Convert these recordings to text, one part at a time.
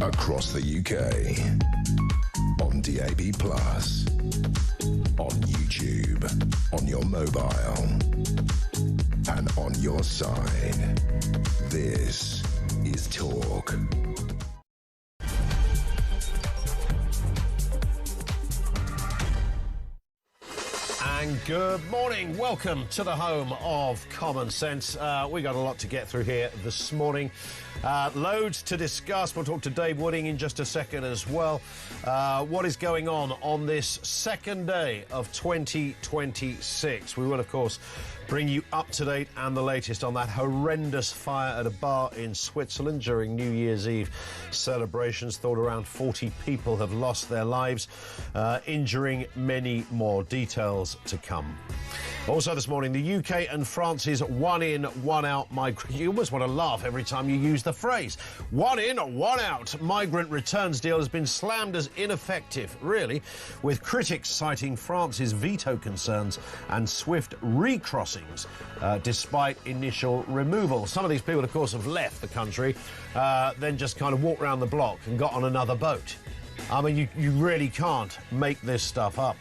Across the UK, on DAB+, on YouTube, on your mobile, and on your side. This is Talk. And good morning. Welcome to the home of common sense. We got a lot to get through here this morning. Loads to discuss. We'll talk to Dave Wooding in just a second as well. What is going on this second day of 2026? We will, of course, bring you up to date and the latest on that horrendous fire at a bar in Switzerland during New Year's Eve celebrations. Thought around 40 people have lost their lives, injuring many more. Details to come. Also this morning, the UK and France's one in, one out migrant. You almost want to laugh every time you use the phrase. One in, one out migrant returns deal has been slammed as ineffective, really, with critics citing France's veto concerns and swift recrossings despite initial removal. Some of these people, of course, have left the country, then just kind of walked around the block and got on another boat. I mean, you really can't make this stuff up.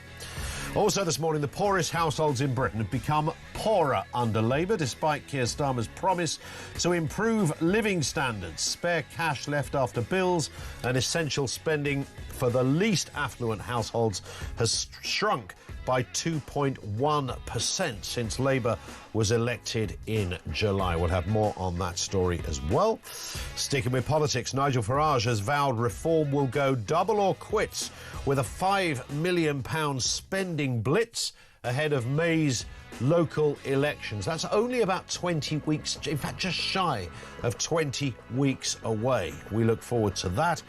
Also this morning, the poorest households in Britain have become poorer under Labour, despite Keir Starmer's promise to improve living standards. Spare cash left after bills and essential spending for the least affluent households has shrunk by 2.1% since Labour was elected in July. We'll have more on that story as well. Sticking with politics, Nigel Farage has vowed reform will go double or quits with a £5 million spending blitz ahead of May's local elections. That's only about 20 weeks, in fact, just shy of 20 weeks away. We look forward to that.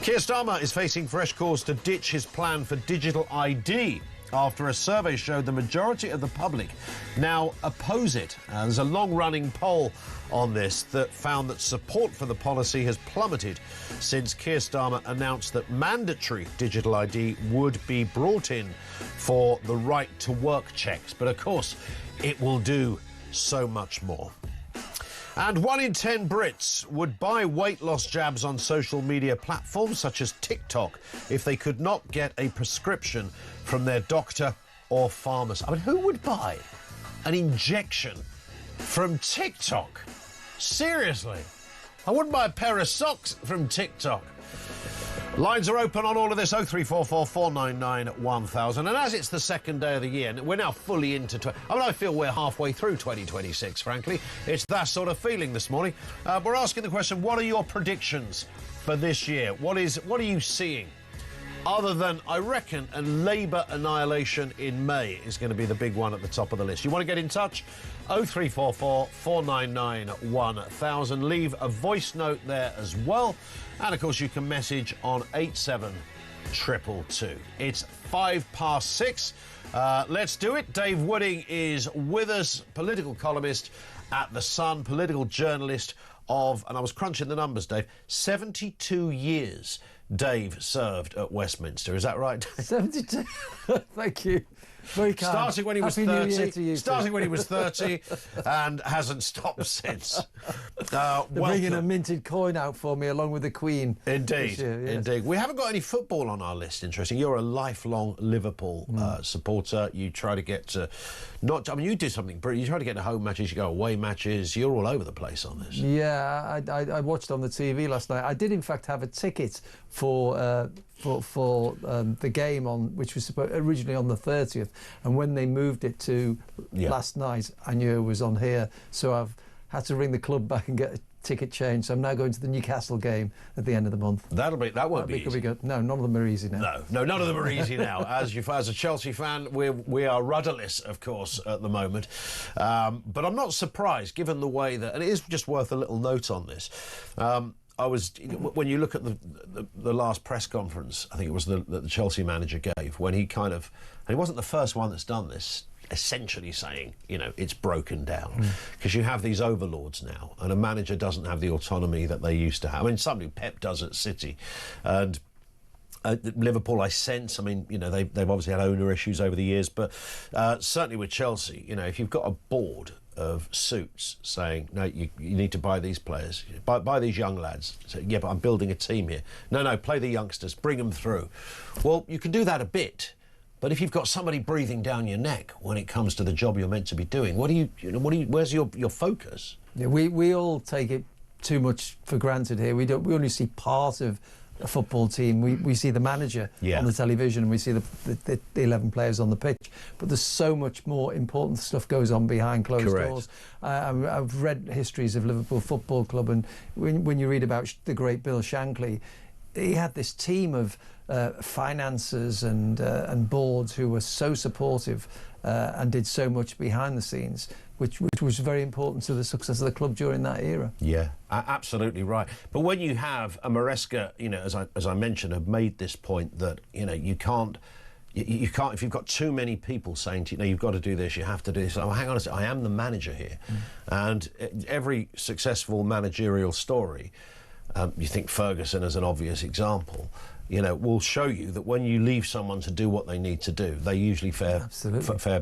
Keir Starmer is facing fresh calls to ditch his plan for digital ID after a survey showed the majority of the public now oppose it. There's a long-running poll on this that found that support for the policy has plummeted since Keir Starmer announced that mandatory digital ID would be brought in for the right-to-work checks. But, of course, it will do so much more. And 1 in 10 Brits would buy weight loss jabs on social media platforms such as TikTok if they could not get a prescription from their doctor or pharmacist. I mean, who would buy an injection from TikTok? Seriously. I wouldn't buy a pair of socks from TikTok. Lines are open on all of this, 0344 499 1000. And as it's the second day of the year, and we're now fully into... I feel we're halfway through 2026, frankly. It's that sort of feeling this morning. We're asking the question, what are your predictions for this year? What are you seeing Other than, I reckon, a Labour annihilation in May is going to be the big one at the top of the list. You want to get in touch? 0344 499 1000. Leave a voice note there as well. And, of course, you can message on 87222. It's 6:05. Let's do it. Dave Wooding is with us, political columnist at The Sun, political journalist of, and I was crunching the numbers, Dave, 72 years Dave served at Westminster. Is that right? 72. Thank you. Very kind. Starting when he was Happy New Year 30. to you Starting too. when he was 30 and hasn't stopped since. They're bringing a minted coin out for me along with the Queen. Indeed, this year, yes. indeed. We haven't got any football on our list, interesting. You're a lifelong Liverpool supporter. You try to get to, you do something brilliant. You try to get to home matches, you go away matches. You're all over the place on this. Yeah, I watched on the TV last night. I did, in fact, have a ticket for the game on, which was originally on the 30th, and when they moved it to last night, I knew it was on here, so I've had to ring the club back and get a ticket changed. So I'm now going to the Newcastle game at the end of the month. That won't be easy. Good. No, none of them are easy now. No, none of them are easy now. As a Chelsea fan, we are rudderless, of course, at the moment. But I'm not surprised, given the way that, and it is just worth a little note on this. When you look at the last press conference, I think it was the Chelsea manager gave, when he kind of, and he wasn't the first one that's done this, essentially saying, it's broken down. Because you have these overlords now, and a manager doesn't have the autonomy that they used to have. I mean, something Pep does at City. And Liverpool, I sense, they've obviously had owner issues over the years, but certainly with Chelsea, if you've got a board of suits saying, no, you need to buy these players, buy these young lads. So, yeah, but I'm building a team here. No, play the youngsters, bring them through. Well, you can do that a bit, but if you've got somebody breathing down your neck when it comes to the job you're meant to be doing, where's your focus? Yeah, we all take it too much for granted here. We only see part of a football team. We see the manager on the television, and we see the 11 players on the pitch, but there's so much more important stuff goes on behind closed doors. I've read histories of Liverpool Football Club, and when you read about the great Bill Shankly, he had this team of financiers and boards who were so supportive and did so much behind the scenes, which was very important to the success of the club during that era. Yeah, absolutely right. But when you have a Maresca, as I mentioned, have made this point that you can't if you've got too many people saying to you, you've got to do this, you have to do this. Oh, hang on a second, I am the manager here, and every successful managerial story. You think Ferguson as an obvious example, will show you that when you leave someone to do what they need to do, they usually fare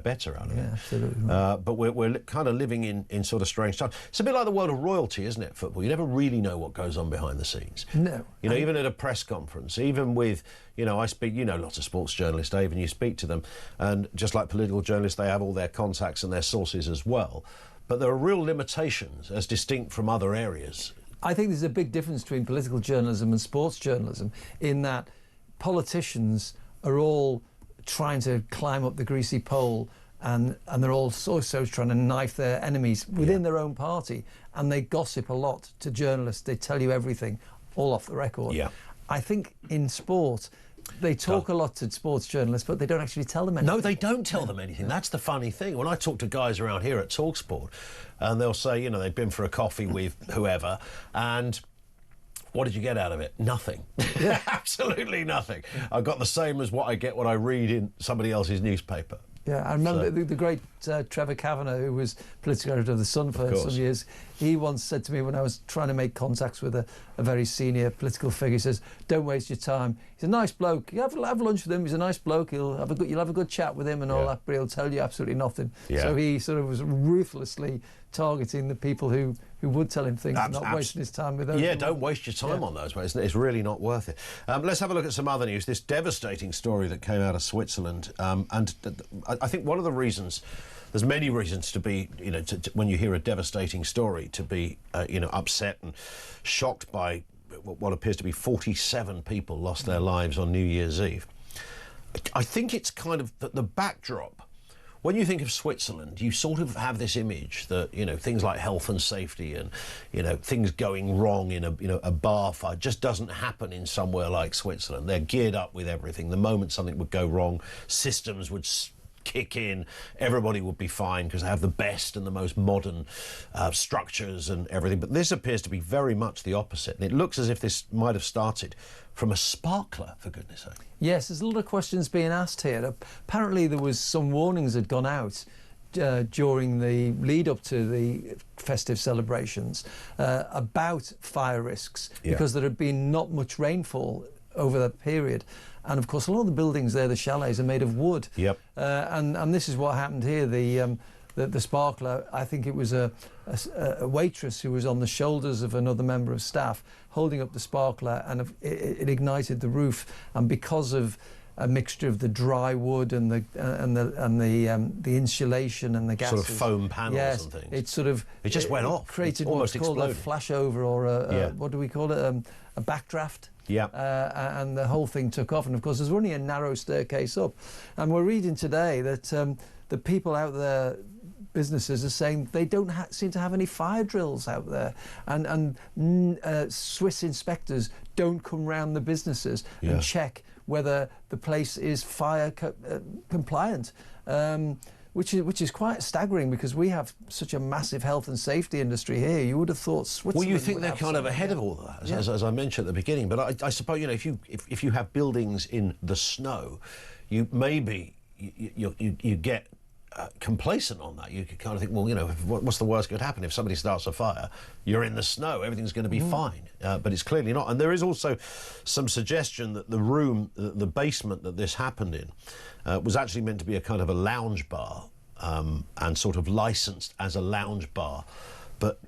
better out of it. Absolutely. But we're kind of living in sort of strange times. It's a bit like the world of royalty, isn't it, football? You never really know what goes on behind the scenes. No. Even at a press conference, even with, I speak, lots of sports journalists, Dave, and you speak to them, and just like political journalists, they have all their contacts and their sources as well. But there are real limitations as distinct from other areas. I think there's a big difference between political journalism and sports journalism, in that politicians are all trying to climb up the greasy pole, and they're all also trying to knife their enemies within their own party, and they gossip a lot to journalists. They tell you everything, all off the record. Yeah. I think in sport, they talk a lot to sports journalists, but they don't actually tell them anything. No, they don't tell them anything. That's the funny thing. When I talk to guys around here at TalkSport, and they'll say, they've been for a coffee with whoever, and what did you get out of it? Nothing. Absolutely nothing. I got the same as what I read in somebody else's newspaper. Yeah, I remember the great Trevor Kavanagh, who was political editor of The Sun for some years. He once said to me, when I was trying to make contacts with a very senior political figure, he says, "Don't waste your time. He's a nice bloke. You have lunch with him. He's a nice bloke. You'll have a good chat with him and all that, but he'll tell you absolutely nothing." Yeah. So he sort of was ruthlessly targeting the people who would tell him things, and not wasting his time with those. Yeah, don't waste your time on those, mate. It's really not worth it. Let's have a look at some other news. This devastating story that came out of Switzerland, and I think one of the reasons, there's many reasons to be, when you hear a devastating story, to be, upset and shocked by what appears to be 47 people lost their lives on New Year's Eve. I think it's kind of the backdrop when you think of Switzerland, you sort of have this image that, you know, things like health and safety and, you know, things going wrong in a bar fight just doesn't happen in somewhere like Switzerland. They're geared up with everything. The moment something would go wrong, systems would kick in, everybody would be fine because they have the best and the most modern structures and everything. But this appears to be very much the opposite. And it looks as if this might have started from a sparkler, for goodness sake. Yes, there's a lot of questions being asked here. Apparently there was some warnings had gone out during the lead up to the festive celebrations about fire risks because there had been not much rainfall over that period. And of course, a lot of the buildings there, the chalets, are made of wood. Yep. And this is what happened here. The sparkler, I think it was a waitress who was on the shoulders of another member of staff holding up the sparkler, and it ignited the roof. And because of a mixture of the dry wood and the insulation and the gases, sort of foam panels and things, it just went off. Created what's called a flashover, or what do we call it? A backdraft. Yeah. And the whole thing took off. And of course, there's only a narrow staircase up. And we're reading today that the people out there, businesses, are saying they don't seem to have any fire drills out there. And Swiss inspectors don't come round the businesses and check whether the place is fire compliant. Which is quite staggering, because we have such a massive health and safety industry here. You would have thought Switzerland. Well, you think they're kind of ahead of all that, as I mentioned at the beginning. But I suppose, you know, if you have buildings in the snow, you get complacent on that. You could kind of think, well, you know, what's the worst could happen if somebody starts a fire? You're in the snow, everything's going to be fine. But it's clearly not. And there is also some suggestion that the basement that this happened in was actually meant to be a kind of a lounge bar, and sort of licensed as a lounge bar, but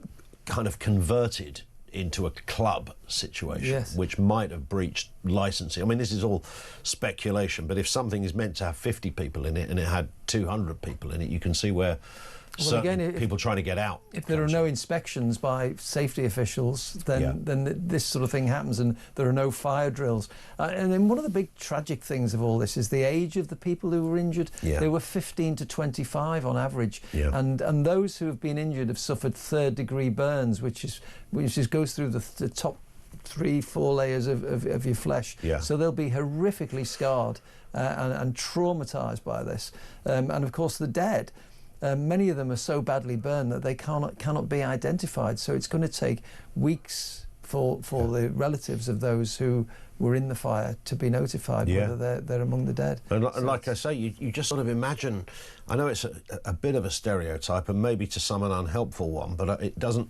kind of converted into a club situation, which might have breached licensing. I mean, this is all speculation, but if something is meant to have 50 people in it and it had 200 people in it, you can see where people trying to get out. If there are no inspections by safety officials, then this sort of thing happens, and there are no fire drills. And then one of the big tragic things of all this is the age of the people who were injured. They were 15 to 25 on average, and those who have been injured have suffered third-degree burns, which goes through the top 3-4 layers of your flesh. So they'll be horrifically scarred and traumatised by this. And of course, the dead. Many of them are so badly burned that they cannot be identified. So it's going to take weeks for the relatives of those who were in the fire to be notified whether they're among the dead. And like I say, you just sort of imagine. I know it's a bit of a stereotype, and maybe to some an unhelpful one, but it doesn't.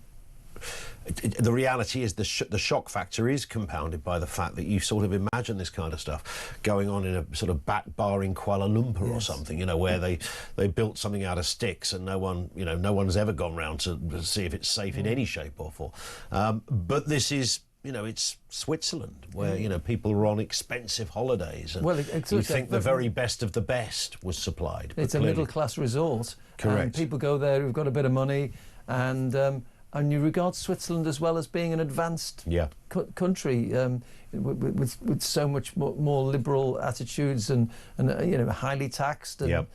The reality is the shock factor is compounded by the fact that you sort of imagine this kind of stuff going on in a sort of back bar in Kuala Lumpur or something, you know, where they built something out of sticks, and no one's ever gone round to see if it's safe in any shape or form. But this is, you know, it's Switzerland, where, you know, people are on expensive holidays, and you think the very best of the best was supplied. It's a middle-class resort. Correct. And people go there who've got a bit of money, and you regard Switzerland as well as being an advanced country with so much more liberal attitudes and you know, highly taxed and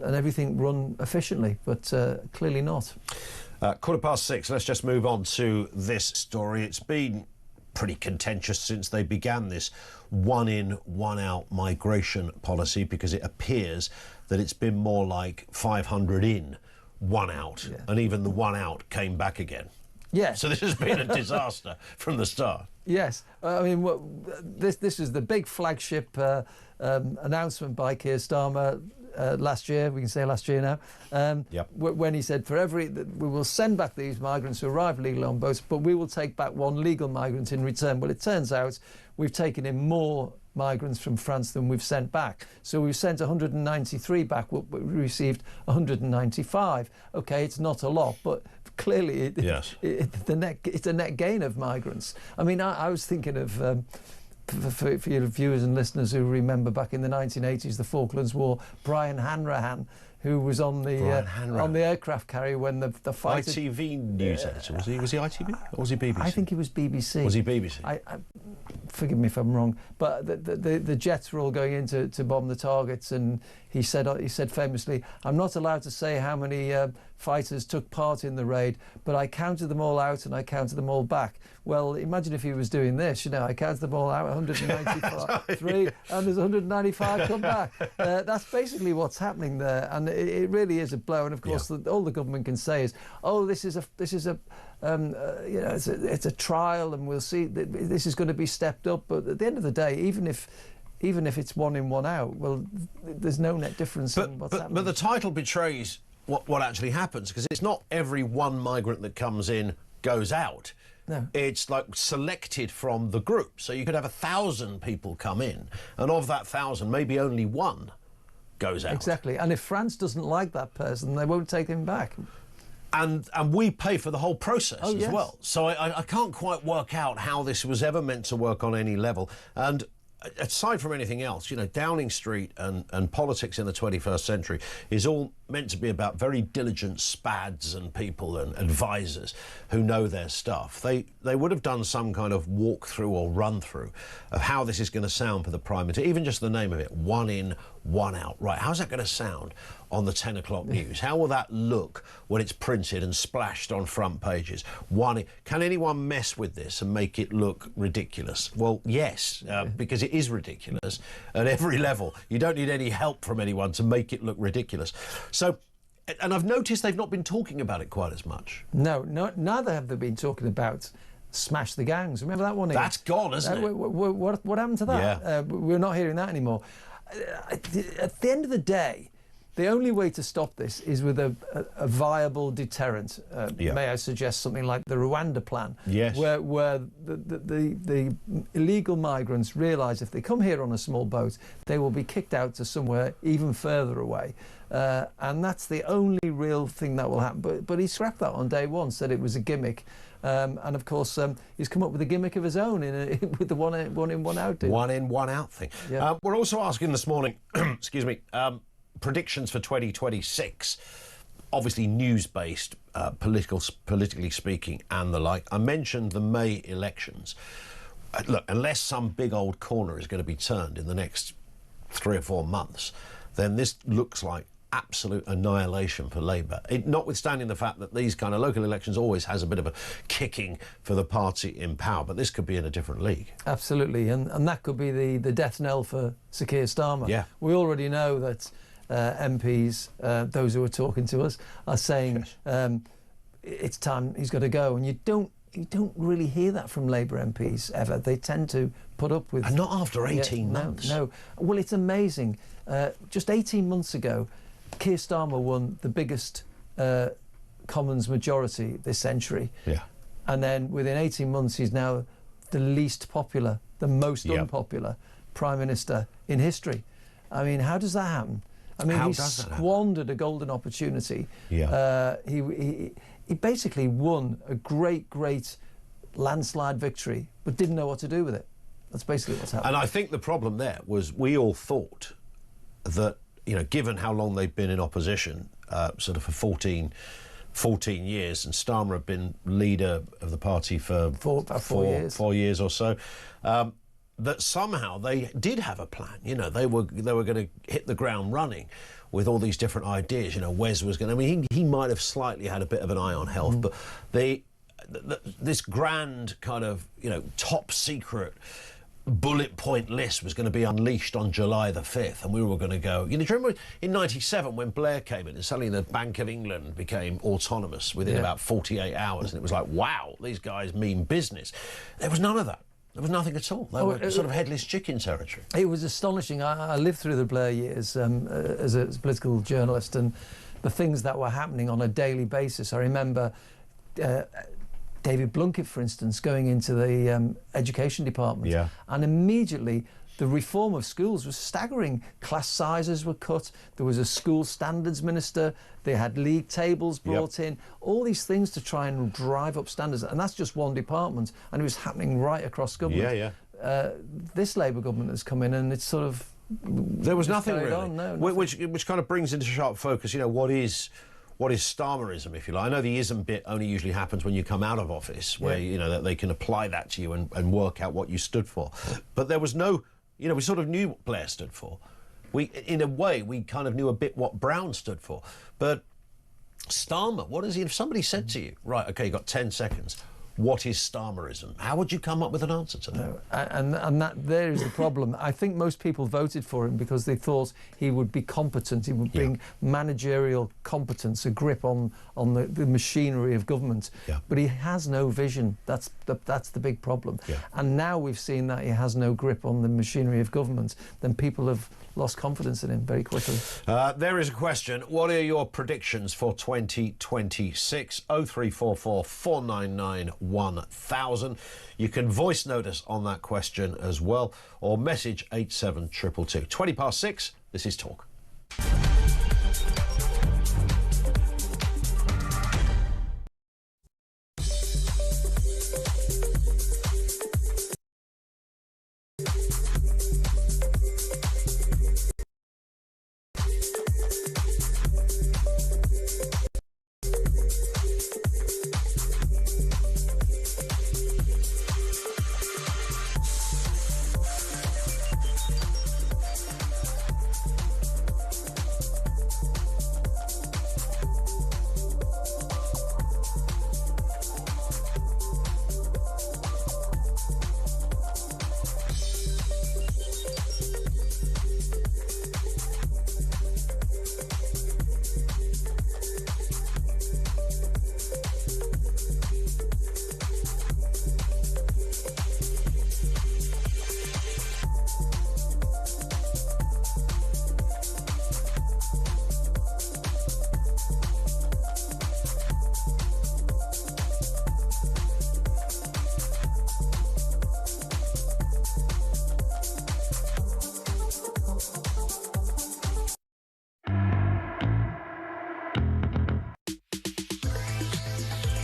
everything run efficiently, but clearly not. 6:15. Let's just move on to this story. It's been pretty contentious since they began this one-in, one-out migration policy, because it appears that it's been more like 500 in, one out, and even the one out came back again. Yes. So this has been a disaster from the start. Yes. I mean, this is the big flagship announcement by Keir Starmer last year. We can say last year now. When he said, we will send back these migrants who arrive legally on boats, but we will take back one legal migrant in return. Well, it turns out we've taken in more migrants from France than we've sent back. So we've sent 193 back, but we received 195. OK, it's not a lot, but clearly it's a net gain of migrants. I mean, I was thinking of, for your viewers and listeners who remember back in the 1980s, the Falklands War, Brian Hanrahan, who was on the aircraft carrier when the fighter... ITV news editor, was he? Was he ITV or was he BBC? I think he was BBC. Was he BBC? Forgive me if I'm wrong, but the jets were all going in to bomb the targets, and he said famously, "I'm not allowed to say how many fighters took part in the raid, but I counted them all out and I counted them all back." Well, imagine if he was doing this, I counted them all out, 193, and there's 195 come back. That's basically what's happening there, and it really is a blow. And of course, all the government can say is, "Oh, this is a it's a trial, and we'll see. This is going to be stepped up." But at the end of the day, even if it's 1 in, 1 out, well, there's no net difference in what's happening. But the title betrays what actually happens, because it's not every one migrant that comes in goes out. No. It's like selected from the group. So you could have 1,000 people come in, and of that 1,000, maybe only one goes out. Exactly. And if France doesn't like that person, they won't take him back. And we pay for the whole process as yes. well. So I can't quite work out how this was ever meant to work on any level. And aside from anything else, Downing Street and politics in the 21st century is all meant to be about very diligent spads and people and advisors who know their stuff. They would have done some kind of walkthrough or run-through of how this is going to sound for the Prime Minister, even just the name of it, 1 in, 1 out. Right, how's that going to sound on the 10 o'clock news? How will that look when it's printed and splashed on front pages? Can anyone mess with this and make it look ridiculous? Well, yes, because it is ridiculous at every level. You don't need any help from anyone to make it look ridiculous. So, and I've noticed they've not been talking about it quite as much. No, neither have they been talking about Smash the Gangs. Remember that one? That's gone, isn't it? What happened to that? Yeah. We're not hearing that anymore. At the end of the day, the only way to stop this is with a viable deterrent. May I suggest something like the Rwanda plan? Yes. Where the illegal migrants realise if they come here on a small boat, they will be kicked out to somewhere even further away. And that's the only real thing that will happen. But he scrapped that on day one, said it was a gimmick. And of course, he's come up with a gimmick of his own with the 1 in, 1 out deal. 1 in, 1 out thing. Yeah. We're also asking this morning, excuse me, predictions for 2026. Obviously news-based, politically speaking, and the like. I mentioned the May elections. Look, unless some big old corner is going to be turned in the next 3 or 4 months, then this looks like absolute annihilation for Labour, notwithstanding the fact that these kind of local elections always has a bit of a kicking for the party in power, but this could be in a different league. Absolutely, and that could be the death knell for Sir Keir Starmer. Yeah. We already know that MPs, those who are talking to us, are saying it's time he's got to go, and you don't really hear that from Labour MPs ever. They tend to put up with... And not after 18 months. No. Well, it's amazing. Just 18 months ago, Keir Starmer won the biggest Commons majority this century. Yeah. And then within 18 months, he's now the least popular, the most unpopular Prime Minister in history. I mean, how does that happen? I mean, he squandered a golden opportunity. Yeah. He basically won a great landslide victory, but didn't know what to do with it. That's basically what's happened. And I think the problem there was we all thought that, given how long they've been in opposition, sort of for 14 years, and Starmer had been leader of the party for about 4 years or so, that somehow they did have a plan. They were going to hit the ground running with all these different ideas. Wes was going to... I mean, he might have slightly had a bit of an eye on health, but this grand kind of, top secret bullet point list was going to be unleashed on July the 5th, and we were going to go... do you remember in 97 when Blair came in and suddenly the Bank of England became autonomous within about 48 hours, and it was like, wow, these guys mean business. There was none of that. There was nothing at all. They were sort of headless chicken territory. It was astonishing. I lived through the Blair years as a political journalist, and the things that were happening on a daily basis. I remember David Blunkett, for instance, going into the education department, and immediately the reform of schools was staggering. Class sizes were cut. There was a school standards minister. They had league tables brought in. All these things to try and drive up standards. And that's just one department. And it was happening right across government. This Labour government has come in and it's sort of There was nothing really. No, which kind of brings into sharp focus, you know, what is Starmerism, if you like. I know the ism bit only usually happens when you come out of office, where, you know, that they can apply that to you and work out what you stood for. But there was no, you know, we sort of knew what Blair stood for. In a way, we kind of knew a bit what Brown stood for. But Starmer, what is he? If somebody said to you, right, OK, you've got 10 seconds, what is Starmerism? How would you come up with an answer to that? No, and that there is the problem. I think most people voted for him because they thought he would be competent, he would bring managerial competence, a grip on the machinery of government. Yeah. But he has no vision. That's the big problem. Yeah. And now we've seen that he has no grip on the machinery of government, then people have lost confidence in him very quickly. There is a question. What are your predictions for 2026? 0344 499 1000. You can voice note us on that question as well, or message 87222. 20 past 6, this is Talk.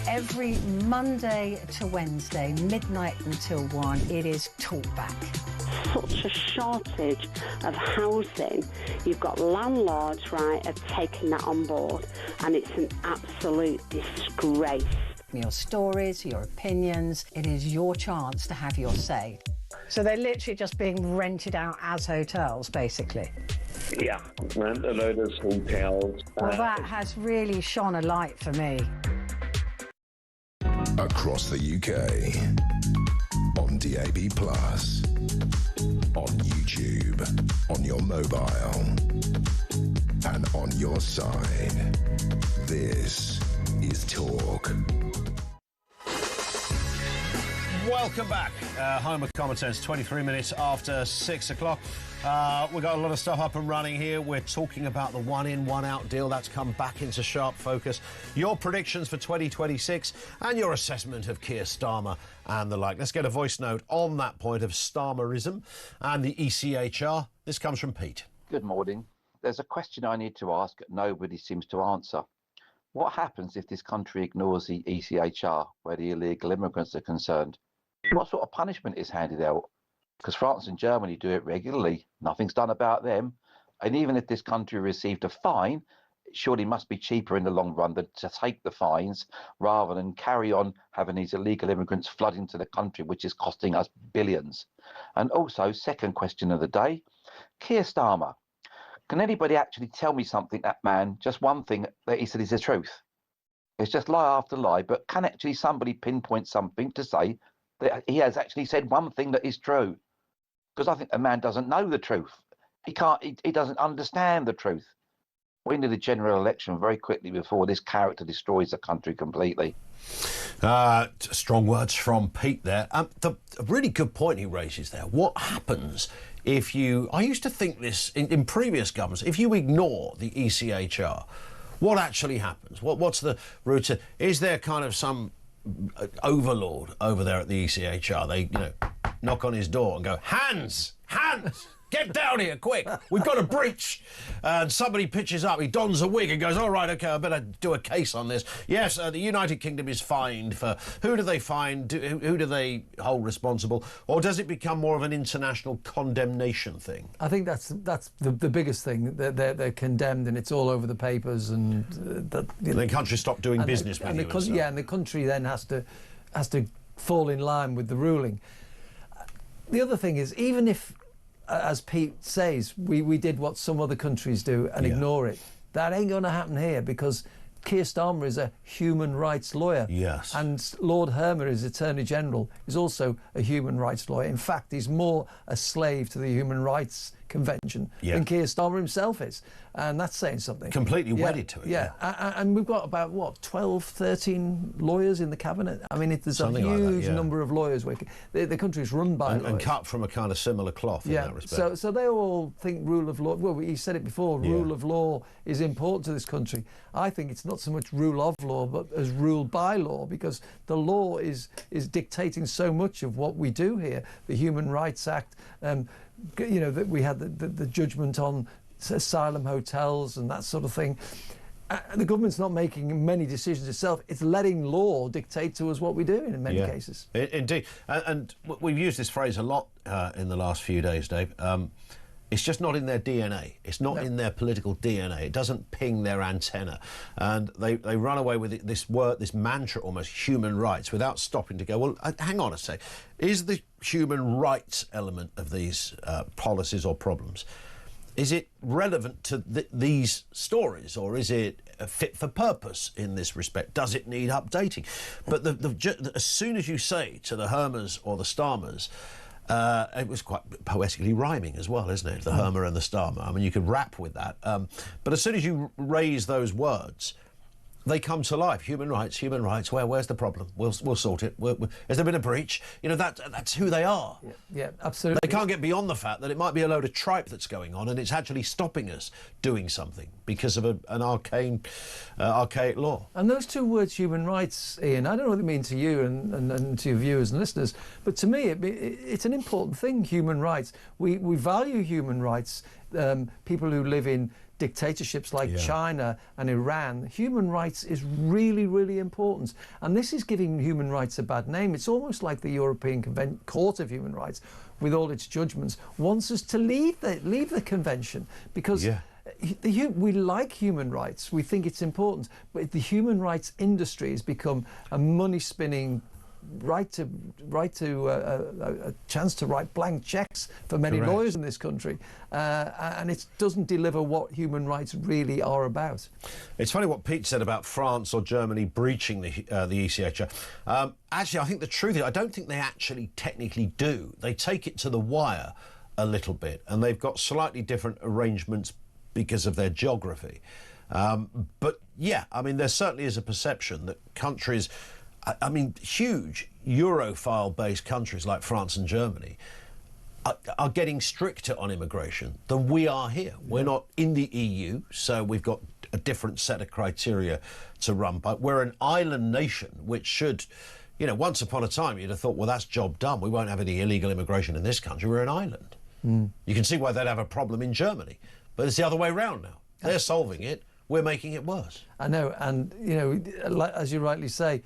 Every Monday to Wednesday, midnight until 1, it is Talkback. Such a shortage of housing. You've got landlords, right, have taken that on board, and it's an absolute disgrace. Your stories, your opinions, it is your chance to have your say. So they're literally just being rented out as hotels, basically. Yeah, rent a load of hotels. Well, that has really shone a light for me. Across the UK, on DAB+, on YouTube, on your mobile, and on your side. This is Talk. Welcome back. Home of Common Sense, 23 minutes after 6 o'clock. We've got a lot of stuff up and running here. We're talking about the one-in, one-out deal that's come back into sharp focus. Your predictions for 2026 and your assessment of Keir Starmer and the like. Let's get a voice note on that point of Starmerism and the ECHR. This comes from Pete. Good morning. There's a question I need to ask that nobody seems to answer. What happens if this country ignores the ECHR, where the illegal immigrants are concerned? What sort of punishment is handed out? Because France and Germany do it regularly. Nothing's done about them. And even if this country received a fine, it surely must be cheaper in the long run to take the fines rather than carry on having these illegal immigrants flood into the country, which is costing us billions. And also, second question of the day, Keir Starmer. Can anybody actually tell me something, that man, just one thing that he said is the truth? It's just lie after lie, but can actually somebody pinpoint something to say that he has actually said one thing that is true? Because I think the man doesn't know the truth. He doesn't understand the truth. We need a general election very quickly before this character destroys the country completely. Strong words from Pete there. A really good point he raises there. What happens if you... I used to think this in previous governments. If you ignore the ECHR, what actually happens? What's the route? Is there kind of some overlord over there at the ECHR? They, knock on his door and go, hands! Get down here, quick. We've got a breach. And somebody pitches up. He dons a wig and goes, all right, OK, I better do a case on this. Yes, the United Kingdom is fined for... Who do they fine? Who do they hold responsible? Or does it become more of an international condemnation thing? I think that's the biggest thing. They're condemned and it's all over the papers. And the country stop doing business with you. And the country then has to fall in line with the ruling. The other thing is, even if, as Pete says, we did what some other countries do and ignore it, that ain't going to happen here, because Keir Starmer is a human rights lawyer. Yes. And Lord Hermer, as Attorney General, is also a human rights lawyer. In fact, he's more a slave to the Human Rights Convention than Keir Starmer himself is. And that's saying something. Completely wedded to it. Yeah. And we've got about, 12, 13 lawyers in the cabinet? I mean, there's something a huge number of lawyers working. The country's run by lawyers. And cut from a kind of similar cloth in that respect. So they all think rule of law... Well, he said it before, rule of law is important to this country. I think it's not so much rule of law, but as rule by law, because the law is dictating so much of what we do here. The Human Rights Act, that we had the judgment on asylum hotels and that sort of thing. The government's not making many decisions itself. It's letting law dictate to us what we do in many cases. Indeed. And we've used this phrase a lot in the last few days, Dave. It's just not in their DNA. It's not in their political DNA. It doesn't ping their antenna. And they run away with this word, this mantra almost, human rights, without stopping to go, well, hang on a sec. Is the human rights element of these policies or problems, is it relevant to these stories, or is it fit for purpose in this respect? Does it need updating? But as soon as you say to the Hermers or the Starmers, it was quite poetically rhyming as well, isn't it? The Hermer and the Starmer. I mean, you could rap with that. But as soon as you raise those words, they come to life. Human rights. Where's the problem? We'll sort it. Has there been a breach? That's who they are. Yeah, absolutely. They can't get beyond the fact that it might be a load of tripe that's going on, and it's actually stopping us doing something because of an archaic law. And those two words, human rights, Ian, I don't know what they mean to you and to your viewers and listeners, but to me, it's an important thing. Human rights. We value human rights. People who live in dictatorships like China and Iran, human rights is really, really important. And this is giving human rights a bad name. It's almost like the European Court of Human Rights, with all its judgments, wants us to leave the convention, because we like human rights. We think it's important. But the human rights industry has become a money-spinning right to a chance to write blank checks for many lawyers in this country, and it doesn't deliver what human rights really are about. It's funny what Pete said about France or Germany breaching the ECHR. Actually, I think the truth is, I don't think they actually technically do. They take it to the wire a little bit, and they've got slightly different arrangements because of their geography. But yeah, I mean, there certainly is a perception that countries, I mean, huge Europhile-based countries like France and Germany are getting stricter on immigration than we are here. We're not in the EU, so we've got a different set of criteria to run by. We're an island nation, which should, once upon a time you'd have thought, well, that's job done. We won't have any illegal immigration in this country. We're an island. You can see why they'd have a problem in Germany. But it's the other way around now. They're solving it. We're making it worse. I know. And, as you rightly say,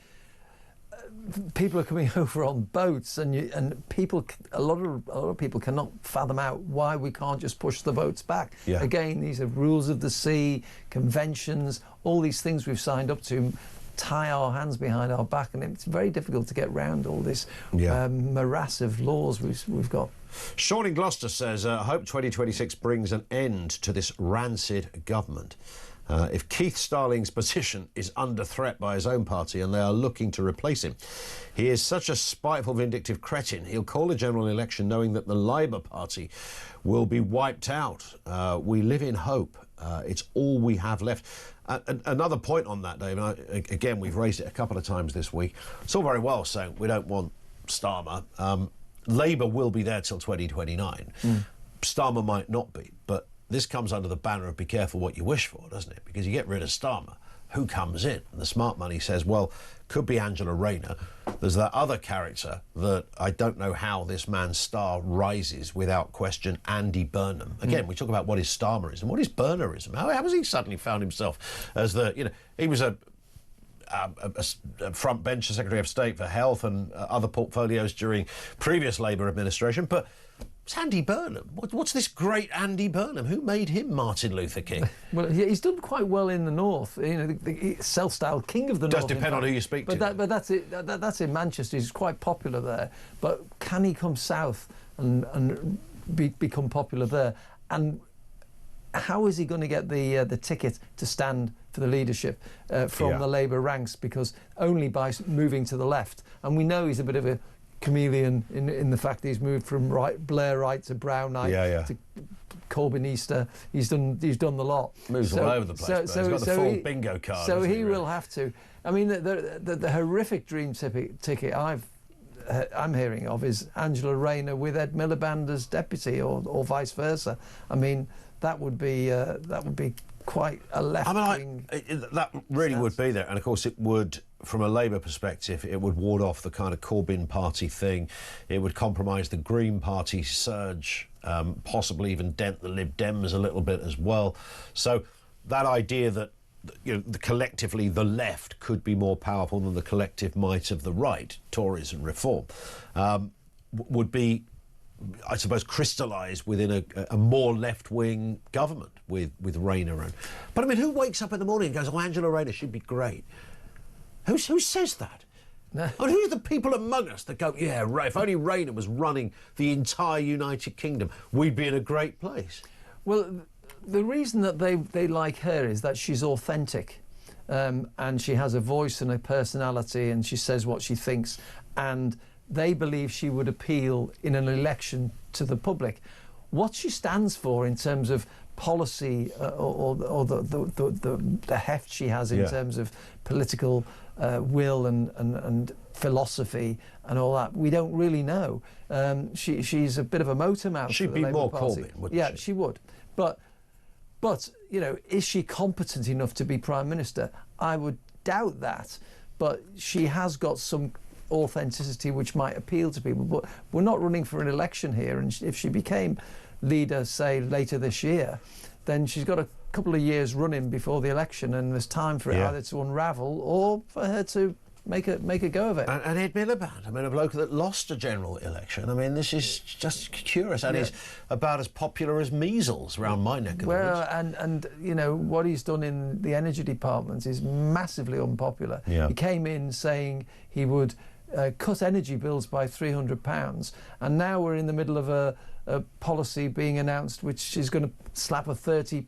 people are coming over on boats, and people, a lot of people cannot fathom out why we can't just push the boats back. Again, these are rules of the sea, conventions, all these things we've signed up to, tie our hands behind our back, and it's very difficult to get round all this morass of laws we've got. Sean in Gloucester says, I hope 2026 brings an end to this rancid government. If Keith Starling's position is under threat by his own party and they are looking to replace him, he is such a spiteful, vindictive cretin. He'll call a general election knowing that the Labour Party will be wiped out. We live in hope. It's all we have left. Another point on that, Dave, and again, we've raised it a couple of times this week. It's all very well saying we don't want Starmer. Labour will be there till 2029. Starmer might not be, but this comes under the banner of be careful what you wish for, doesn't it? Because you get rid of Starmer, who comes in? And the smart money says, well, could be Angela Rayner, There's that other character that I don't know how this man's star rises without question, Andy Burnham. Again, we talk about what is Starmerism, what is Burnerism? How has he suddenly found himself as he was a front bencher Secretary of State for Health and other portfolios during previous Labour administration, but it's Andy Burnham. What's this great Andy Burnham? Who made him Martin Luther King? Well, he's done quite well in the North. The self-styled king of the North. Does depend on who you speak to. But that's it. That's in Manchester. He's quite popular there. But can he come south and become popular there? And how is he going to get the ticket to stand for the leadership from the Labour ranks? Because only by moving to the left. And we know he's a bit of a chameleon in the fact that he's moved from Blairite to Brownite to Corbynista. He's done the lot. Moves all over the place. He's got the full bingo card. So he will have to. I mean, the horrific dream ticket I'm hearing of is Angela Rayner with Ed Miliband as deputy, or vice versa. I mean, that would be quite a left-wing. That really would be there, and of course it would, from a Labour perspective, it would ward off the kind of Corbyn party thing. It would compromise the Green Party surge, possibly even dent the Lib Dems a little bit as well. So that idea that collectively the left could be more powerful than the collective might of the right, Tories and Reform, would be, I suppose, crystallised within a more left-wing government with Rayner around. But I mean, who wakes up in the morning and goes, "Oh, Angela Rayner should be great"? Who says that? No. And who are the people among us that go, "Yeah, if only Rayner was running the entire United Kingdom, we'd be in a great place"? Well, the reason that they like her is that she's authentic, and she has a voice and a personality, and she says what she thinks, and they believe she would appeal in an election to the public. What she stands for in terms of policy or the heft she has in terms of political will and philosophy and all that, we don't really know. She's a bit of a motor mouth. She'd be more Corbyn, wouldn't she? Yeah, she would. But is she competent enough to be Prime Minister? I would doubt that. But she has got some authenticity which might appeal to people. But we're not running for an election here, and if she became leader, say, later this year, then she's got a couple of years running before the election, and there's time for it either to unravel or for her to make a go of it. And Ed Miliband, I mean, a bloke that lost a general election. I mean, this is just curious, and he's about as popular as measles around my neck of the woods. Well, and what he's done in the energy department is massively unpopular. Yeah. He came in saying he would cut energy bills by £300, and now we're in the middle of a policy being announced which is going to slap a £30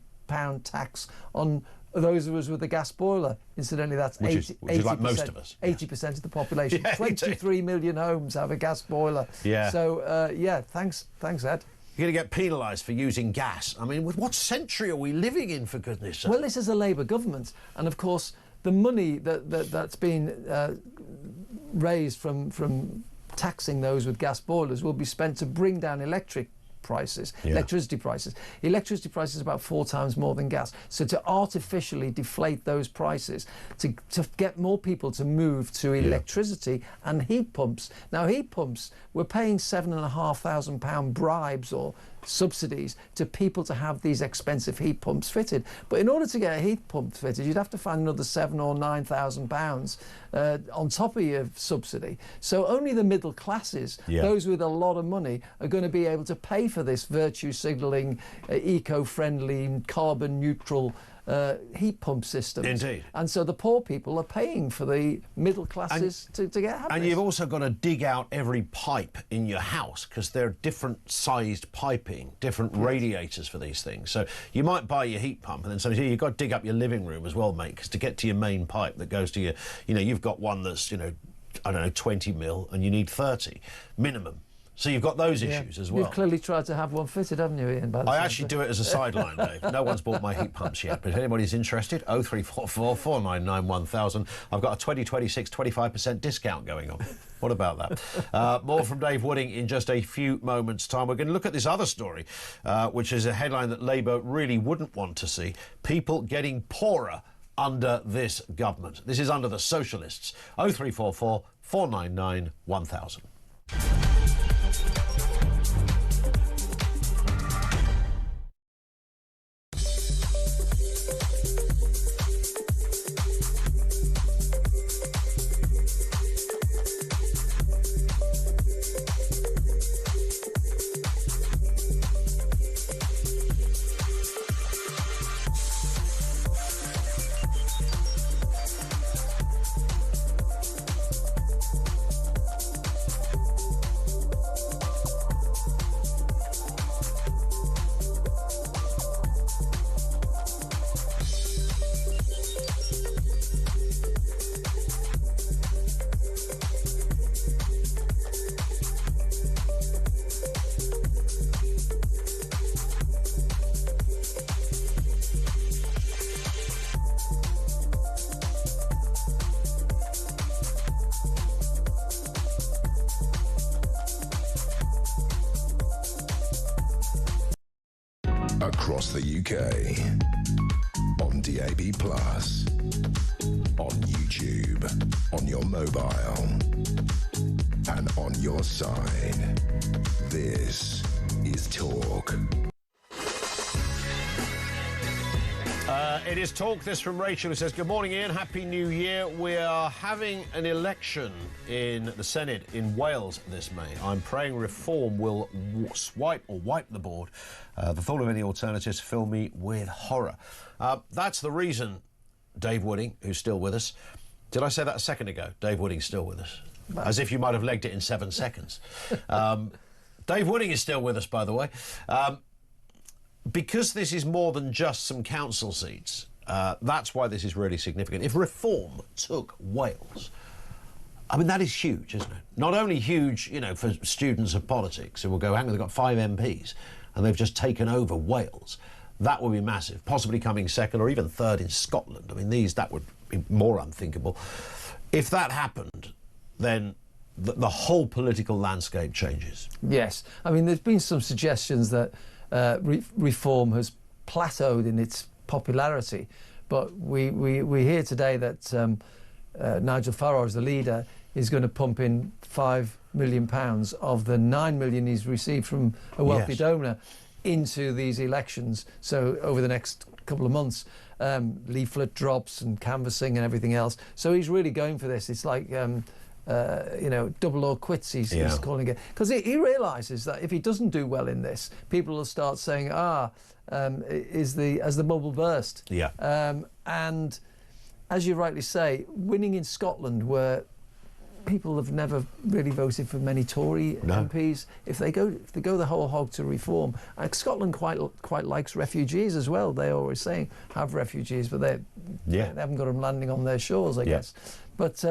tax on those of us with a gas boiler. Incidentally, that's which is like most of us. 80% of the population. 23 million homes have a gas boiler. Yeah. So, thanks, Ed. You're going to get penalised for using gas. I mean, what century are we living in, for goodness sake? Well, this is a Labour government, and of course, the money that's been raised from taxing those with gas boilers will be spent to bring down electricity prices. Electricity prices about 4 times more than gas. So to artificially deflate those prices, to get more people to move to electricity and heat pumps. Now, heat pumps, we're paying £7,500 bribes or subsidies to people to have these expensive heat pumps fitted. But in order to get a heat pump fitted, you'd have to find another £7,000 or £9,000 on top of your subsidy. So only the middle classes, those with a lot of money, are going to be able to pay for this virtue signalling, eco-friendly, carbon neutral heat pump systems. Indeed. And so the poor people are paying for the middle classes to get happy. And you've also got to dig out every pipe in your house, because they're different sized piping, different radiators for these things. So you might buy your heat pump, and then somebody says, you've got to dig up your living room as well, mate, because to get to your main pipe that goes to your, you've got one that's, I don't know, 20 mil, and you need 30 minimum. So you've got those issues as well. You've clearly tried to have one fitted, haven't you, Ian? I actually do it as a sideline, Dave. No one's bought my heat pumps yet, but if anybody's interested, 0344 499 1000. I've got a 2026 25% discount going on. What about that? More from Dave Wooding in just a few moments' time. We're going to look at this other story, which is a headline that Labour really wouldn't want to see. People getting poorer under this government. This is under the socialists. 0344 499 1000. Across the UK, on DAB+, on YouTube, on your mobile, and on your side. This is Talk. It is Talk. This from Rachel, who says, good morning, Ian. Happy New Year. We are having an election in the Senate in Wales this May. I'm praying reform will wipe the board. The thought of any alternatives fill me with horror. That's the reason Dave Wooding, who's still with us... Did I say that a second ago? Dave Wooding's still with us. As if you might have legged it in 7 seconds. Dave Wooding is still with us, by the way. Because this is more than just some council seats, that's why this is really significant. If reform took Wales, I mean, that is huge, isn't it? Not only huge, you know, for students of politics who will go, hang on, they've got 5 MPs and they've just taken over Wales. That would be massive, possibly coming second or even third in Scotland. I mean, that would be more unthinkable. If that happened, then the whole political landscape changes. Yes. I mean, there's been some suggestions that reform has plateaued in its popularity, but we hear today that Nigel Farage, the leader, is going to pump in £5 million of the £9 million he's received from a wealthy donor into these elections. So over the next couple of months, leaflet drops and canvassing and everything else. So he's really going for this. It's like you know, double or quits, he's calling it, because he realises that if he doesn't do well in this, people will start saying, has the bubble burst? And as you rightly say, winning in Scotland, where people have never really voted for many Tory MPs, if they go the whole hog to reform, and Scotland quite likes refugees as well. They're always saying have refugees, but they haven't got them landing on their shores, I guess. But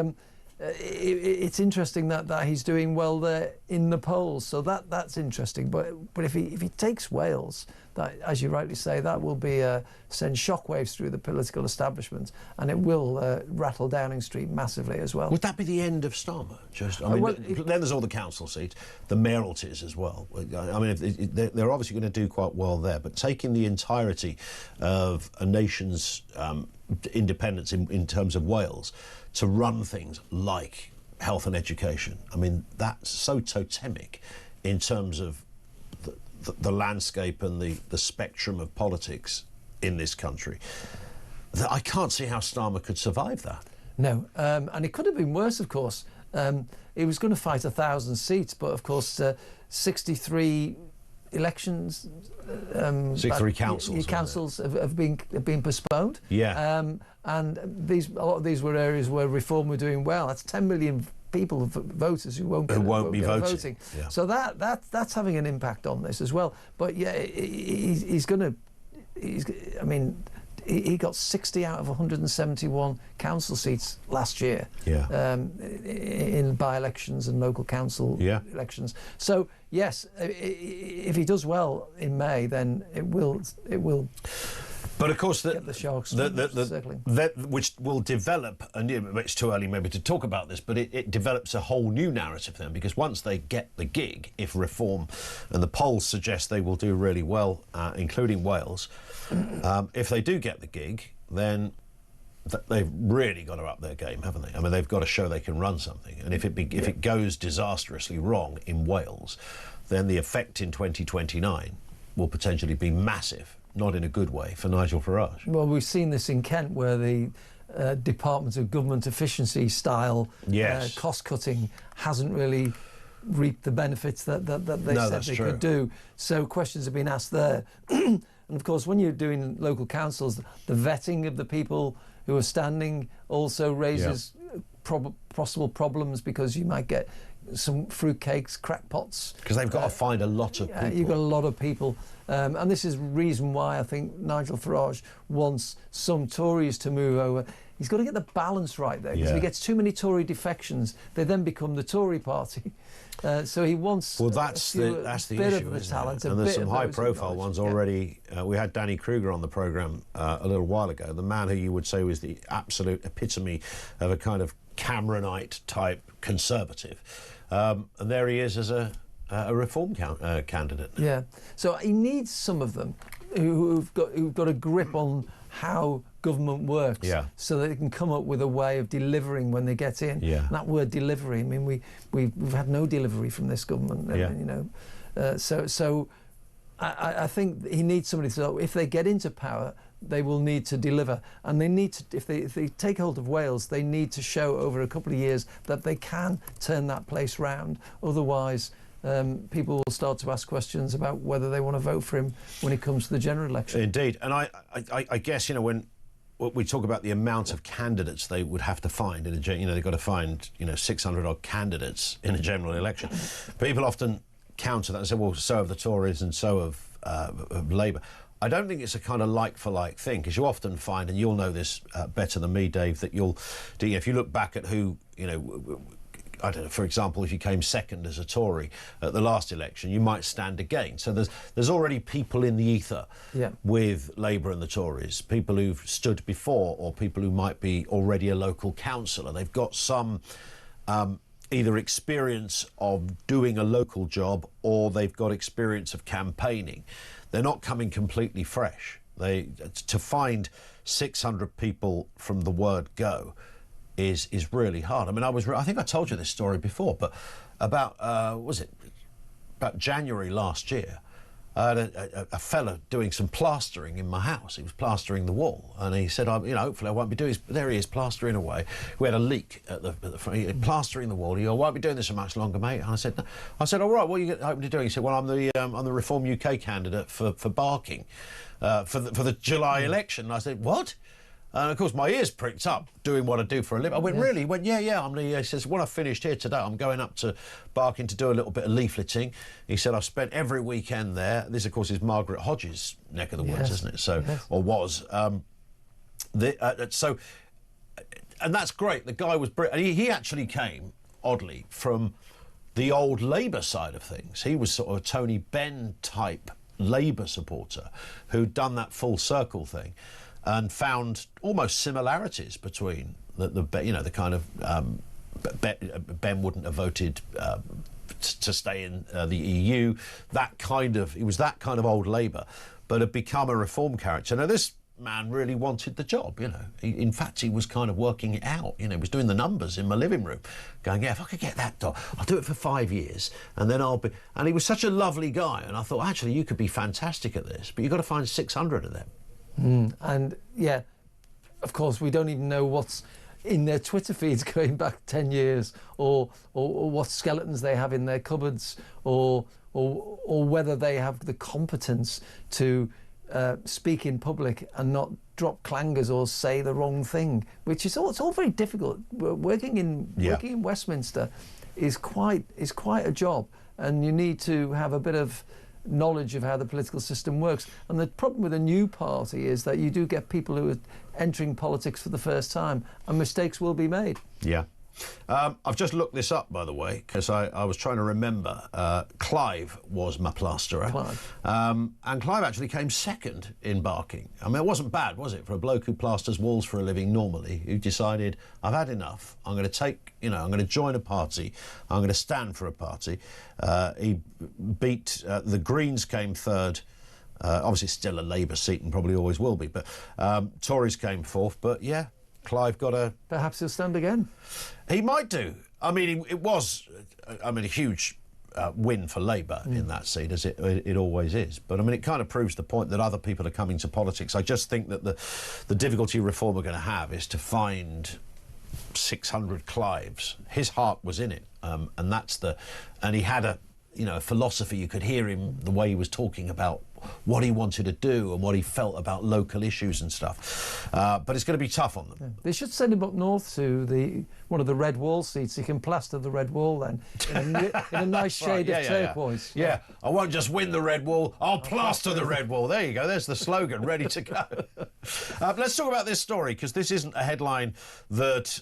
it's interesting that he's doing well there in the polls, so that's interesting. But if he takes Wales, that, as you rightly say, that will be send shockwaves through the political establishment, and it will rattle Downing Street massively as well. Would that be the end of Starmer? Then there's all the council seats, the mayoralties as well. I mean, they're obviously going to do quite well there, but taking the entirety of a nation's independence in terms of Wales to run things like health and education, I mean, that's so totemic in terms of the landscape and the spectrum of politics in this country, that I can't see how Starmer could survive that. No, and it could have been worse, of course. He was going to fight 1,000 seats, but of course 63 elections, 63 councils have been postponed. And a lot of these were areas where reform were doing well. That's 10 million people, voters who won't be voting. So that's having an impact on this as well. But he's going to. I mean, he got 60 out of 171 council seats last year in by-elections and local council elections. So yes, if he does well in May, then it will. But of course, get the sharks which will develop, and it's too early maybe to talk about this, but it develops a whole new narrative then, because once they get the gig, if reform, and the polls suggest they will do really well, including Wales, if they do get the gig, then they've really got to up their game, haven't they? I mean, they've got to show they can run something. And if it goes disastrously wrong in Wales, then the effect in 2029 will potentially be massive, not in a good way, for Nigel Farage. Well, we've seen this in Kent, where the Department of Government Efficiency style cost-cutting hasn't really reaped the benefits that they said they could do. So questions have been asked there. And of course, when you're doing local councils, the vetting of the people who are standing also raises possible problems, because you might get some fruitcakes, crackpots. Because they've got to find a lot of people. You've got a lot of people. And this is the reason why I think Nigel Farage wants some Tories to move over. He's got to get the balance right there, because if he gets too many Tory defections, they then become the Tory party. So he wants that's the issue, talent. And there's some high-profile ones already. We had Danny Kruger on the programme a little while ago, the man who you would say was the absolute epitome of a kind of Cameronite-type conservative. And there he is as a reform candidate. Yeah. So he needs some of them who've got a grip on how government works, so that they can come up with a way of delivering when they get in. And that word delivery, I mean, we've had no delivery from this government. You know, so I think he needs somebody. So if they get into power, they will need to deliver, and they need to. If they take hold of Wales, they need to show over a couple of years that they can turn that place round. Otherwise, people will start to ask questions about whether they want to vote for him when it comes to the general election. Indeed, and I guess, you know, when we talk about the amount of candidates they would have to find in a, you know, they've got to find, you know, 600 odd candidates in a general election. People often counter that and say, well, so have the Tories and so have Labour. I don't think it's a kind of like-for-like thing, because you often find, and you'll know this better than me, Dave, that if you look back at who, you know, I don't know, for example, if you came second as a Tory at the last election, you might stand again. So there's already people in the ether with Labour and the Tories, people who've stood before, or people who might be already a local councillor. They've got some either experience of doing a local job, or they've got experience of campaigning. They're not coming completely fresh. To find 600 people from the word go is really hard. I mean, I think I told you this story before, but about about January last year, I had a fella doing some plastering in my house. He was plastering the wall, and he said, you know, hopefully I won't be doing this. But there he is, plastering away. We had a leak at the front, plastering the wall. He goes, I won't be doing this for much longer, mate. And I said, all right, what are you hoping to do? He said, well, I'm the Reform UK candidate for Barking for the July election. And I said, what? And of course, my ears pricked up doing what I do for a living. I went, really? He went, yeah. He says, when I finished here today, I'm going up to Barking to do a little bit of leafleting. He said, I've spent every weekend there. This, of course, is Margaret Hodges' neck of the woods, isn't it? So, or was. And that's great. The guy was brilliant. He actually came, oddly, from the old Labour side of things. He was sort of a Tony Benn type Labour supporter who'd done that full circle thing, and found almost similarities between the kind of Ben wouldn't have voted to stay in the EU. He was that kind of old Labour, but had become a reform character. Now this man really wanted the job. You know, in fact, he was kind of working it out. You know, he was doing the numbers in my living room, going, yeah, if I could get that job, I'll do it for 5 years, and then I'll be. And he was such a lovely guy, and I thought, actually, you could be fantastic at this, but you've got to find 600 of them. And yeah, of course, we don't even know what's in their Twitter feeds going back 10 years, or what skeletons they have in their cupboards, or whether they have the competence to speak in public and not drop clangers or say the wrong thing, which is it's all very difficult. Working in Westminster is quite a job, and you need to have a bit of knowledge of how the political system works. And the problem with a new party is that you do get people who are entering politics for the first time, and mistakes will be made. Yeah. I've just looked this up, by the way, because I was trying to remember. Clive was my plasterer. And Clive actually came second in Barking. I mean, it wasn't bad, was it, for a bloke who plasters walls for a living normally, who decided, I've had enough, I'm going to join a party, I'm going to stand for a party. He beat, the Greens came third. Obviously, it's still a Labour seat and probably always will be, but Tories came fourth. But yeah, Clive got a... Perhaps he'll stand again. He might do. I mean, it was, a huge win for Labour in that seat, as it always is. But, I mean, it kind of proves the point that other people are coming to politics. I just think that the difficulty Reform are going to have is to find 600 Clives. His heart was in it, and he had a philosophy. You could hear him, the way he was talking about what he wanted to do and what he felt about local issues and stuff. But it's going to be tough on them. Yeah. They should send him up north to one of the red wall seats. He can plaster the red wall then in a nice shade of turquoise. Yeah, I won't just win the red wall, I'll plaster the red wall. There you go, there's the slogan, ready to go. Let's talk about this story, because this isn't a headline that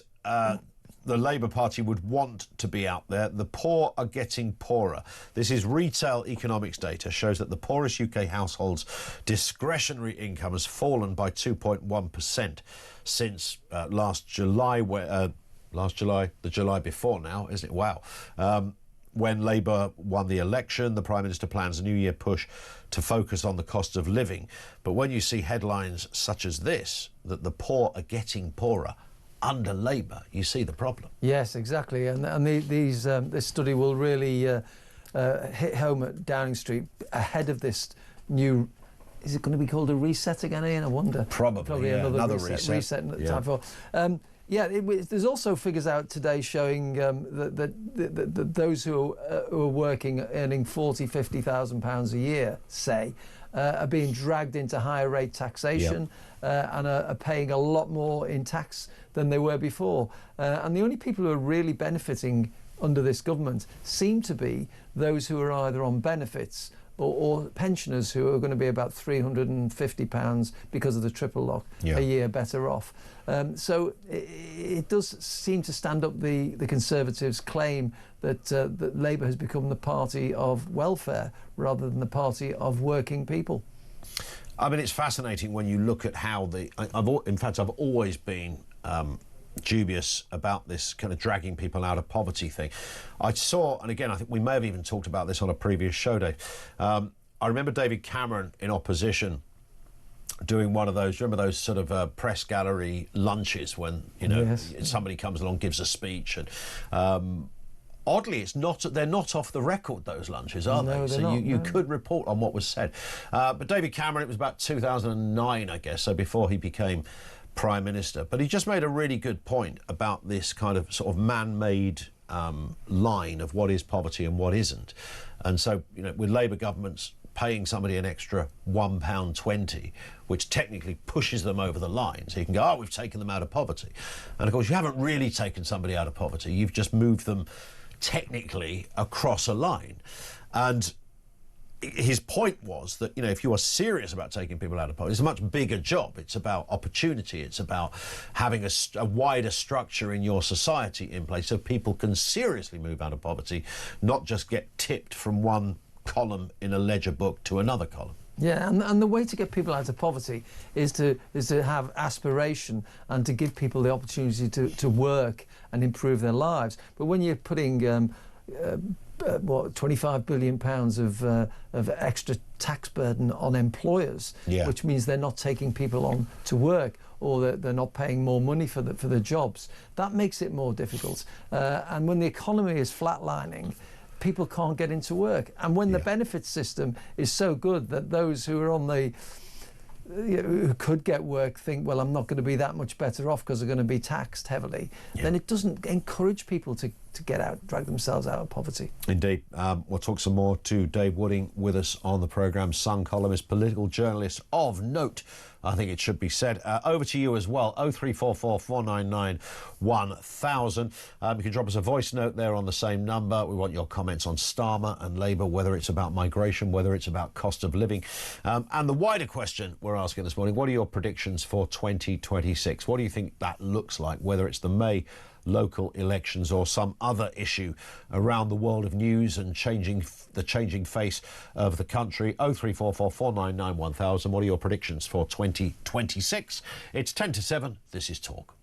the Labour Party would want to be out there. The poor are getting poorer. This is retail economics data, shows that the poorest UK households' discretionary income has fallen by 2.1% since last July, the July before now, isn't it? Wow. When Labour won the election, the Prime Minister plans a New Year push to focus on the cost of living. But when you see headlines such as this, that the poor are getting poorer under Labour, you see the problem. Yes, exactly. And this study will really hit home at Downing Street ahead of this new... Is it going to be called a reset again, Ian? I wonder. Probably yeah, another reset. Time for. There's also figures out today showing that those who are working, earning £40,000-50,000 a year, say, are being dragged into higher rate taxation and are paying a lot more in tax than they were before. And the only people who are really benefiting under this government seem to be those who are either on benefits or pensioners, who are going to be about £350 because of the triple lock a year better off. So it does seem to stand up the Conservatives' claim that Labour has become the party of welfare rather than the party of working people. I mean, it's fascinating when you look at how I've always been dubious about this kind of dragging people out of poverty thing. I saw, and again, I think we may have even talked about this on a previous show day. I remember David Cameron in opposition doing one of those, remember those sort of press gallery lunches when, somebody comes along, gives a speech, and oddly, they're not off the record, those lunches, are they? So you could report on what was said. But David Cameron, it was about 2009, I guess, so before he became Prime Minister. But he just made a really good point about this kind of sort of man-made line of what is poverty and what isn't. And so, with Labour governments paying somebody an extra £1.20, which technically pushes them over the line. So you can go, we've taken them out of poverty. And of course, you haven't really taken somebody out of poverty. You've just moved them technically across a line. And his point was that, if you are serious about taking people out of poverty, it's a much bigger job. It's about opportunity. It's about having a wider structure in your society in place so people can seriously move out of poverty, not just get tipped from one column in a ledger book to another column. Yeah, and the way to get people out of poverty is to have aspiration and to give people the opportunity to work and improve their lives. But when you're putting £25 billion of extra tax burden on employers, which means they're not taking people on to work, or they're not paying more money for the jobs, that makes it more difficult. And when the economy is flatlining, people can't get into work. And when the benefits system is so good that those who are on who could get work think, well, I'm not going to be that much better off because they're going to be taxed heavily, then it doesn't encourage people to get out, drag themselves out of poverty. Indeed. We'll talk some more to Dave Wooding with us on the programme, Sun columnist, political journalist of note, I think it should be said. Over to you as well, 0344 499 1000. You can drop us a voice note there on the same number. We want your comments on Starmer and Labour, whether it's about migration, whether it's about cost of living. And the wider question we're asking this morning, what are your predictions for 2026? What do you think that looks like, whether it's the May local elections or some other issue around the world of news and the changing face of the country? 0344 499 1000. What are your predictions for 2026? It's 10 to 7. This is Talk.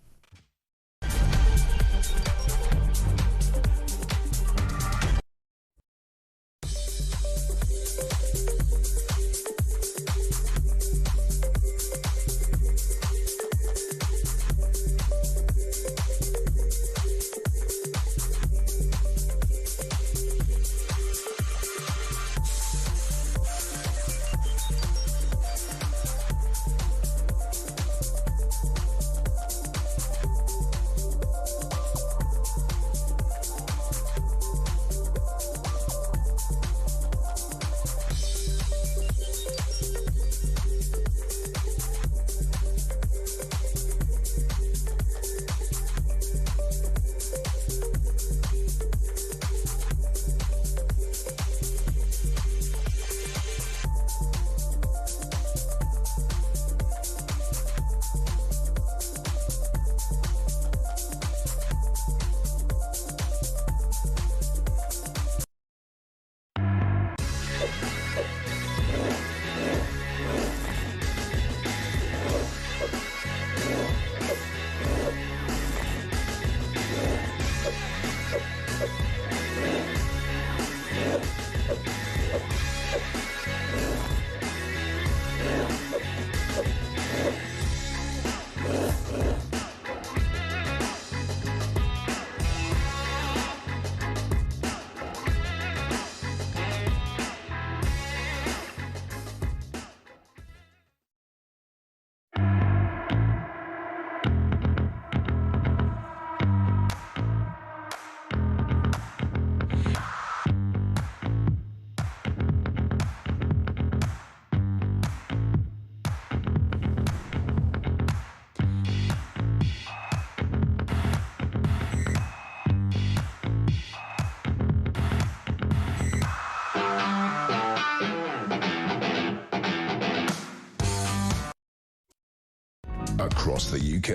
Across the UK,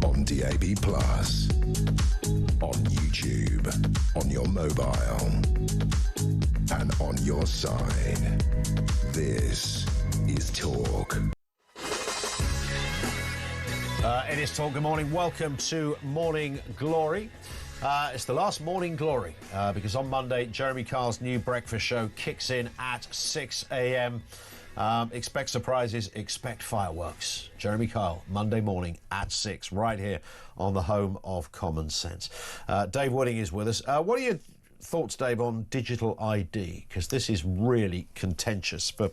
on DAB+, on YouTube, on your mobile, and on your side. This is Talk. It is Talk. Good morning. Welcome to Morning Glory. It's the last Morning Glory because on Monday, Jeremy Carl's new breakfast show kicks in at 6 a.m. Expect surprises, expect fireworks. Jeremy Kyle, Monday morning at 6, right here on the home of Common Sense. Dave Wooding is with us. What are your thoughts, Dave, on digital ID? Because this is really contentious for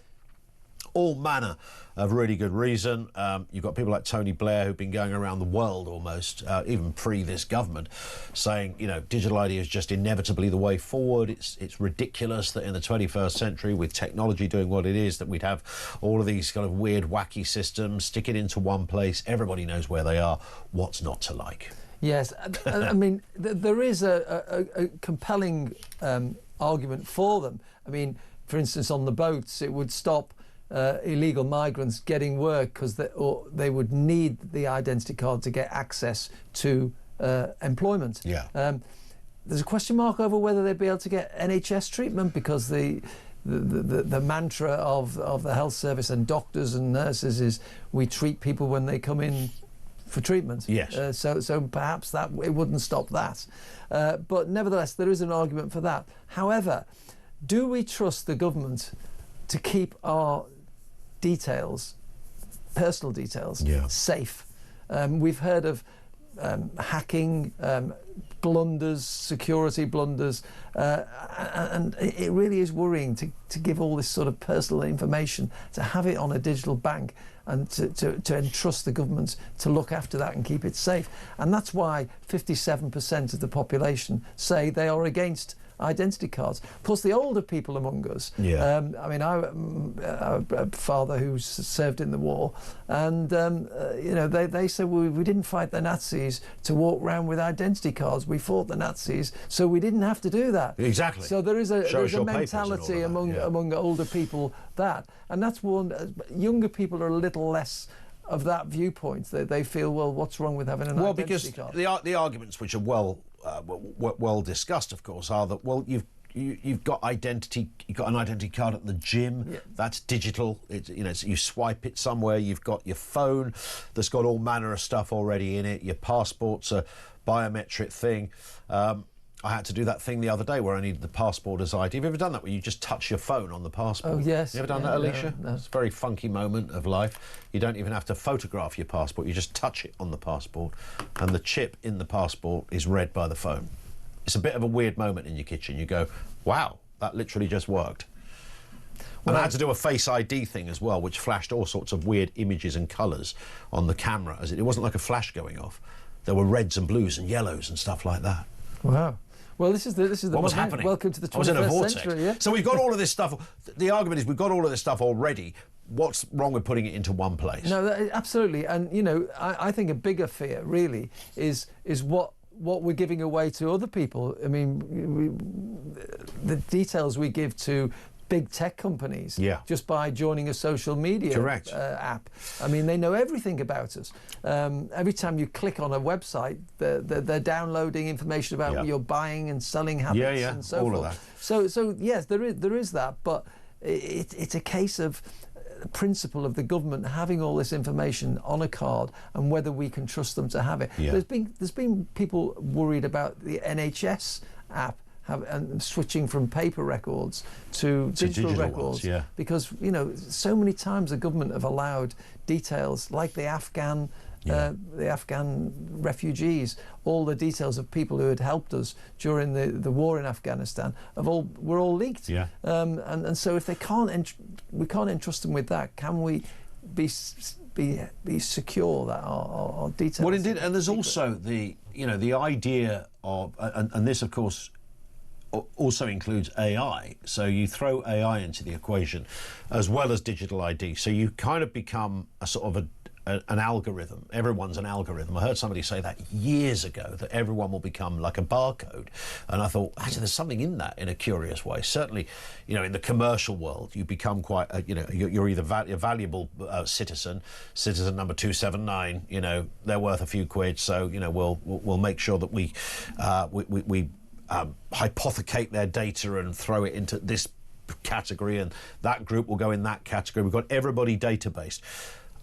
all manner of really good reason. You've got people like Tony Blair who've been going around the world almost, even pre this government, saying, you know, digital ID is just inevitably the way forward. It's ridiculous that in the 21st century, with technology doing what it is, that we'd have all of these kind of weird, wacky systems, stick it into one place, everybody knows where they are. What's not to like? Yes, I mean, there is a compelling argument for them. I mean, for instance, on the boats, it would stop illegal migrants getting work because they would need the identity card to get access to employment. Yeah. There's a question mark over whether they'd be able to get NHS treatment because the mantra of the health service and doctors and nurses is we treat people when they come in for treatment. Yes. So perhaps that it wouldn't stop that. But nevertheless, there is an argument for that. However, do we trust the government to keep our details, personal details, safe? We've heard of hacking, blunders, security blunders, and it really is worrying to give all this sort of personal information, to have it on a digital bank and to entrust the government to look after that and keep it safe. And that's why 57% of the population say they are against identity cards. Of course, the older people among us, I mean, I a father who served in the war, and you know, they said, well, we didn't fight the Nazis to walk around with identity cards. We fought the Nazis, so we didn't have to do that. Exactly. So there's a mentality among older people and that's one. Younger people are a little less of that viewpoint. They feel, well, what's wrong with having an identity card? Because the arguments, which are well discussed, of course, are that, well, you've got identity, you've got an identity card at the gym, that's digital. You swipe it somewhere. You've got your phone that's got all manner of stuff already in it. Your passport's a biometric thing. I had to do that thing the other day where I needed the passport as ID. Have you ever done that, where you just touch your phone on the passport? Oh, yes. You ever done that, Alicia? No. It's a very funky moment of life. You don't even have to photograph your passport. You just touch it on the passport, and the chip in the passport is read by the phone. It's a bit of a weird moment in your kitchen. You go, wow, that literally just worked. And I had to do a Face ID thing as well, which flashed all sorts of weird images and colours on the camera. As it wasn't like a flash going off. There were reds and blues and yellows and stuff like that. Wow. Well, this is the what was happening? Welcome to the 21st I was in a vortex. century. Yeah? So we've got all of this stuff. The argument is we've got all of this stuff already. What's wrong with putting it into one place? No, absolutely. And you know, I think a bigger fear really is what we're giving away to other people. I mean, the details we give to big tech companies just by joining a social media app. I mean, they know everything about us. Every time you click on a website, they're downloading information about your buying and selling habits and so all forth. Of that. So yes, there is that, but it's a case of principle of the government having all this information on a card and whether we can trust them to have it. Yeah. There's been people worried about the NHS app and switching from paper records to digital records, ones, because so many times the government have allowed details like the Afghan refugees, all the details of people who had helped us during the war in Afghanistan were all leaked. And so if we can't entrust them with that, can we be secure that our details? Well, indeed, and there's also the idea of, and this of course also includes AI. So you throw AI into the equation as well as digital ID. So you kind of become a sort of an algorithm. Everyone's an algorithm. I heard somebody say that years ago, that everyone will become like a barcode. And I thought, actually, there's something in that in a curious way. Certainly, in the commercial world, you become quite, you're either a valuable citizen number 279, they're worth a few quid. So, we'll make sure that we hypothecate their data and throw it into this category, and that group will go in that category. We've got everybody databased.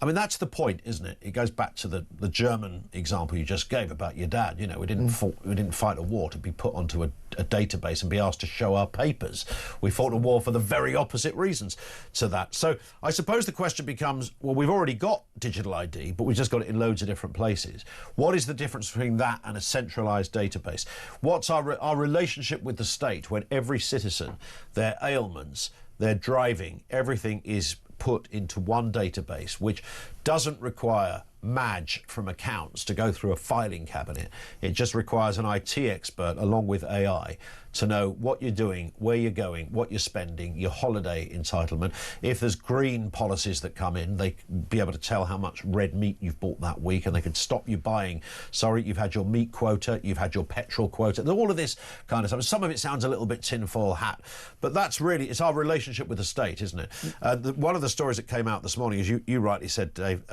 I mean, that's the point, isn't it? It goes back to the German example you just gave about your dad. We didn't fight a war to be put onto a database and be asked to show our papers. We fought a war for the very opposite reasons to that. So I suppose the question becomes, well, we've already got digital ID, but we've just got it in loads of different places. What is the difference between that and a centralised database? What's our relationship with the state when every citizen, their ailments, their driving, everything is put into one database, which doesn't require Madge from accounts to go through a filing cabinet. It just requires an IT expert along with AI to know what you're doing, where you're going, what you're spending, your holiday entitlement. If there's green policies that come in, they can be able to tell how much red meat you've bought that week, and they can stop you buying. Sorry, you've had your meat quota, you've had your petrol quota. All of this kind of stuff. Some of it sounds a little bit tinfoil hat, but that's really, it's our relationship with the state, isn't it? One of the stories that came out this morning, as you rightly said, Dave,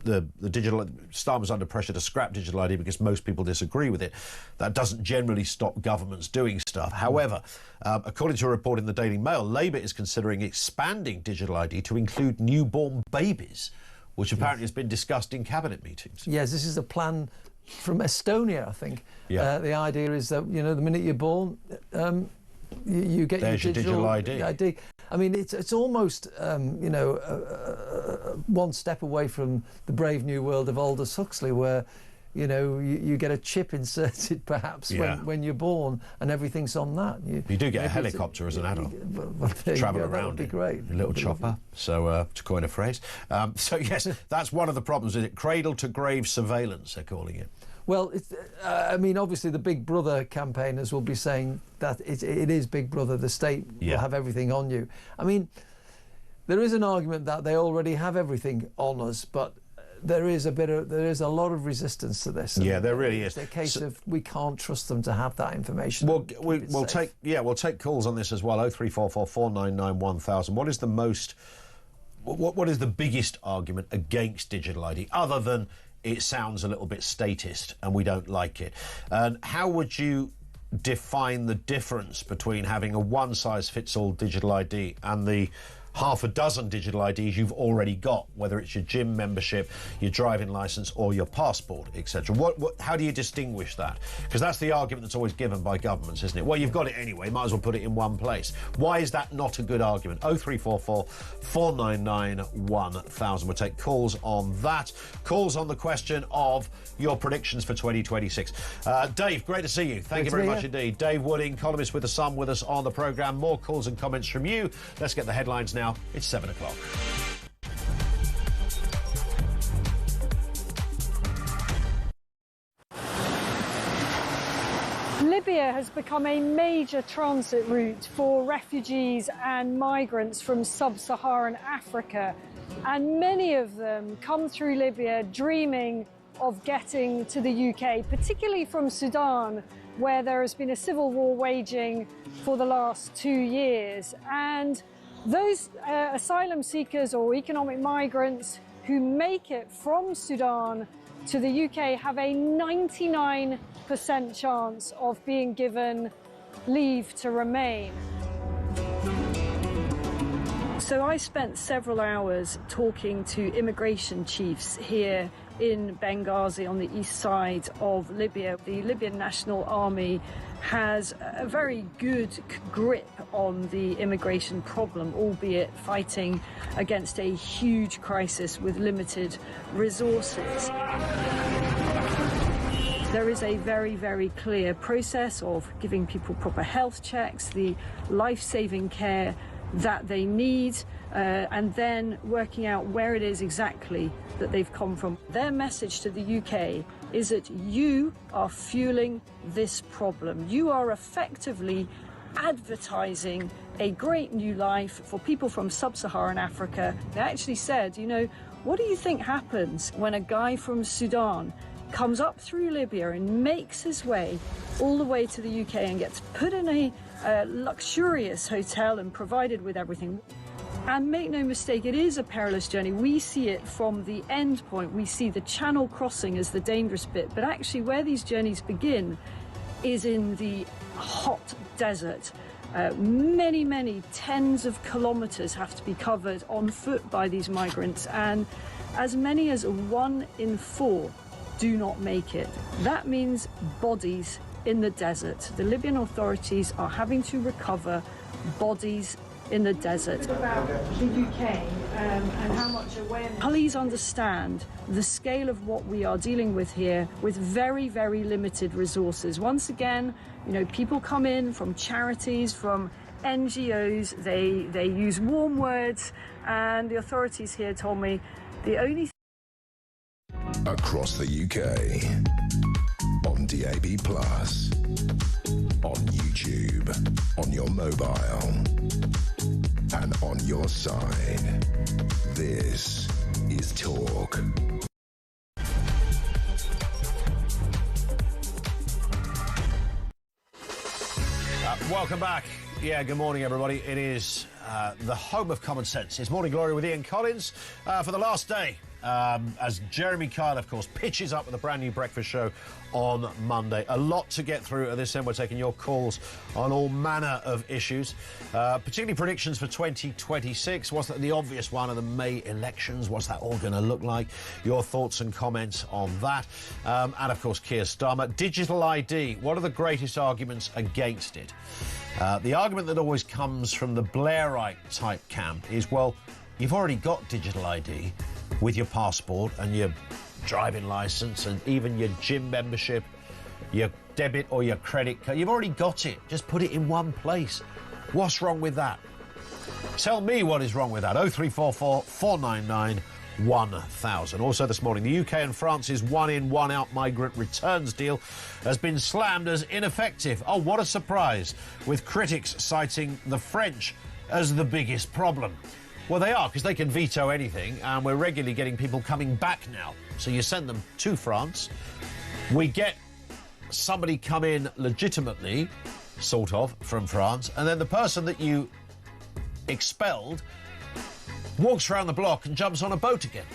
the digital Starmer's was under pressure to scrap digital ID because most people disagree with it. That doesn't generally stop governments doing stuff. However, according to a report in the Daily Mail, Labour is considering expanding digital ID to include newborn babies, which apparently has been discussed in cabinet meetings. Yes, this is a plan from Estonia, I think. The idea is that, the minute you're born, you get your digital ID. I mean, it's almost, one step away from the brave new world of Aldous Huxley, where, you get a chip inserted perhaps when you're born, and everything's on that. You do get a helicopter as an adult. Travel around. That would be great. A little chopper, so to coin a phrase. So yes, that's one of the problems, is it? Cradle to grave surveillance, they're calling it. Well, I mean, obviously the Big Brother campaigners will be saying that it is Big Brother, the state will have everything on you. I mean, there is an argument that they already have everything on us, but there is a lot of resistance to this. Yeah, there really is. It's a case of we can't trust them to have that information. We'll take calls on this as well. 0344 499 1000. What is the biggest argument against digital ID, other than it sounds a little bit statist and we don't like it? And how would you define the difference between having a one-size-fits-all digital ID and the half a dozen digital IDs you've already got, whether it's your gym membership, your driving licence or your passport, etc. How do you distinguish that? Because that's the argument that's always given by governments, isn't it? Well, you've got it anyway, might as well put it in one place. Why is that not a good argument? 0344 499 1000. We'll take calls on that. Calls on the question of your predictions for 2026. Dave, great to see you. Thank you very much indeed. Dave Wooding, columnist with The Sun, with us on the programme. More calls and comments from you. Let's get the headlines now. It's 7 o'clock. Libya has become a major transit route for refugees and migrants from sub-Saharan Africa, and many of them come through Libya dreaming of getting to the UK, particularly from Sudan, where there has been a civil war waging for the last 2 years. And those asylum seekers or economic migrants who make it from Sudan to the UK have a 99% chance of being given leave to remain. So I spent several hours talking to immigration chiefs here in Benghazi on the east side of Libya. The Libyan National Army has a very good grip on the immigration problem, albeit fighting against a huge crisis with limited resources. There is a very, very clear process of giving people proper health checks, the life-saving care that they need, and then working out where it is exactly that they've come from. Their message to the UK is that you are fueling this problem. You are effectively advertising a great new life for people from sub-Saharan Africa. They actually said, you know, what do you think happens when a guy from Sudan comes up through Libya and makes his way all the way to the UK and gets put in a luxurious hotel and provided with everything? And make no mistake, it is a perilous journey. We see it from the end point. We see the channel crossing as the dangerous bit. But actually where these journeys begin is in the hot desert. Many, many tens of kilometres have to be covered on foot by these migrants. And as many as 1 in 4 do not make it. That means bodies in the desert. The Libyan authorities are having to recover bodies in the desert. About the UK and how much awareness. Please understand the scale of what we are dealing with here with very, very limited resources. Once again, you know, people come in from charities, from NGOs, they use warm words, and the authorities here told me the only across the UK, on DAB+, on YouTube, on your mobile, and on your side. This is Talk. Welcome back. Yeah, good morning, everybody. It is the home of common sense. It's Morning Glory with Ian Collins for the last day. As Jeremy Kyle, of course, pitches up with a brand new breakfast show on Monday. A lot to get through at this end. We're taking your calls on all manner of issues, particularly predictions for 2026. What's the obvious one of the May elections? What's that all going to look like? Your thoughts and comments on that. And, of course, Keir Starmer. Digital ID. What are the greatest arguments against it? The argument that always comes from the Blairite-type camp is, well, you've already got digital ID with your passport and your driving licence and even your gym membership, your debit or your credit card. You've already got it. Just put it in one place. What's wrong with that? Tell me what is wrong with that. 0344 499 1000. Also this morning, the UK and France's one-in, one-out migrant returns deal has been slammed as ineffective. Oh, what a surprise, with critics citing the French as the biggest problem. Well, they are, because they can veto anything, and we're regularly getting people coming back now. So you send them to France. We get somebody come in legitimately, sort of, from France, and then the person that you expelled walks around the block and jumps on a boat again.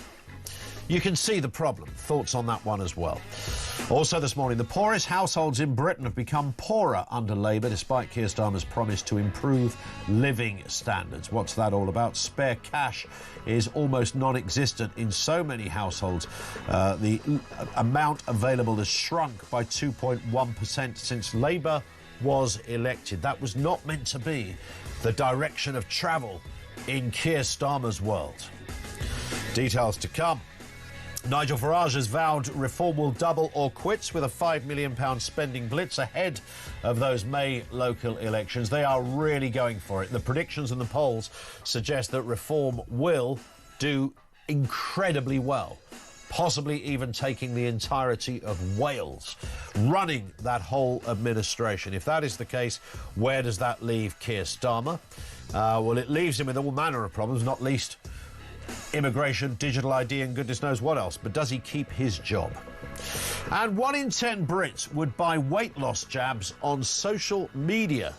You can see the problem. Thoughts on that one as well. Also this morning, the poorest households in Britain have become poorer under Labour, despite Keir Starmer's promise to improve living standards. What's that all about? Spare cash is almost non-existent in so many households. The amount available has shrunk by 2.1% since Labour was elected. That was not meant to be the direction of travel in Keir Starmer's world. Details to come. Nigel Farage has vowed reform will double or quits with a £5 million spending blitz ahead of those May local elections. They are really going for it. The predictions and the polls suggest that reform will do incredibly well, possibly even taking the entirety of Wales, running that whole administration. If that is the case, where does that leave Keir Starmer? Well, it leaves him with all manner of problems, not least immigration, digital ID and goodness knows what else. But does he keep his job? And 1 in 10 Brits would buy weight loss jabs on social media,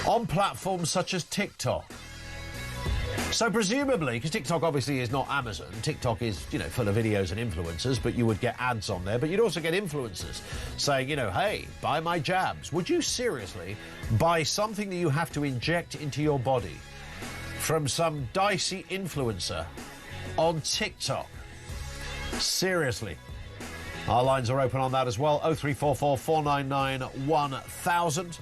on platforms such as TikTok. So presumably, because TikTok obviously is not Amazon, TikTok is, full of videos and influencers, but you would get ads on there, but you'd also get influencers saying, hey, buy my jabs. Would you seriously buy something that you have to inject into your body from some dicey influencer on TikTok. Seriously. Our lines are open on that as well. 0344 499 1000.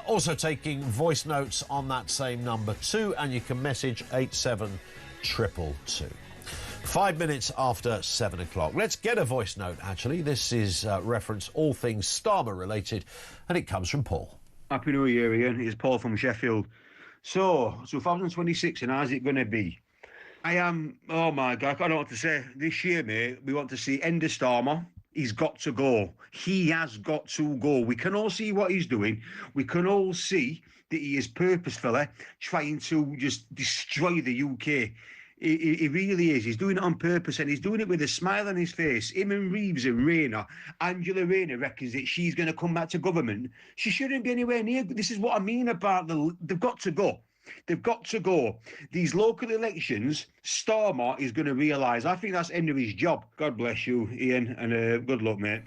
Also taking voice notes on that same number too, and you can message 87222. 5 minutes after 7 o'clock. Let's get a voice note, actually. This is reference all things Starmer related, and it comes from Paul. Happy New Year, Ian. It's Paul from Sheffield. So 2026, and how's it going to be? Oh my God, I don't know what to say. This year, mate, we want to see end of Starmer. He's got to go. He has got to go. We can all see what he's doing. We can all see that he is purposefully trying to just destroy the UK. He really is. He's doing it on purpose, and he's doing it with a smile on his face. Him and Reeves and Rayner. Angela Rayner reckons that she's going to come back to government. She shouldn't be anywhere near. This is what I mean about they've got to go. They've got to go. These local elections, Starmer is going to realise. I think that's the end of his job. God bless you, Ian, and good luck, mate.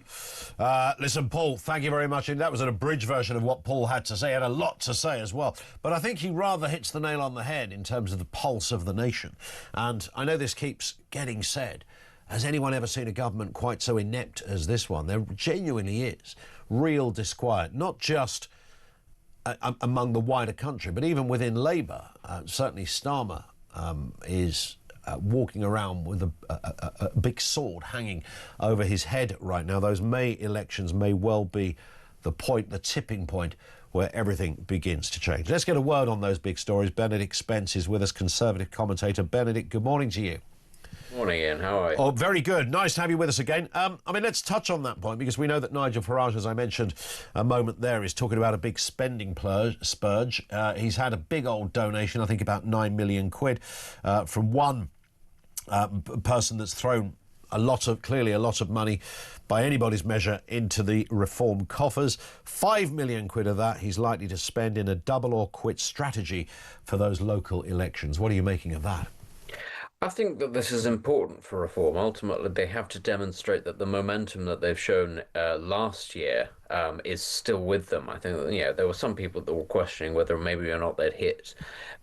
Listen, Paul, thank you very much. And that was an abridged version of what Paul had to say. He had a lot to say as well. But I think he rather hits the nail on the head in terms of the pulse of the nation. And I know this keeps getting said. Has anyone ever seen a government quite so inept as this one? There genuinely is real disquiet, not just among the wider country, but even within Labour. Certainly Starmer is walking around with a big sword hanging over his head right now. Those May elections may well be the tipping point where everything begins to change. Let's get a word on those big stories. Benedict Spence is with us, Conservative commentator. Benedict, good morning to you. Morning, Ian. How are you? Oh, very good. Nice to have you with us again. Let's touch on that point, because we know that Nigel Farage, as I mentioned a moment there, is talking about a big spending spurge. He's had a big old donation, I think about 9 million quid, from one person that's thrown clearly a lot of money by anybody's measure into the reform coffers. 5 million quid of that he's likely to spend in a double or quit strategy for those local elections. What are you making of that? I think that this is important for reform. Ultimately, they have to demonstrate that the momentum that they've shown last year is still with them. I think that, there were some people that were questioning whether maybe or not they'd hit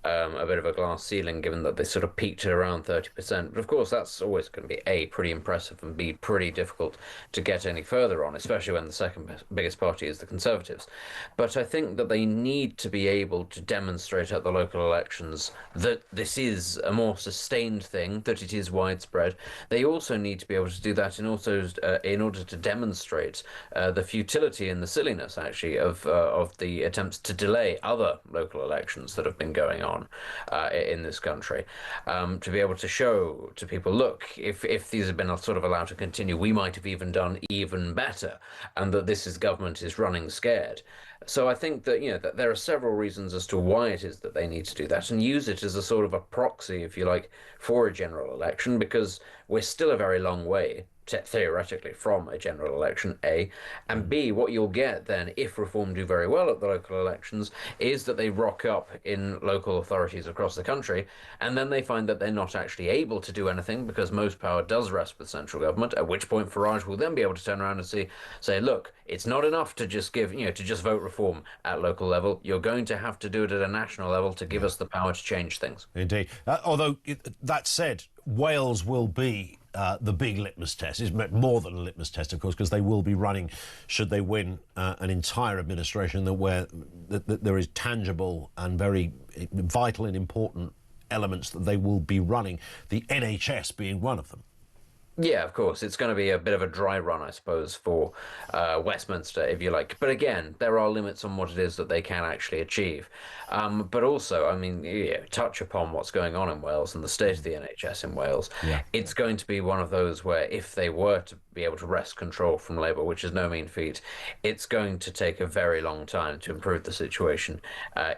a bit of a glass ceiling, given that they sort of peaked at around 30%. But of course, that's always going to be A, pretty impressive, and B, pretty difficult to get any further on, especially when the second biggest party is the Conservatives. But I think that they need to be able to demonstrate at the local elections that this is a more sustained thing, that it is widespread. They also need to be able to do that in order to demonstrate the futility and the silliness, actually, of the attempts to delay other local elections that have been going on in this country, to be able to show to people, look, if these had been sort of allowed to continue, we might have even done even better, and that this government is running scared. So I think that, that there are several reasons as to why it is that they need to do that, and use it as a sort of a proxy, if you like, for a general election, because we're still a very long way, theoretically, from a general election, A. And B, what you'll get then, if reform do very well at the local elections, is that they rock up in local authorities across the country, and then they find that they're not actually able to do anything, because most power does rest with central government, at which point Farage will then be able to turn around and say, look, it's not enough to just to just vote reform at local level. You're going to have to do it at a national level to give us the power to change things. Indeed. Although, that said, Wales will be the big litmus test. It's more than a litmus test, of course, because they will be running, should they win, an entire administration where there is tangible and very vital and important elements that they will be running, the NHS being one of them. Yeah, of course. It's going to be a bit of a dry run, I suppose, for Westminster, if you like. But again, there are limits on what it is that they can actually achieve. But also, touch upon what's going on in Wales and the state of the NHS in Wales. Yeah. It's going to be one of those where, if they were to be able to wrest control from Labour, which is no mean feat, it's going to take a very long time to improve the situation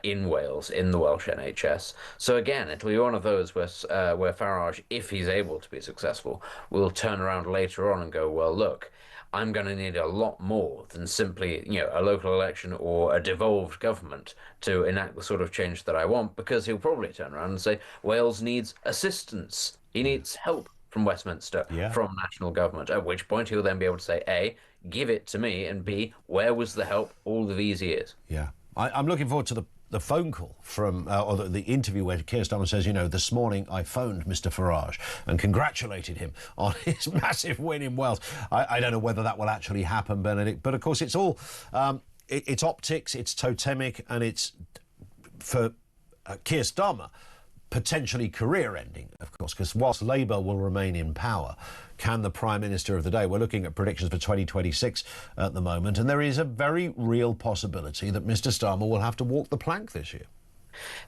in Wales, in the Welsh NHS. So again, it'll be one of those where Farage, if he's able to be successful, will turn around later on and go, well, look, I'm going to need a lot more than simply, a local election or a devolved government to enact the sort of change that I want, because he'll probably turn around and say, Wales needs assistance. He needs help from Westminster, from national government, at which point he'll then be able to say, A, give it to me, and B, where was the help all of these years? Yeah. I'm looking forward to the phone call from, or the interview where Keir Starmer says, you know, this morning I phoned Mr Farage and congratulated him on his massive win in Wales. I don't know whether that will actually happen, Benedict, but of course it's all, it's optics, it's totemic, and it's, for Keir Starmer, potentially career-ending, of course, because whilst Labour will remain in power, can the Prime Minister of the day? We're looking at predictions for 2026 at the moment, and there is a very real possibility that Mr Starmer will have to walk the plank this year.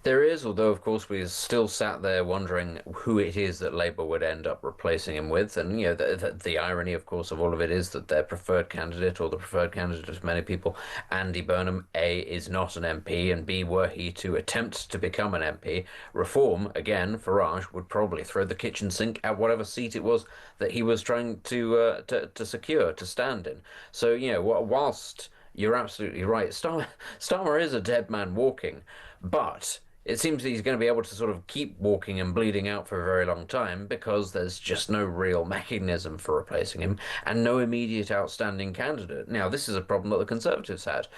There is, although of course we're still sat there wondering who it is that Labour would end up replacing him with. And, you know, the irony, of course, of all of it is that their preferred candidate, or the preferred candidate of many people, Andy Burnham, A, is not an MP, and B, were he to attempt to become an MP, reform, again, Farage would probably throw the kitchen sink at whatever seat it was that he was trying to secure, to stand in. So, you know, whilst you're absolutely right, Starmer is a dead man walking, but it seems that he's going to be able to sort of keep walking and bleeding out for a very long time because there's just no real mechanism for replacing him and no immediate outstanding candidate. Now, this is a problem that the Conservatives had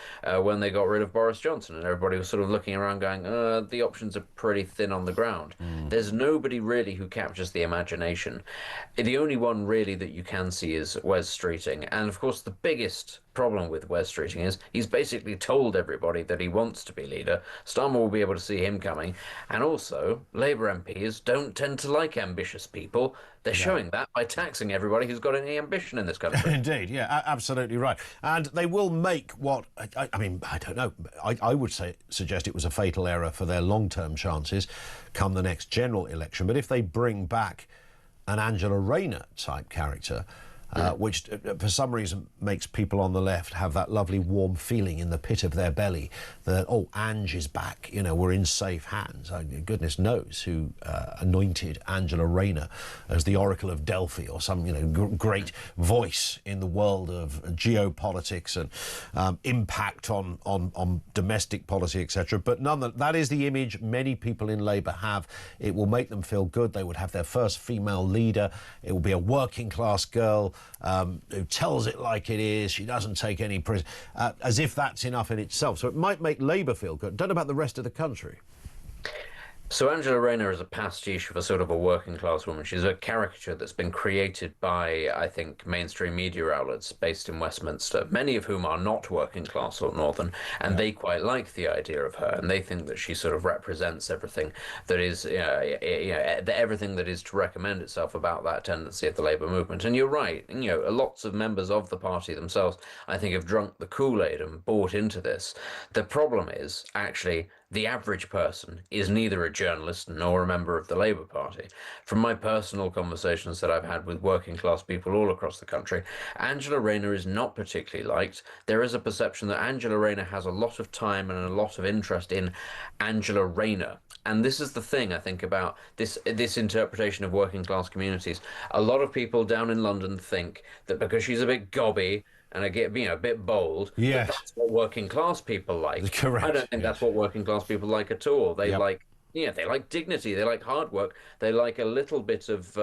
when they got rid of Boris Johnson, and everybody was sort of looking around going, the options are pretty thin on the ground. There's nobody really who captures the imagination. The only one really that you can see is Wes Streeting, and of course the biggest problem with Wes Streeting is he's basically told everybody that he wants to be leader. Starmer will be able to see him coming, and also Labour MPs don't tend to like ambitious people. They're showing that by taxing everybody who's got any ambition in this country. Indeed, yeah, absolutely right. And they will make what, I mean, I don't know, I would suggest it was a fatal error for their long-term chances come the next general election. But if they bring back an Angela Rayner type character, which for some reason makes people on the left have that lovely warm feeling in the pit of their belly that, oh, Ange is back, you know, we're in safe hands. Goodness knows who anointed Angela Rayner as the Oracle of Delphi or some, you know, great voice in the world of geopolitics and impact on domestic policy, etc. But that is the image many people in Labour have. It will make them feel good. They would have their first female leader. It will be a working class girl who tells it like it is. She doesn't take any prisoners, as if that's enough in itself. So it might make Labour feel good. Don't know about the rest of the country. So Angela Rayner is a pastiche of a sort of a working class woman. She's a caricature that's been created by, I think, mainstream media outlets based in Westminster, many of whom are not working class or northern, and they quite like the idea of her, and they think that she sort of represents everything that is, everything that is to recommend itself about that tendency of the Labour movement. And you're right, you know, lots of members of the party themselves, I think, have drunk the Kool-Aid and bought into this. The problem is, actually, the average person is neither a journalist nor a member of the Labour Party. From my personal conversations that I've had with working class people all across the country, Angela Rayner is not particularly liked. There is a perception that Angela Rayner has a lot of time and a lot of interest in Angela Rayner. And this is the thing, I think, about this interpretation of working class communities. A lot of people down in London think that because she's a bit gobby and a bit bold, that's what working class people like. Correct. I don't think that's what working class people like at all. They like, they like dignity, they like hard work, they like a little bit of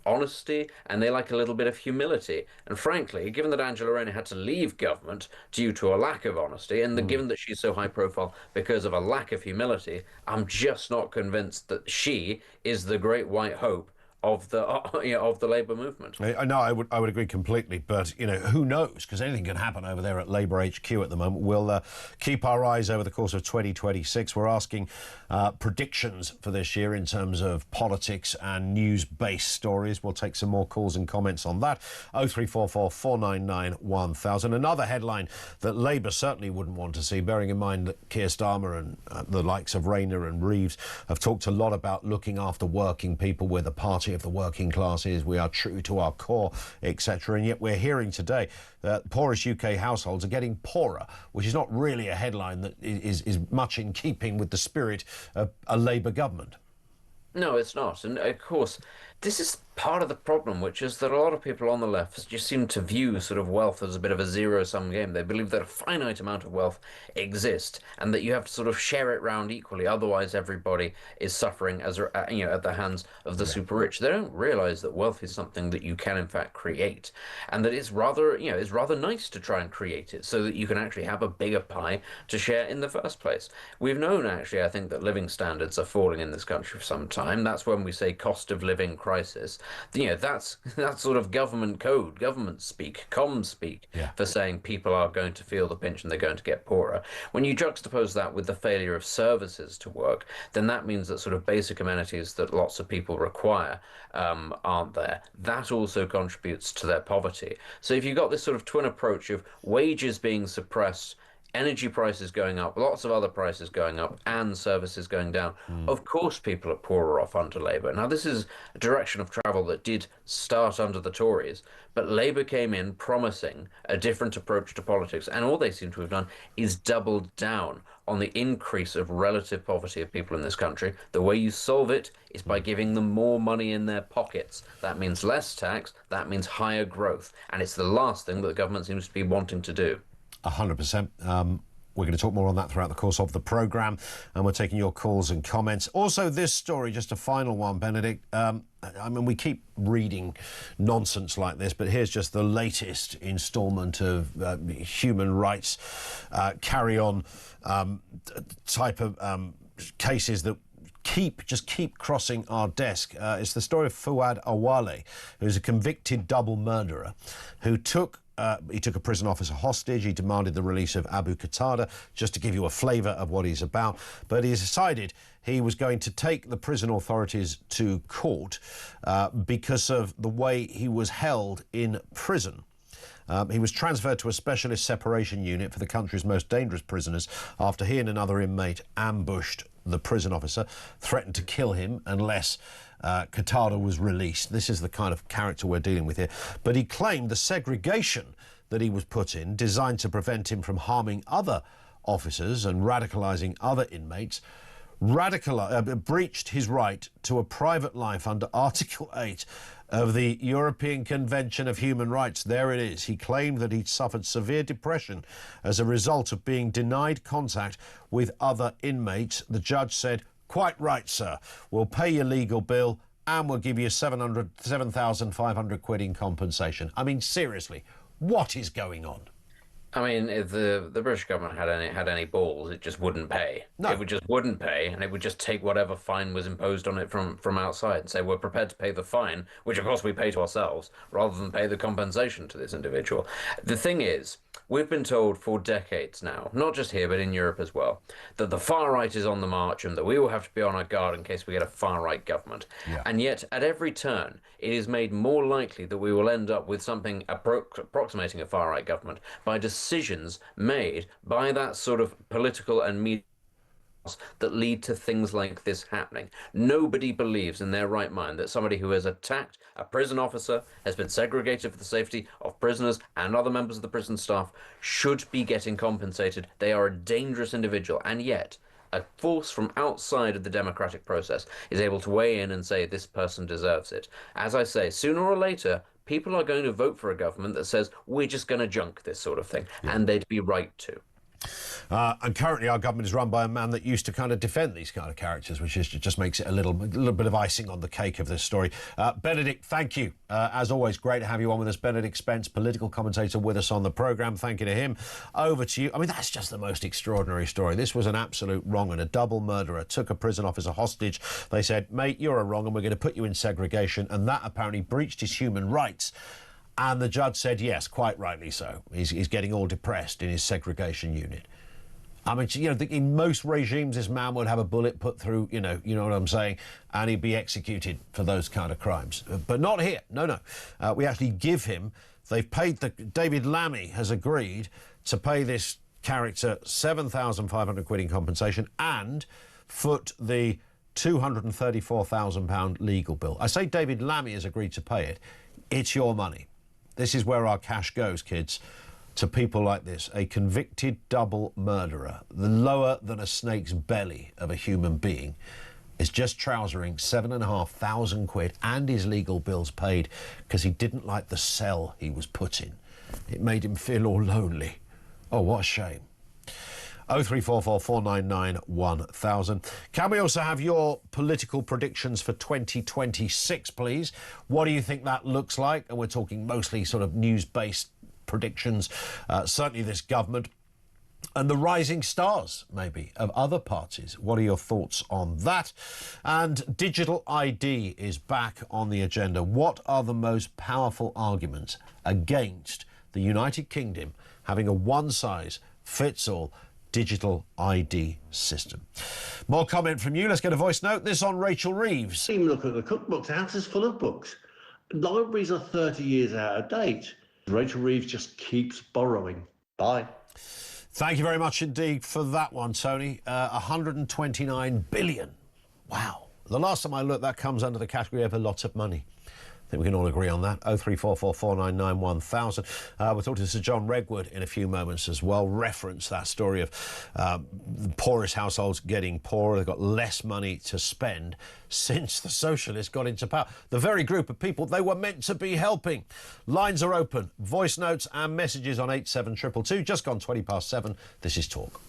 honesty, and they like a little bit of humility. And frankly, given that Angela Rayner had to leave government due to a lack of honesty, and given that she's so high profile because of a lack of humility, I'm just not convinced that she is the great white hope of the Labour movement. No, I would agree completely, but you know, who knows? Because anything can happen over there at Labour HQ at the moment. We'll keep our eyes over the course of 2026. We're asking predictions for this year in terms of politics and news-based stories. We'll take some more calls and comments on that. 0344 499 1000. Another headline that Labour certainly wouldn't want to see, bearing in mind that Keir Starmer and the likes of Rayner and Reeves have talked a lot about looking after working people. We're the party of the working classes, we are true to our core, etc. And yet we're hearing today that poorest UK households are getting poorer, which is not really a headline that is much in keeping with the spirit of a Labour government. No, it's not. And of course, this is part of the problem, which is that a lot of people on the left just seem to view sort of wealth as a bit of a zero-sum game. They believe that a finite amount of wealth exists and that you have to sort of share it round equally. Otherwise, everybody is suffering as at the hands of the super rich. They don't realize that wealth is something that you can in fact create, and that it's rather nice to try and create it so that you can actually have a bigger pie to share in the first place. We've known actually, I think, that living standards are falling in this country for some time. That's when we say cost of living crisis. That's sort of government code, government speak, comms speak for saying people are going to feel the pinch and they're going to get poorer. When you juxtapose that with the failure of services to work, then that means that sort of basic amenities that lots of people require aren't there. That also contributes to their poverty. So if you've got this sort of twin approach of wages being suppressed, energy prices going up, lots of other prices going up, and services going down, of course people are poorer off under Labour. Now, this is a direction of travel that did start under the Tories, but Labour came in promising a different approach to politics, and all they seem to have done is doubled down on the increase of relative poverty of people in this country. The way you solve it is by giving them more money in their pockets. That means less tax, that means higher growth, and it's the last thing that the government seems to be wanting to do. 100%. We're going to talk more on that throughout the course of the programme, and we're taking your calls and comments. Also, this story, just a final one, Benedict. I mean, we keep reading nonsense like this, but here's just the latest instalment of human rights carry-on type of cases that keep crossing our desk. It's the story of Fouad Awale, who's a convicted double murderer who took a prison officer hostage. He demanded the release of Abu Qatada, just to give you a flavour of what he's about. But he decided he was going to take the prison authorities to court because of the way he was held in prison. He was transferred to a specialist separation unit for the country's most dangerous prisoners after he and another inmate ambushed the prison officer, threatened to kill him unless Qatada was released. This is the kind of character we're dealing with here. But he claimed the segregation that he was put in, designed to prevent him from harming other officers and radicalising other inmates, breached his right to a private life under Article 8 of the European Convention of Human Rights. There it is. He claimed that he'd suffered severe depression as a result of being denied contact with other inmates. The judge said, "Quite right, sir. We'll pay your legal bill and we'll give you 7,500 quid in compensation." I mean, seriously, what is going on? I mean, if the British government had any balls, it just wouldn't pay. No. It just wouldn't pay, and it would just take whatever fine was imposed on it from outside and say, we're prepared to pay the fine, which of course we pay to ourselves, rather than pay the compensation to this individual. The thing is, we've been told for decades now, not just here but in Europe as well, that the far right is on the march and that we will have to be on our guard in case we get a far right government. Yeah. And yet, at every turn, it is made more likely that we will end up with something approximating a far right government by decisions made by that sort of political and media that lead to things like this happening. Nobody believes in their right mind that somebody who has attacked a prison officer, has been segregated for the safety of prisoners and other members of the prison staff, should be getting compensated. They are a dangerous individual, and yet a force from outside of the democratic process is able to weigh in and say this person deserves it. As I say, sooner or later, people are going to vote for a government that says we're just going to junk this sort of thing, and they'd be right to. And currently our government is run by a man that used to kind of defend these kind of characters, which just makes it a little bit of icing on the cake of this story. Benedict, thank you. As always, great to have you on with us. Benedict Spence, political commentator with us on the programme. Thank you to him. Over to you. I mean, that's just the most extraordinary story. This was an absolute wrong, and a double murderer took a prison officer hostage. They said, mate, you're a wrong and we're going to put you in segregation, and that apparently breached his human rights. And the judge said, yes, quite rightly so. He's getting all depressed in his segregation unit. I mean, you know, in most regimes, this man would have a bullet put through, you know what I'm saying, and he'd be executed for those kind of crimes. But not here. No. We actually give him, they've paid, David Lammy has agreed to pay this character 7,500 quid in compensation and foot the £234,000 legal bill. I say David Lammy has agreed to pay it. It's your money. This is where our cash goes, kids. To people like this, a convicted double murderer, the lower than a snake's belly of a human being, is just trousering 7,500 quid and his legal bills paid because he didn't like the cell he was put in. It made him feel all lonely. Oh, what a shame. 0344 499 1000. Can we also have your political predictions for 2026, please? What do you think that looks like? And we're talking mostly sort of news-based predictions. Certainly this government and the rising stars, maybe, of other parties. What are your thoughts on that? And digital ID is back on the agenda. What are the most powerful arguments against the United Kingdom having a one-size-fits-all digital ID system? More comment from you. Let's get a voice note. This on Rachel Reeves. Even look at the cookbooks. The house is full of books. Libraries are 30 years out of date. Rachel Reeves just keeps borrowing. Bye. Thank you very much indeed for that one, Tony. 129 billion. Wow. The last time I looked, that comes under the category of a lot of money. I think we can all agree on that. 0344 499 1000. We'll talk to Sir John Redwood in a few moments as well. Reference that story of the poorest households getting poorer. They've got less money to spend since the socialists got into power. The very group of people they were meant to be helping. Lines are open. Voice notes and messages on 87222. Just gone 20 past 7. This is Talk.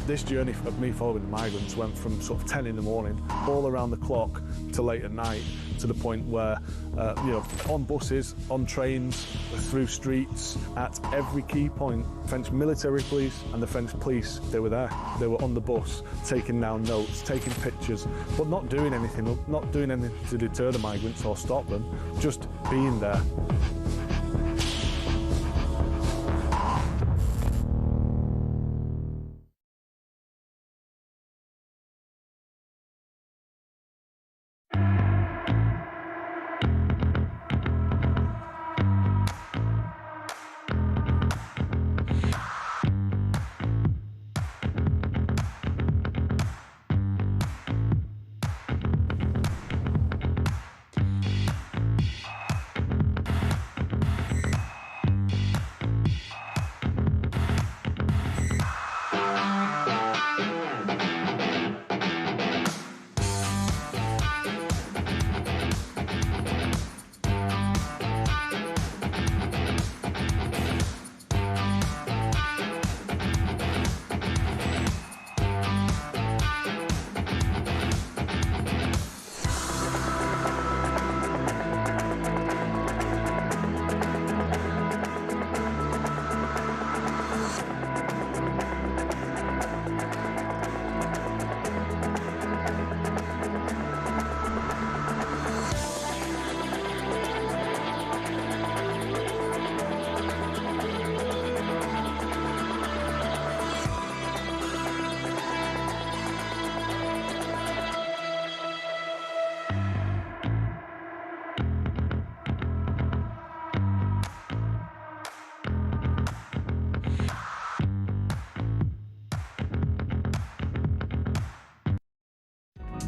This journey of me following migrants went from sort of 10 in the morning, all around the clock, to late at night, to the point where, on buses, on trains, through streets, at every key point, French military police and the French police, they were there. They were on the bus, taking down notes, taking pictures, but not doing anything to deter the migrants or stop them, just being there.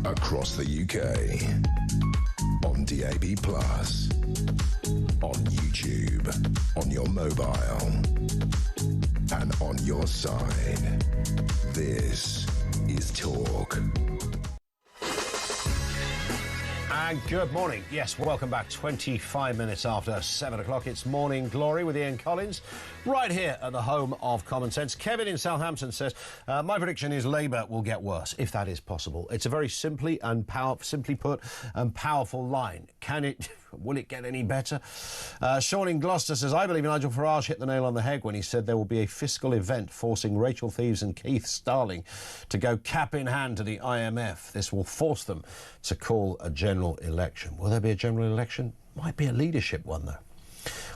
Across the UK, on DAB+, on YouTube, on your mobile, and on your side. This is Talk. And good morning. Yes, welcome back. 25 minutes after 7 o'clock. It's Morning Glory with Ian Collins, right here at the home of Common Sense. Kevin in Southampton says, my prediction is Labour will get worse, if that is possible. It's a very simply put and powerful line. Will it get any better? Sean in Gloucester says, I believe Nigel Farage hit the nail on the head when he said there will be a fiscal event forcing Rachel Thieves and Keith Starling to go cap in hand to the IMF. This will force them to call a general election. Will there be a general election? Might be a leadership one, though.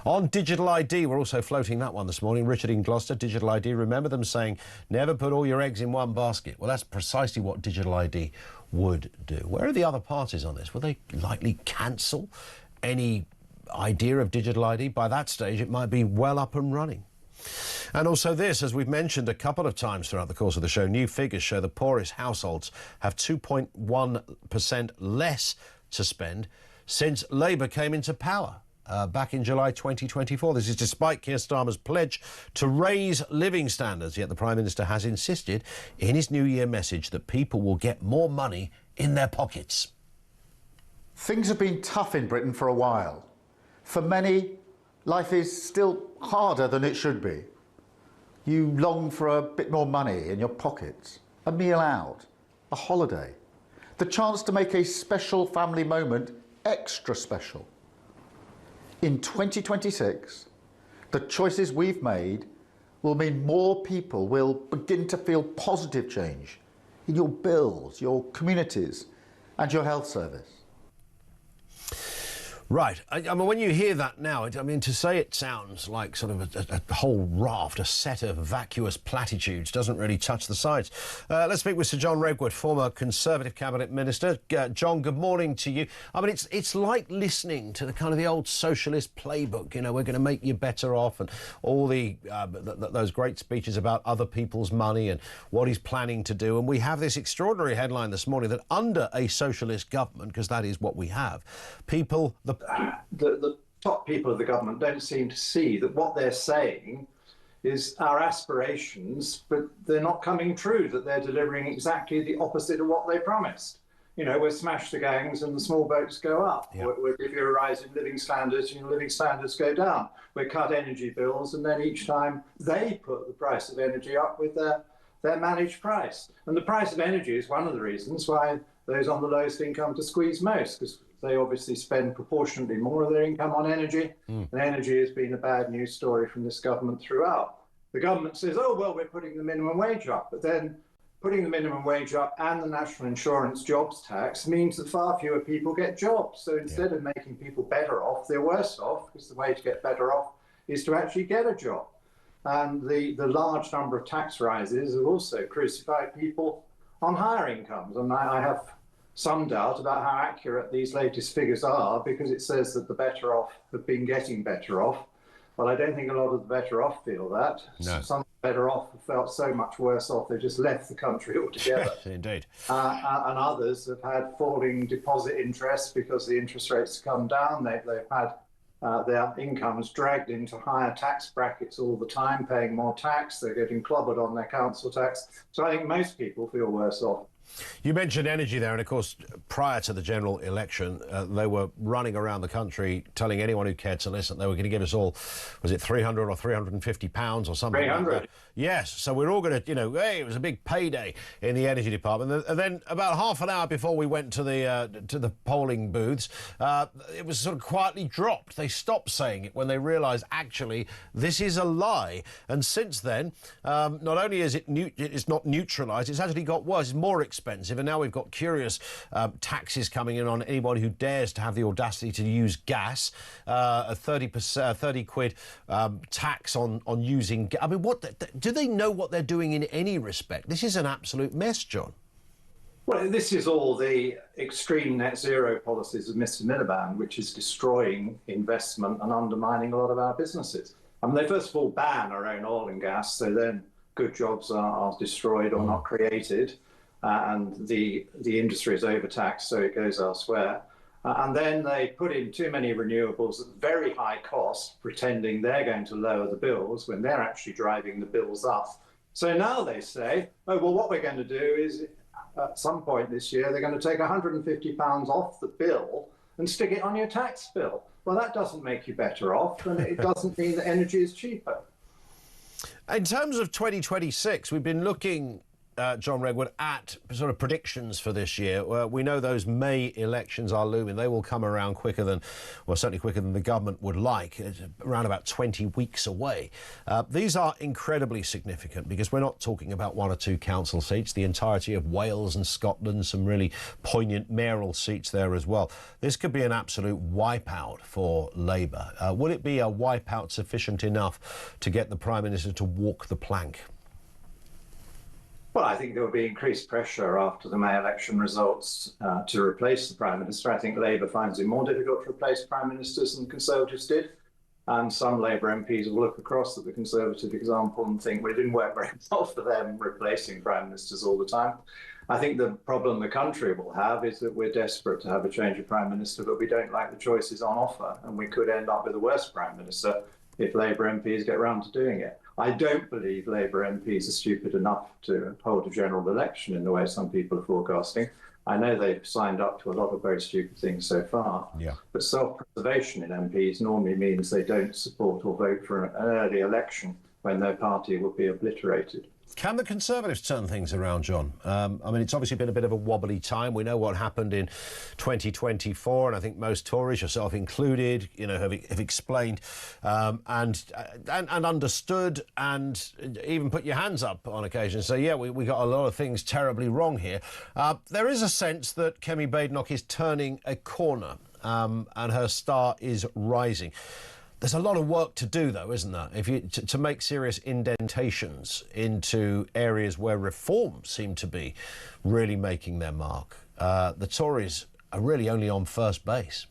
On digital ID, we're also floating that one this morning. Richard in Gloucester, digital ID, remember them saying, never put all your eggs in one basket. Well, that's precisely what digital ID would do. Where are the other parties on this? Will they likely cancel any idea of digital ID? By that stage, it might be well up and running. And also this, as we've mentioned a couple of times throughout the course of the show, new figures show the poorest households have 2.1% less to spend since Labour came into power back in July 2024. This is despite Keir Starmer's pledge to raise living standards, yet the Prime Minister has insisted in his New Year message that people will get more money in their pockets. Things have been tough in Britain for a while. For many, life is still harder than it should be. You long for a bit more money in your pockets, a meal out, a holiday, the chance to make a special family moment extra special. In 2026, the choices we've made will mean more people will begin to feel positive change in your bills, your communities, and your health service. Right. I mean, when you hear that now, to say it sounds like sort of a whole raft, a set of vacuous platitudes, doesn't really touch the sides. Let's speak with Sir John Redwood, former Conservative Cabinet Minister. John, good morning to you. I mean, it's like listening to the old socialist playbook. You know, we're going to make you better off, and all those great speeches about other people's money and what he's planning to do. And we have this extraordinary headline this morning that under a socialist government, because that is what we have, the top people of the government don't seem to see that what they're saying is our aspirations, but they're not coming true, that they're delivering exactly the opposite of what they promised. You know, we'll smash the gangs and the small boats go up. Yeah. We'll give you a rise in living standards and your living standards go down. We'll cut energy bills, and then each time they put the price of energy up with their managed price. And the price of energy is one of the reasons why those on the lowest income to squeeze most, because they obviously spend proportionately more of their income on energy. And energy has been a bad news story from this government throughout. The government says, oh, well, we're putting the minimum wage up. But then putting the minimum wage up and the national insurance jobs tax means that far fewer people get jobs. So instead of making people better off, they're worse off, because the way to get better off is to actually get a job. And the large number of tax rises have also crucified people on higher incomes. And I have some doubt about how accurate these latest figures are, because it says that the better off have been getting better off. Well, I don't think a lot of the better off feel that. No. Some better off have felt so much worse off they just left the country altogether. Indeed. And others have had falling deposit interest because the interest rates have come down. They've had their incomes dragged into higher tax brackets all the time, paying more tax. They're getting clobbered on their council tax. So I think most people feel worse off. You mentioned energy there, and of course, prior to the general election, they were running around the country telling anyone who cared to listen they were going to give us all, was it £300 or £350 or something? 300. Like that. Yes, so we're all going to, hey, it was a big payday in the energy department. And then about half an hour before we went to the polling booths, it was sort of quietly dropped. They stopped saying it when they realised, actually, this is a lie. And since then, not only is it's not neutralised, it's actually got worse. It's more expensive, and now we've got curious taxes coming in on anybody who dares to have the audacity to use gas, a 30 quid tax on using gas. I mean, do they know what they're doing in any respect? This is an absolute mess, John. Well, this is all the extreme net zero policies of Mr. Miliband, which is destroying investment and undermining a lot of our businesses. I mean, they first of all ban our own oil and gas, so then good jobs are destroyed or not created. And the industry is overtaxed, so it goes elsewhere. And then they put in too many renewables at very high cost, pretending they're going to lower the bills when they're actually driving the bills up. So now they say, oh, well, what we're going to do is at some point this year, they're going to take £150 off the bill and stick it on your tax bill. Well, that doesn't make you better off, and it doesn't mean that energy is cheaper. In terms of 2026, we've been looking, John Redwood, at sort of predictions for this year. We know those May elections are looming. They will come around quicker than, well, certainly quicker than the government would like. It's around about 20 weeks away. These are incredibly significant because we're not talking about 1 or 2 council seats, the entirety of Wales and Scotland, some really poignant mayoral seats there as well. This could be an absolute wipeout for Labour. Will it be a wipeout sufficient enough to get the Prime Minister to walk the plank? Well, I think there will be increased pressure after the May election results to replace the Prime Minister. I think Labour finds it more difficult to replace Prime Ministers than the Conservatives did. And some Labour MPs will look across at the Conservative example and think, well, it didn't work very well for them replacing Prime Ministers all the time. I think the problem the country will have is that we're desperate to have a change of Prime Minister, but we don't like the choices on offer. And we could end up with a worse Prime Minister if Labour MPs get round to doing it. I don't believe Labour MPs are stupid enough to hold a general election in the way some people are forecasting. I know they've signed up to a lot of very stupid things so far, but self-preservation in MPs normally means they don't support or vote for an early election when their party will be obliterated. Can the Conservatives turn things around, John? I mean, it's obviously been a bit of a wobbly time. We know what happened in 2024, and I think most Tories, yourself included, you know, have explained and understood and even put your hands up on occasion and say, yeah, we got a lot of things terribly wrong here. There is a sense that Kemi Badenoch is turning a corner and her star is rising. There's a lot of work to do, though, isn't there? If you to make serious indentations into areas where reform seem to be really making their mark. The Tories are really only on first base.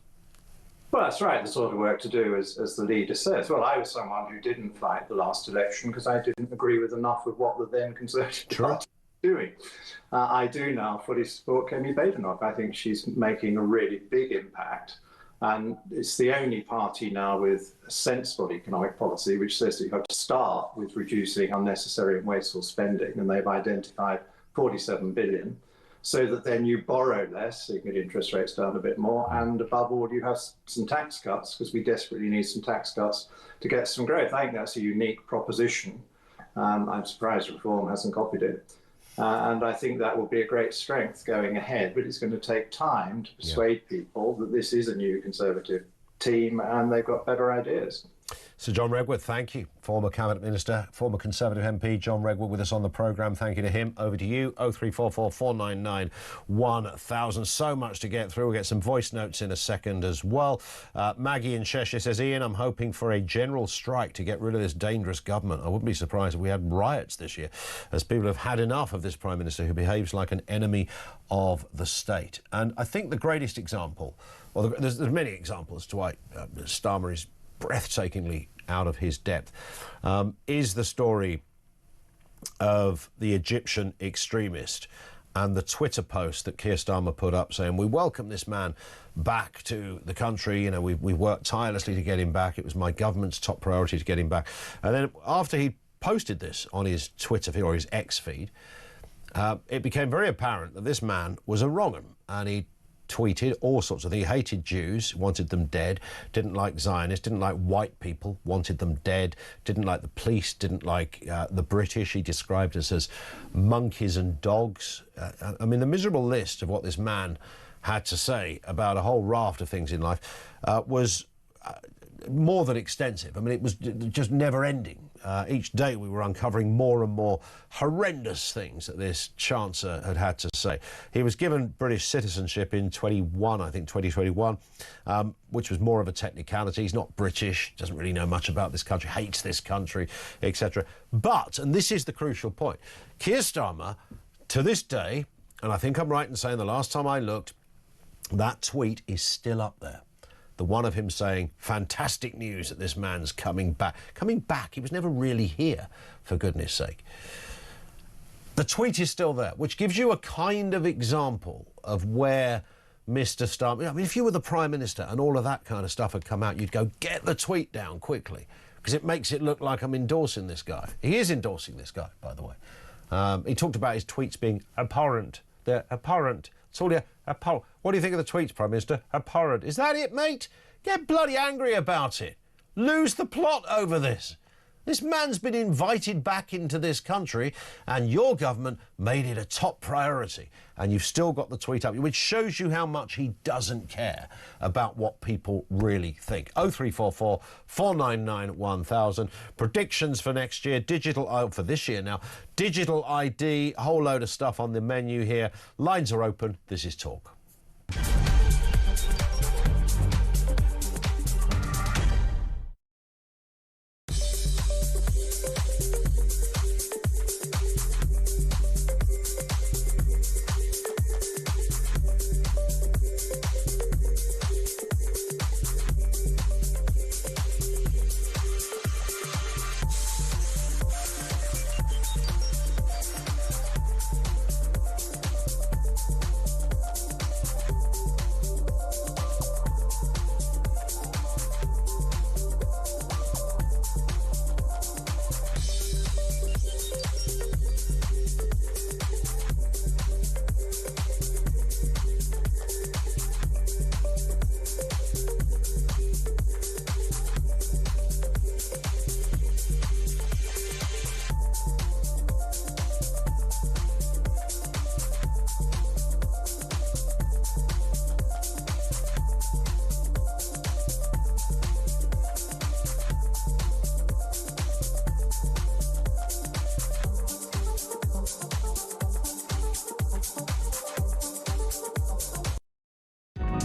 Well, that's right, the sort of work to do, as the leader says. Well, I was someone who didn't fight the last election because I didn't agree with enough of what the then Conservative Party was doing. I do now fully support Kemi Badenoch. I think she's making a really big impact. And it's the only party now with a sensible economic policy which says that you have to start with reducing unnecessary and wasteful spending, and they've identified 47 billion, so that then you borrow less, so you can get interest rates down a bit more, and above all, you have some tax cuts, because we desperately need some tax cuts to get some growth. I think that's a unique proposition. I'm surprised Reform hasn't copied it. And I think that will be a great strength going ahead, but it's going to take time to persuade people that this is a new Conservative team and they've got better ideas. Sir John Redwood, thank you. Former Cabinet Minister, former Conservative MP John Redwood with us on the programme. Thank you to him. Over to you, 0344 499 1000. So much to get through. We'll get some voice notes in a second as well. Maggie in Cheshire says, Ian, I'm hoping for a general strike to get rid of this dangerous government. I wouldn't be surprised if we had riots this year, as people have had enough of this Prime Minister who behaves like an enemy of the state. And I think the greatest example, well, there's many examples to why Starmer is breathtakingly out of his depth, is the story of the Egyptian extremist and the Twitter post that Keir Starmer put up saying, we welcome this man back to the country. You know, we worked tirelessly to get him back. It was my government's top priority to get him back. And then after he posted this on his Twitter feed or his X feed, it became very apparent that this man was a wrong 'un, and he tweeted all sorts of things. He hated Jews, wanted them dead, didn't like Zionists, didn't like white people, wanted them dead, didn't like the police, didn't like the British. He described us as monkeys and dogs. I mean, the miserable list of what this man had to say about a whole raft of things in life was more than extensive. I mean, it was just never ending. Each day we were uncovering more and more horrendous things that this Chancellor had to say. He was given British citizenship in 2021, which was more of a technicality. He's not British, doesn't really know much about this country, hates this country, etc. But, and this is the crucial point, Keir Starmer, to this day, and I think I'm right in saying the last time I looked, that tweet is still up there. The one of him saying, fantastic news that this man's coming back. Coming back, he was never really here, for goodness sake. The tweet is still there, which gives you a kind of example of where Mr. Starmer... I mean, if you were the Prime Minister and all of that kind of stuff had come out, you'd go, get the tweet down quickly, because it makes it look like I'm endorsing this guy. He is endorsing this guy, by the way. He talked about his tweets being abhorrent They're abhorrent. It's all abhorrent. What do you think of the tweets, Prime Minister? Abhorrent. Is that it, mate? Get bloody angry about it. Lose the plot over this. This man's been invited back into this country and your government made it a top priority. And you've still got the tweet up, which shows you how much he doesn't care about what people really think. 0344 499 1000. Predictions for next year, for this year now, digital ID, a whole load of stuff on the menu here. Lines are open. This is Talk.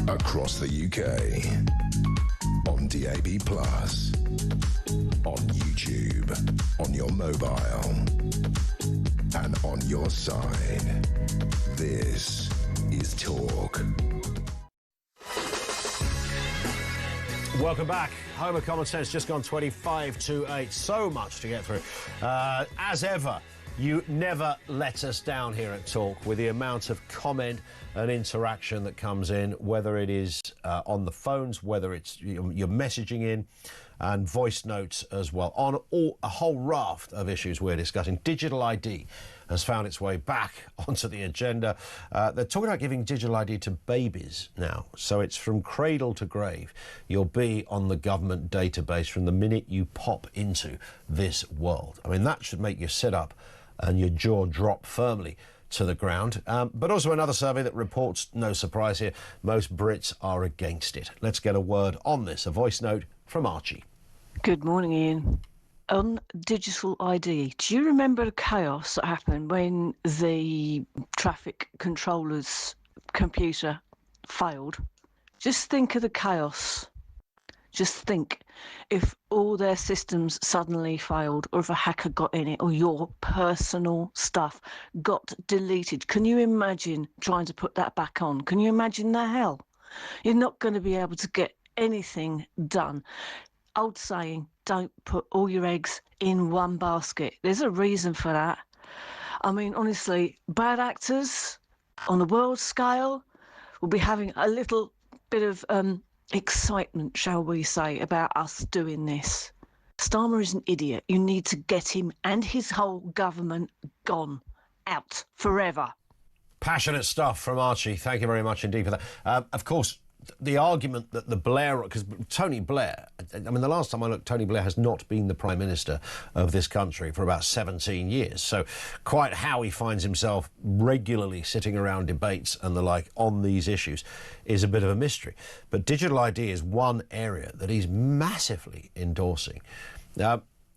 Across the UK, on DAB+, on YouTube, on your mobile, and on your side. This is Talk. Welcome back. Home of Common Sense, just gone 25 to 8. So much to get through. As ever, you never let us down here at Talk with the amount of comment and interaction that comes in, whether it is on the phones, whether it's you're messaging in, and voice notes as well, on a whole raft of issues we're discussing. Digital ID has found its way back onto the agenda. They're talking about giving digital ID to babies now. So it's from cradle to grave. You'll be on the government database from the minute you pop into this world. I mean, that should make you sit up and your jaw drop firmly to the ground. But also another survey that reports, no surprise here, most Brits are against it. Let's get a word on this. A voice note from Archie. Good morning, Ian. On digital ID, do you remember the chaos that happened when the traffic controller's computer failed? Just think of the chaos. Just think if all their systems suddenly failed, or if a hacker got in it, or your personal stuff got deleted. Can you imagine trying to put that back on? Can you imagine the hell? You're not going to be able to get anything done. Old saying, don't put all your eggs in one basket. There's a reason for that. I mean, honestly, bad actors on the world scale will be having a little bit of excitement, shall we say, about us doing this. Starmer is an idiot. You need to get him and his whole government gone, out, forever. Passionate stuff from Archie. Thank you very much indeed for that. Of course, the argument that the Blair, because Tony Blair, I mean, the last time I looked, Tony Blair has not been the Prime Minister of this country for about 17 years. So quite how he finds himself regularly sitting around debates and the like on these issues is a bit of a mystery. But digital ID is one area that he's massively endorsing.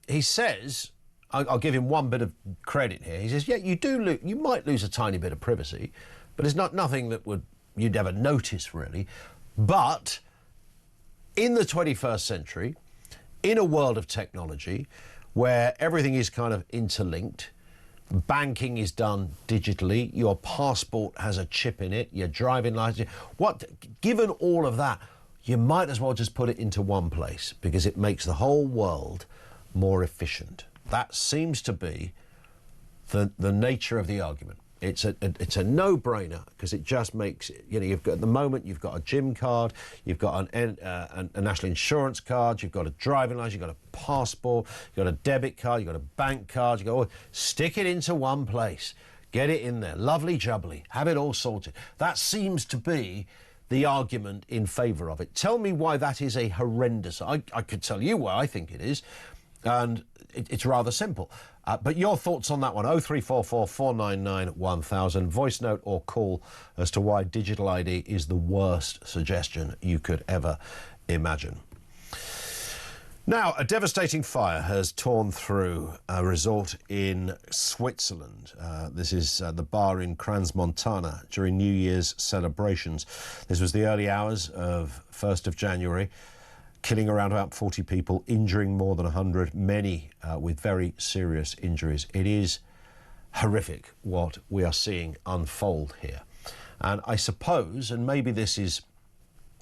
He says, I'll give him one bit of credit here. He says, yeah, you might lose a tiny bit of privacy, but it's nothing that you'd ever notice, really. But in the 21st century, in a world of technology where everything is kind of interlinked, banking is done digitally, your passport has a chip in it, your driving license, given all of that, you might as well just put it into one place because it makes the whole world more efficient. That seems to be the nature of the argument. It's a no-brainer because it just makes, you've got, at the moment, you've got a gym card, you've got a national insurance card, you've got a driving license, you've got a passport, you've got a debit card, you've got a bank card, stick it into one place. Get it in there, lovely jubbly, have it all sorted. That seems to be the argument in favour of it. Tell me why that is a horrendous... I could tell you why I think it is, and it's rather simple. But your thoughts on that one, 0344 499 1000, voice note or call as to why digital ID is the worst suggestion you could ever imagine. Now, a devastating fire has torn through a resort in Switzerland. This is the bar in Crans-Montana during New Year's celebrations. This was the early hours of 1st of January, killing around about 40 people, injuring more than 100, many with very serious injuries. It is horrific what we are seeing unfold here. And I suppose, and maybe this is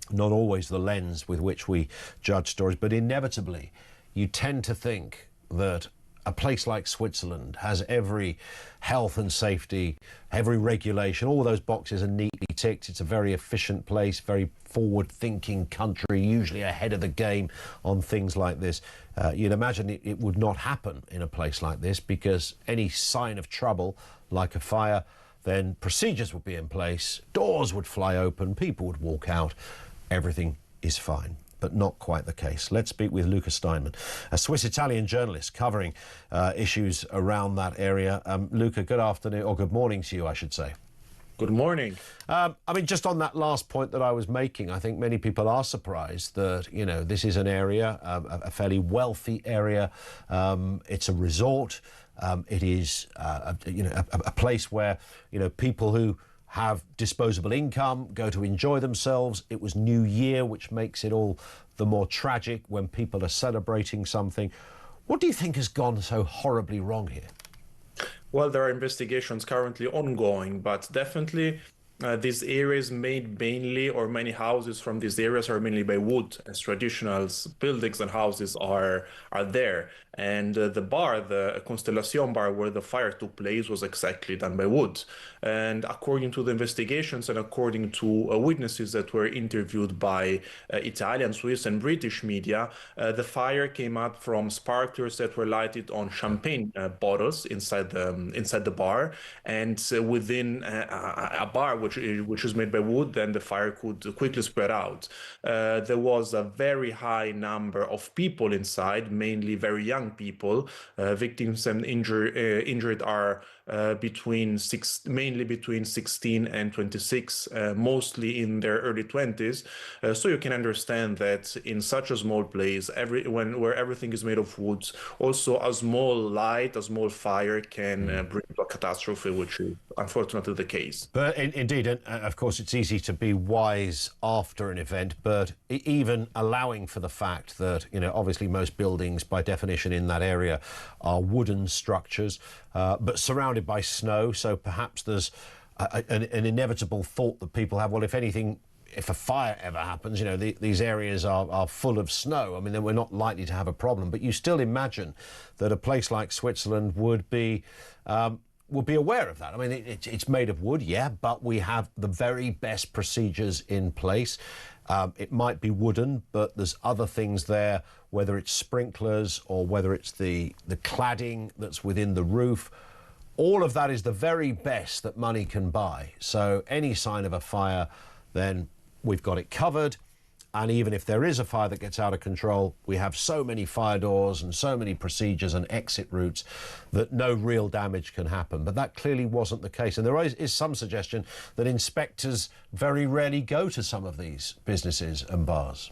not always the lens with which we judge stories, but inevitably you tend to think that a place like Switzerland has every health and safety, every regulation, all those boxes are neatly ticked. It's a very efficient place, very forward-thinking country, usually ahead of the game on things like this. You'd imagine it would not happen in a place like this, because any sign of trouble, like a fire, then procedures would be in place, doors would fly open, people would walk out. Everything is fine, but not quite the case. Let's speak with Luca Steinman, a Swiss-Italian journalist covering issues around that area. Luca, good afternoon, or good morning to you, I should say. Good morning. I mean, just on that last point that I was making, I think many people are surprised that, you know, this is an area, a fairly wealthy area. It's a resort. It is, a place where, you know, people who have disposable income, go to enjoy themselves. It was New Year, which makes it all the more tragic when people are celebrating something. What do you think has gone so horribly wrong here? Well, there are investigations currently ongoing, but definitely these areas made mainly, or many houses from these areas are mainly by wood, as traditional buildings and houses are there. And the bar, the Constellation bar where the fire took place, was exactly done by wood. And according to the investigations and according to witnesses that were interviewed by Italian, Swiss and British media, the fire came up from sparklers that were lighted on champagne bottles inside the bar. And within a bar which is made by wood, then the fire could quickly spread out. There was a very high number of people inside, mainly very young people. Victims and injured are mainly between 16 and 26, mostly in their early 20s. So you can understand that in such a small place, where everything is made of wood, also a small light, a small fire can bring to a catastrophe, which is unfortunately the case. But indeed, of course, it's easy to be wise after an event, but even allowing for the fact that, you know, obviously most buildings by definition in that area are wooden structures, but surrounded by snow, so perhaps there's an inevitable thought that people have, well, if anything, if a fire ever happens, you know, these areas are full of snow. I mean, then we're not likely to have a problem. But you still imagine that a place like Switzerland would be aware of that. I mean, it's made of wood, yeah, but we have the very best procedures in place. It might be wooden, but there's other things there, whether it's sprinklers or whether it's the cladding that's within the roof. All of that is the very best that money can buy. So any sign of a fire, then we've got it covered. And even if there is a fire that gets out of control, we have so many fire doors and so many procedures and exit routes that no real damage can happen. But that clearly wasn't the case. And there is some suggestion that inspectors very rarely go to some of these businesses and bars.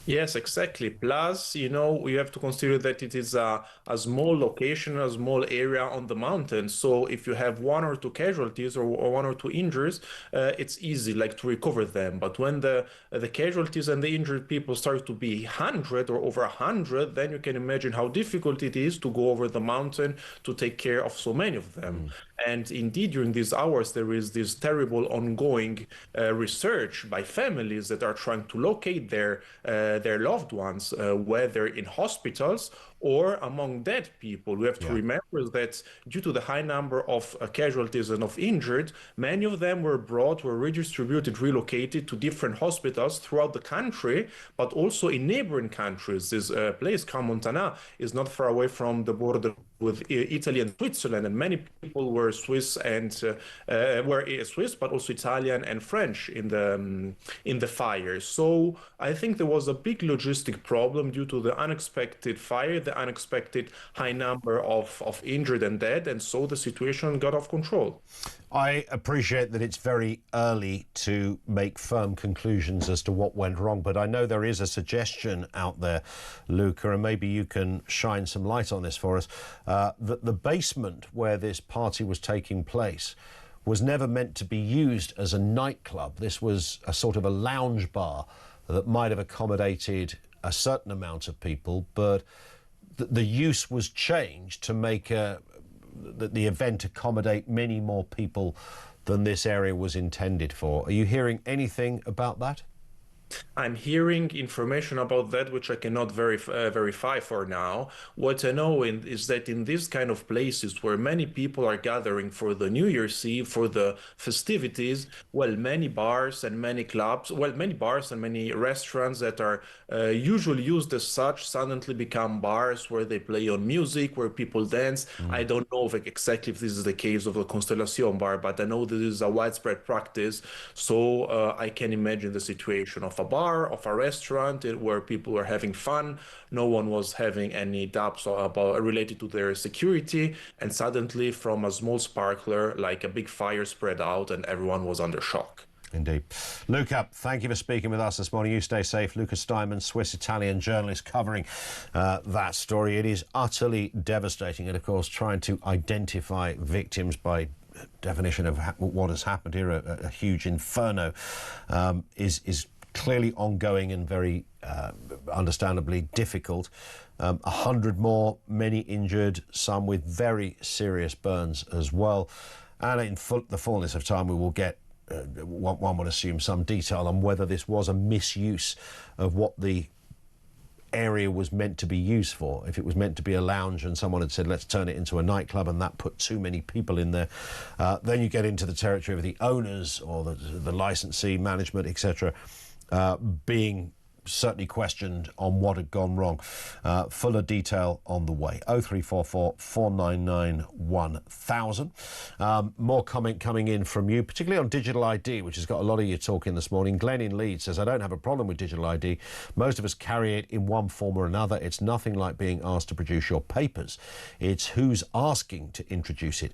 Yes, exactly. Plus, you know, we have to consider that it is a small location, a small area on the mountain. So if you have one or two casualties or one or two injuries, it's easy like to recover them. But when the casualties and the injured people start to be 100 or over 100, then you can imagine how difficult it is to go over the mountain to take care of so many of them. And indeed, during these hours, there is this terrible ongoing research by families that are trying to locate their loved ones, whether in hospitals or among dead people. We have to remember that due to the high number of casualties and of injured, many of them were redistributed, relocated to different hospitals throughout the country, but also in neighboring countries. This place, Crans-Montana, is not far away from the border with Italy and Switzerland, and many people were Swiss and Swiss, but also Italian and French in the fire. So I think there was a big logistic problem due to the unexpected fire, the unexpected high number of injured and dead, and so the situation got off control. I appreciate that it's very early to make firm conclusions as to what went wrong, but I know there is a suggestion out there, Luca, and maybe you can shine some light on this for us, that the basement where this party was taking place was never meant to be used as a nightclub. This was a sort of a lounge bar that might have accommodated a certain amount of people, but the use was changed to make the event accommodate many more people than this area was intended for. Are you hearing anything about that? I'm hearing information about that which I cannot verify for now. What I know is that in these kind of places where many people are gathering for the New Year's Eve, for the festivities, well, many bars and many clubs, many bars and many restaurants that are usually used as such suddenly become bars where they play on music, where people dance. I don't know exactly if this is the case of the Constellation bar, but I know this is a widespread practice. So I can imagine the situation of a bar, of a restaurant where people were having fun. No one was having any doubts related to their security. And suddenly from a small sparkler, like a big fire spread out and everyone was under shock. Indeed. Luca, thank you for speaking with us this morning. You stay safe. Luca Steinman, Swiss-Italian journalist covering that story. It is utterly devastating. And, of course, trying to identify victims by definition of what has happened here, a huge inferno, is clearly ongoing and very understandably difficult. 100 more, many injured, some with very serious burns as well. And in the fullness of time, we will get, one would assume, some detail on whether this was a misuse of what the area was meant to be used for. If it was meant to be a lounge and someone had said, let's turn it into a nightclub, and that put too many people in there, then you get into the territory of the owners or the licensee, management, etc., being certainly questioned on what had gone wrong. Fuller detail on the way. 0344 499 1000. More comment coming in from you, particularly on digital ID, which has got a lot of you talking this morning. Glenn in Leeds says, I don't have a problem with digital ID. Most of us carry it in one form or another. It's nothing like being asked to produce your papers. It's who's asking to introduce it.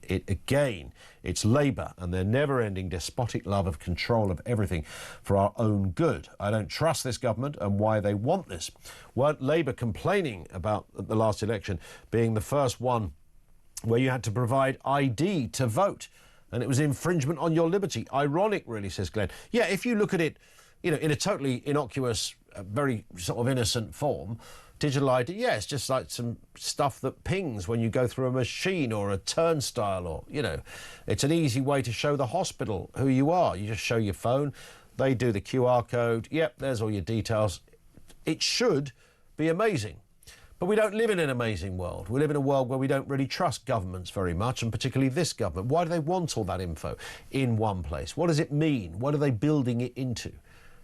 It's Labour and their never-ending despotic love of control of everything for our own good. I don't trust this government and why they want this. Weren't Labour complaining about the last election being the first one where you had to provide ID to vote and it was infringement on your liberty? Ironic, really, says Glenn. Yeah, if you look at it, in a totally innocuous, very sort of innocent form, digital ID, yeah, it's just like some stuff that pings when you go through a machine or a turnstile, or, it's an easy way to show the hospital who you are. You just show your phone, they do the QR code, yep, there's all your details. It should be amazing. But we don't live in an amazing world. We live in a world where we don't really trust governments very much, and particularly this government. Why do they want all that info in one place? What does it mean? What are they building it into?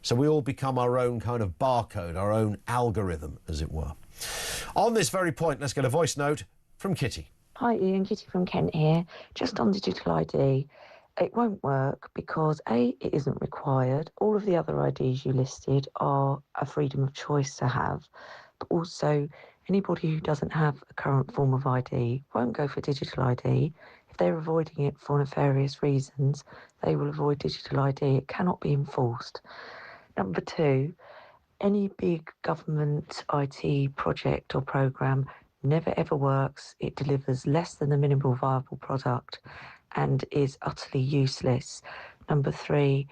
So we all become our own kind of barcode, our own algorithm, as it were. On this very point, let's get a voice note from Kitty. Hi Ian, Kitty from Kent here. Just on digital ID, it won't work because A, it isn't required. All of the other IDs you listed are a freedom of choice to have. But also, anybody who doesn't have a current form of ID won't go for digital ID. If they're avoiding it for nefarious reasons, they will avoid digital ID. It cannot be enforced. Number two, any big government IT project or programme never ever works. It delivers less than the minimal viable product and is utterly useless. Number three,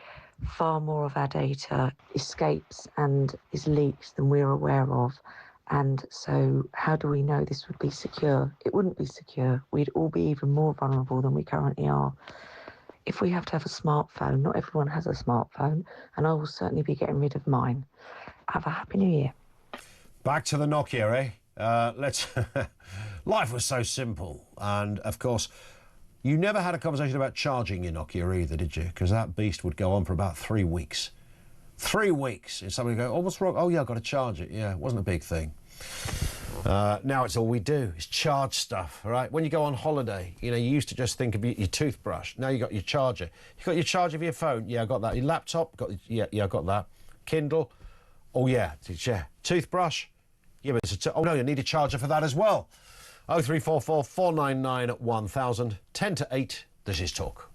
far more of our data escapes and is leaked than we're aware of. And so how do we know this would be secure? It wouldn't be secure. We'd all be even more vulnerable than we currently are. If we have to have a smartphone, not everyone has a smartphone, and I will certainly be getting rid of mine. Have a happy new year. Back to the Nokia, eh? Let's. Life was so simple, and of course, you never had a conversation about charging your Nokia either, did you? Because that beast would go on for about 3 weeks. 3 weeks. And somebody would go, oh, what's wrong? Oh, yeah, I've got to charge it. Yeah, it wasn't a big thing. Now it's all we do is charge stuff, right? When you go on holiday, you know, you used to just think of your toothbrush. Now you got your charger. You got your charger for your phone. Yeah, I got that. Your laptop. Yeah, I got that. Kindle. Oh yeah, toothbrush. Yeah, but it's oh no, you need a charger for that as well. 0344 499 1000. 10 to 8. This is Talk.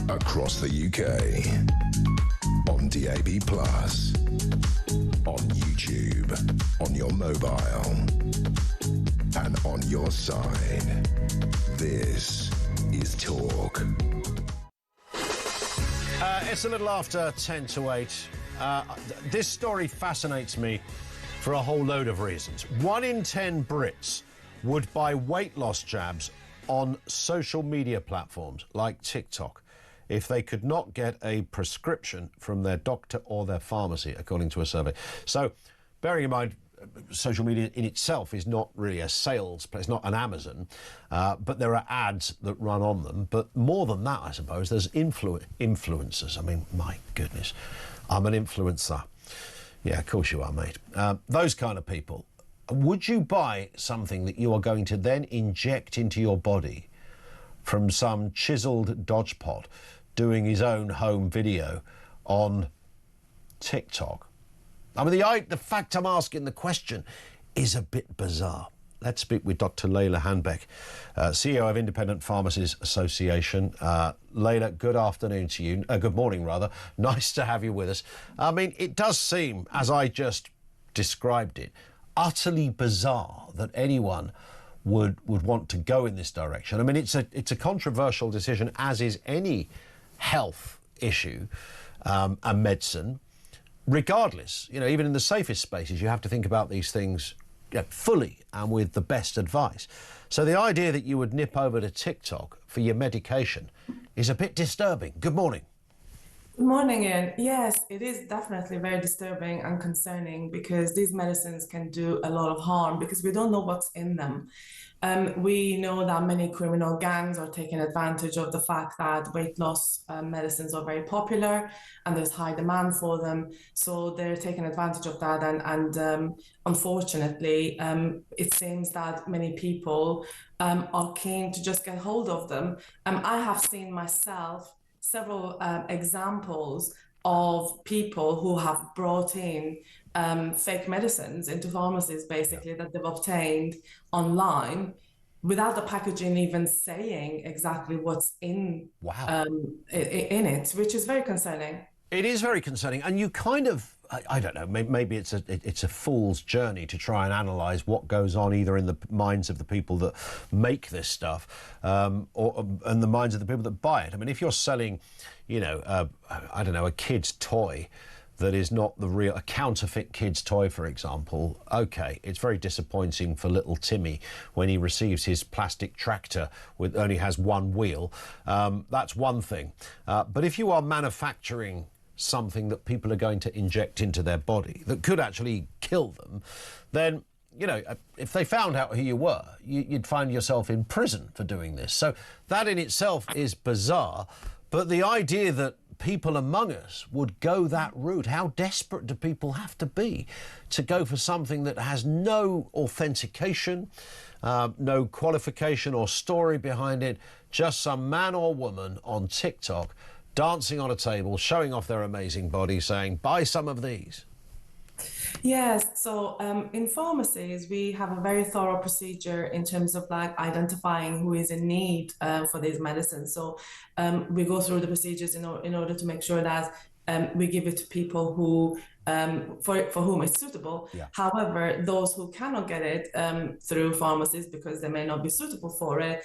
Across the UK, on DAB+, on YouTube, on your mobile, and on your side. This is Talk. It's a little after 10 to 8. This story fascinates me for a whole load of reasons. 1 in 10 Brits would buy weight loss jabs on social media platforms like TikTok if they could not get a prescription from their doctor or their pharmacy, according to a survey. So, bearing in mind, social media in itself is not really a sales place, not an Amazon, but there are ads that run on them. But more than that, I suppose, there's influencers. I mean, my goodness, I'm an influencer. Yeah, of course you are, mate. Those kind of people. Would you buy something that you are going to then inject into your body from some chiseled dodgepot doing his own home video on TikTok? I mean, the fact I'm asking the question is a bit bizarre. Let's speak with Dr. Layla Hanbeck, CEO of Independent Pharmacies Association. Layla, good afternoon to you. Good morning, rather. Nice to have you with us. I mean, it does seem, as I just described it, utterly bizarre that anyone would want to go in this direction. I mean, it's a controversial decision, as is any health issue and medicine. Regardless, you know, even in the safest spaces, you have to think about these things fully and with the best advice. So the idea that you would nip over to TikTok for your medication is a bit disturbing. Good morning. Good morning, Ian. Yes, it is definitely very disturbing and concerning because these medicines can do a lot of harm because we don't know what's in them. We know that many criminal gangs are taking advantage of the fact that weight loss medicines are very popular and there's high demand for them. So they're taking advantage of that. And unfortunately, it seems that many people are keen to just get hold of them. I have seen myself several examples of people who have brought in fake medicines into pharmacies, basically, that they've obtained online without the packaging even saying exactly what's in it, which is very concerning. It is very concerning, and you kind of, I don't know, maybe it's a fool's journey to try and analyse what goes on either in the minds of the people that make this stuff and the minds of the people that buy it. I mean, if you're selling, I don't know, a kid's toy that is not the real, a counterfeit kid's toy, for example, okay, it's very disappointing for little Timmy when he receives his plastic tractor with only has one wheel. That's one thing. But if you are manufacturing something that people are going to inject into their body that could actually kill them, then, if they found out who you were, you'd find yourself in prison for doing this. So that in itself is bizarre. But the idea that people among us would go that route, how desperate do people have to be to go for something that has no authentication, no qualification or story behind it, just some man or woman on TikTok dancing on a table, showing off their amazing body, saying, buy some of these? Yes, so in pharmacies, we have a very thorough procedure in terms of identifying who is in need for these medicines. So we go through the procedures in order to make sure that we give it to people who for whom it's suitable. Yeah. However, those who cannot get it through pharmacies because they may not be suitable for it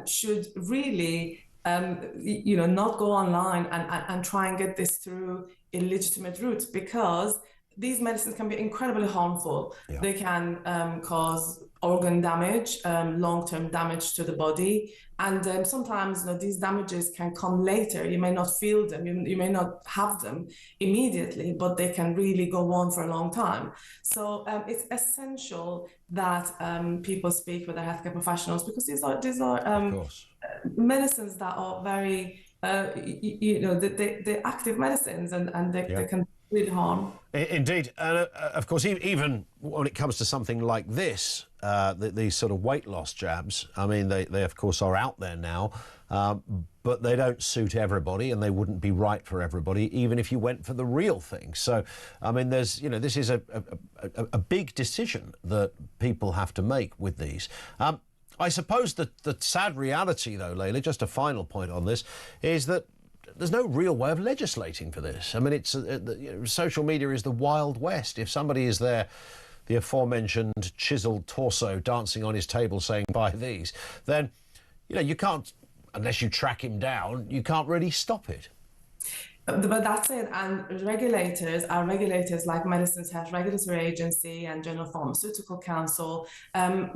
should really not go online and try and get this through illegitimate routes, because these medicines can be incredibly harmful. Yeah. They can cause organ damage, long-term damage to the body. And sometimes these damages can come later. You may not feel them, you may not have them immediately, but they can really go on for a long time. So it's essential that people speak with their healthcare professionals, because these are medicines that are very, they're active medicines, and they can really harm. Indeed. And of course, even when it comes to something like this, these sort of weight loss jabs, I mean, they of course are out there now, but they don't suit everybody, and they wouldn't be right for everybody, even if you went for the real thing. So, I mean, there's, this is a big decision that people have to make with these. I suppose the sad reality, though, Layla, just a final point on this, is that there's no real way of legislating for this. I mean, it's social media is the Wild West. If somebody is there, the aforementioned chiseled torso dancing on his table saying, buy these, then, you can't, unless you track him down, you can't really stop it. But that's it. And our regulators like Medicines Health Regulatory Agency and General Pharmaceutical Council,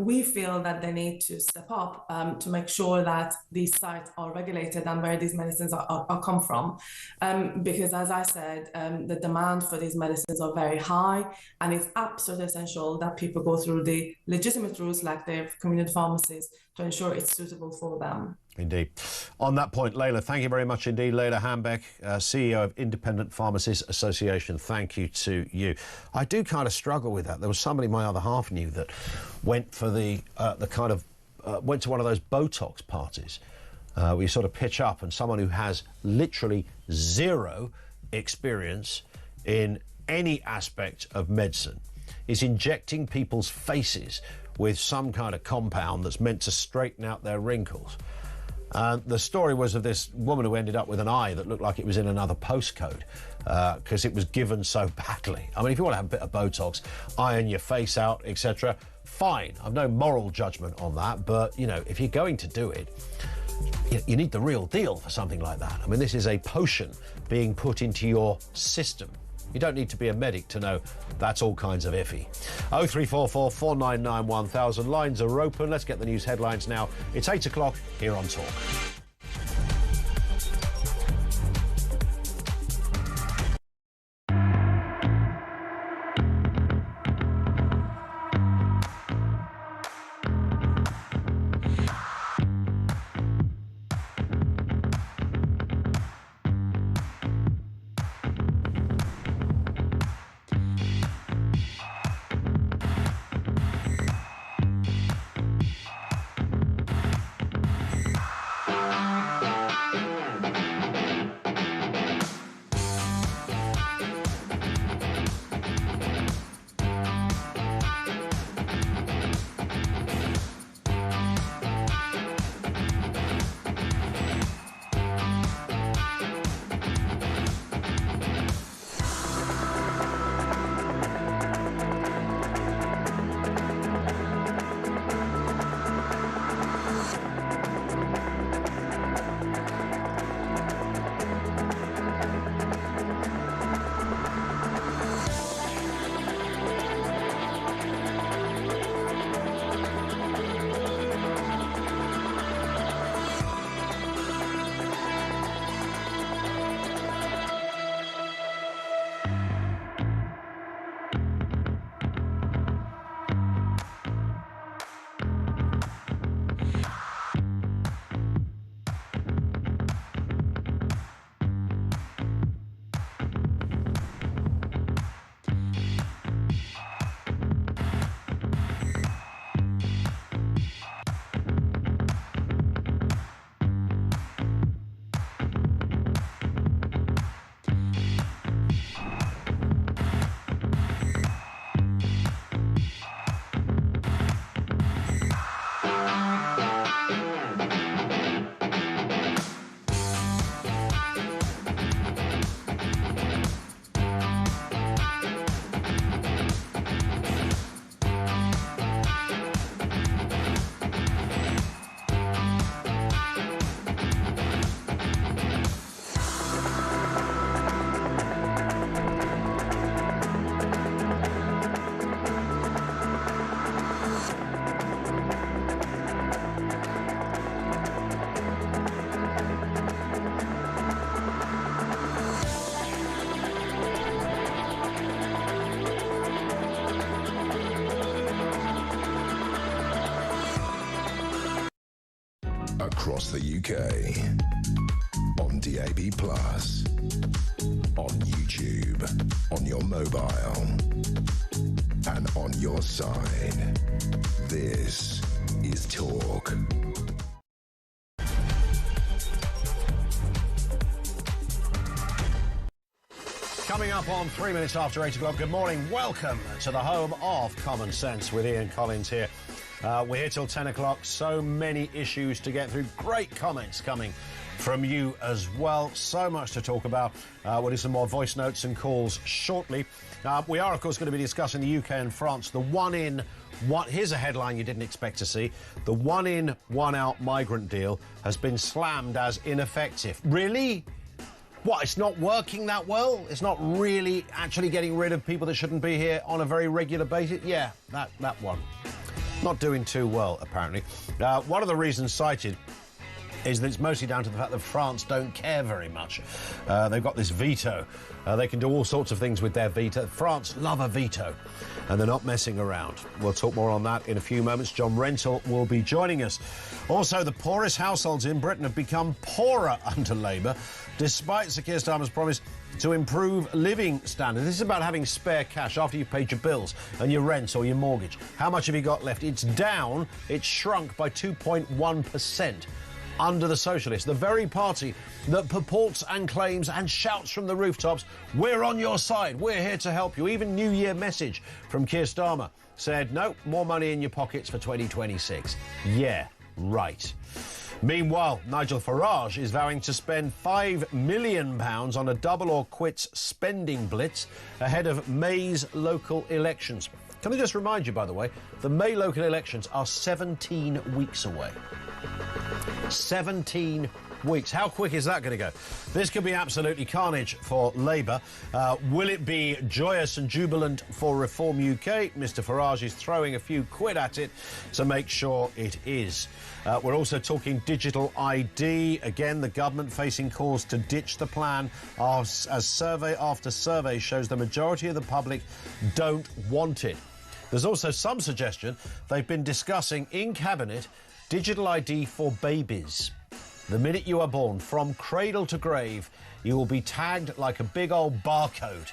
we feel that they need to step up to make sure that these sites are regulated and where these medicines are come from. Because as I said, the demand for these medicines are very high, and it's absolutely essential that people go through the legitimate routes like their community pharmacies to ensure it's suitable for them. Indeed. On that point, Layla, thank you very much indeed. Layla Hambeck, CEO of Independent Pharmacists Association, thank you to you. I do kind of struggle with that. There was somebody my other half knew that went for went to one of those Botox parties where you sort of pitch up, and someone who has literally zero experience in any aspect of medicine is injecting people's faces with some kind of compound that's meant to straighten out their wrinkles. The story was of this woman who ended up with an eye that looked like it was in another postcode because it was given so badly. I mean, if you want to have a bit of Botox, iron your face out, etc., fine. I've no moral judgment on that, but, if you're going to do it, you need the real deal for something like that. I mean, this is a potion being put into your system. You don't need to be a medic to know that's all kinds of iffy. 0344 499 1000. Lines are open. Let's get the news headlines now. It's 8 o'clock here on Talk. Across the UK. On DAB+. On YouTube. On your mobile. And on your side. This is Talk. Coming up on 3 minutes after 8 o'clock, good morning. Welcome to the home of Common Sense with Ian Collins here. We're here till 10 o'clock. So many issues to get through. Great comments coming from you as well. So much to talk about. We'll do some more voice notes and calls shortly. We are, of course, going to be discussing the UK and France. Here's a headline you didn't expect to see. The one-in, one-out migrant deal has been slammed as ineffective. Really? What, it's not working that well? It's not really actually getting rid of people that shouldn't be here on a very regular basis? Yeah, that one. Not doing too well, apparently. One of the reasons cited is that it's mostly down to the fact that France don't care very much. They've got this veto. They can do all sorts of things with their veto. France love a veto, and they're not messing around. We'll talk more on that in a few moments. John Rentoul will be joining us. Also, the poorest households in Britain have become poorer under Labour, despite Sir Keir Starmer's promise to improve living standards. This is about having spare cash after you've paid your bills and your rent or your mortgage. How much have you got left? It's down. It's shrunk by 2.1%. Under the Socialists, the very party that purports and claims and shouts from the rooftops, we're on your side, we're here to help you. Even New Year message from Keir Starmer said, no, more money in your pockets for 2026. Yeah, right. Meanwhile, Nigel Farage is vowing to spend £5 million on a double or quits spending blitz ahead of May's local elections. Can I just remind you, by the way, the May local elections are 17 weeks away. 17 weeks. How quick is that going to go? This could be absolutely carnage for Labour. Will it be joyous and jubilant for Reform UK? Mr Farage is throwing a few quid at it to make sure it is. We're also talking digital ID. Again, the government facing calls to ditch the plan as survey after survey shows the majority of the public don't want it. There's also some suggestion they've been discussing in Cabinet digital ID for babies. The minute you are born, from cradle to grave, you will be tagged like a big old barcode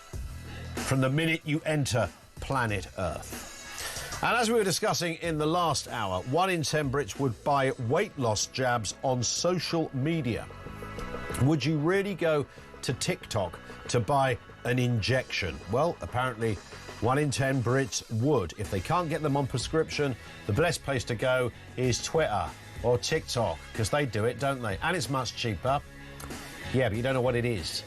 from the minute you enter planet Earth. And as we were discussing in the last hour, 1 in 10 Brits would buy weight loss jabs on social media. Would you really go to TikTok to buy an injection? Well, apparently 1 in 10 Brits would. If they can't get them on prescription, the best place to go is Twitter or TikTok, because they do it, don't they? And it's much cheaper. Yeah, but you don't know what it is.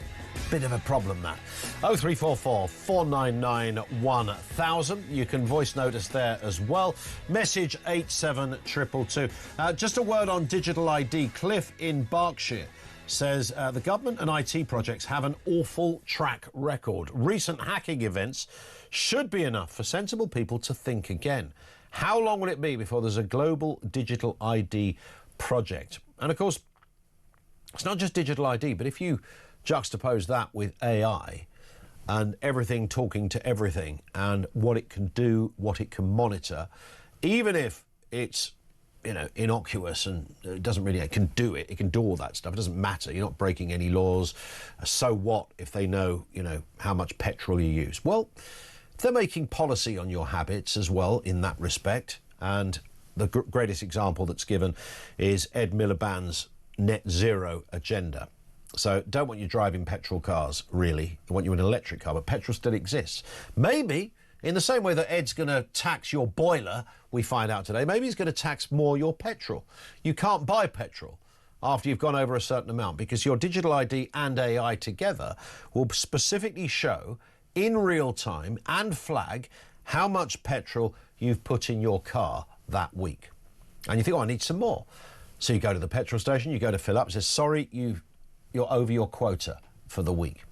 Bit of a problem, that. 0344 499 1000. You can voice note us there as well. Message 87222. Just a word on digital ID. Cliff in Berkshire says the government and IT projects have an awful track record. Recent hacking events should be enough for sensible people to think again. How long will it be before there's a global digital ID project? And of course, it's not just digital ID, but if you juxtapose that with AI and everything talking to everything and what it can do, what it can monitor, even if it's, you know, innocuous and it doesn't really, it can do it, it can do all that stuff, it doesn't matter, you're not breaking any laws, so what if they know, you know, how much petrol you use? Well, they're making policy on your habits as well in that respect, and the greatest example that's given is Ed Miliband's net zero agenda. So don't want you driving petrol cars, really. I want you in an electric car, but petrol still exists. Maybe in the same way that Ed's going to tax your boiler, we find out today, maybe he's going to tax more your petrol. You can't buy petrol after you've gone over a certain amount, because your digital ID and AI together will specifically show in real time and flag how much petrol you've put in your car that week. And you think, oh, I need some more. So you go to the petrol station, you go to fill up, it says, sorry, you're over your quota for the week.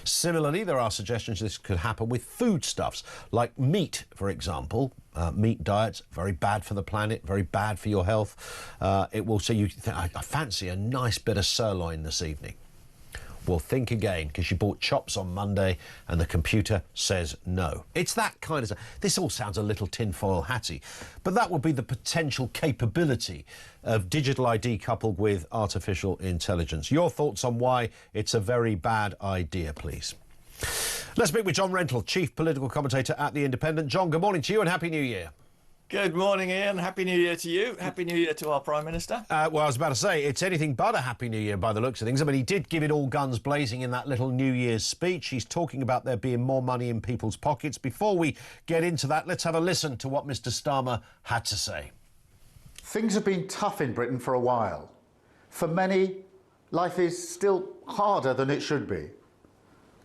Similarly, there are suggestions this could happen with foodstuffs, like meat, for example. Meat diets, very bad for the planet, very bad for your health. It will say you think, I fancy a nice bit of sirloin this evening. will think again because she bought chops on Monday and the computer says no. It's that kind of stuff. This all sounds a little tinfoil hatty, but that would be the potential capability of digital ID coupled with artificial intelligence. Your thoughts on why it's a very bad idea, please. Let's speak with John Rentoul, Chief Political Commentator at The Independent. John, good morning to you and Happy New Year. Good morning, Ian. Happy New Year to you. Happy New Year to our Prime Minister. Well, I was about to say, it's anything but a Happy New Year by the looks of things. I mean, he did give it all guns blazing in that little New Year's speech. He's talking about there being more money in people's pockets. Before we get into that, let's have a listen to what Mr Starmer had to say. Things have been tough in Britain for a while. For many, life is still harder than it should be.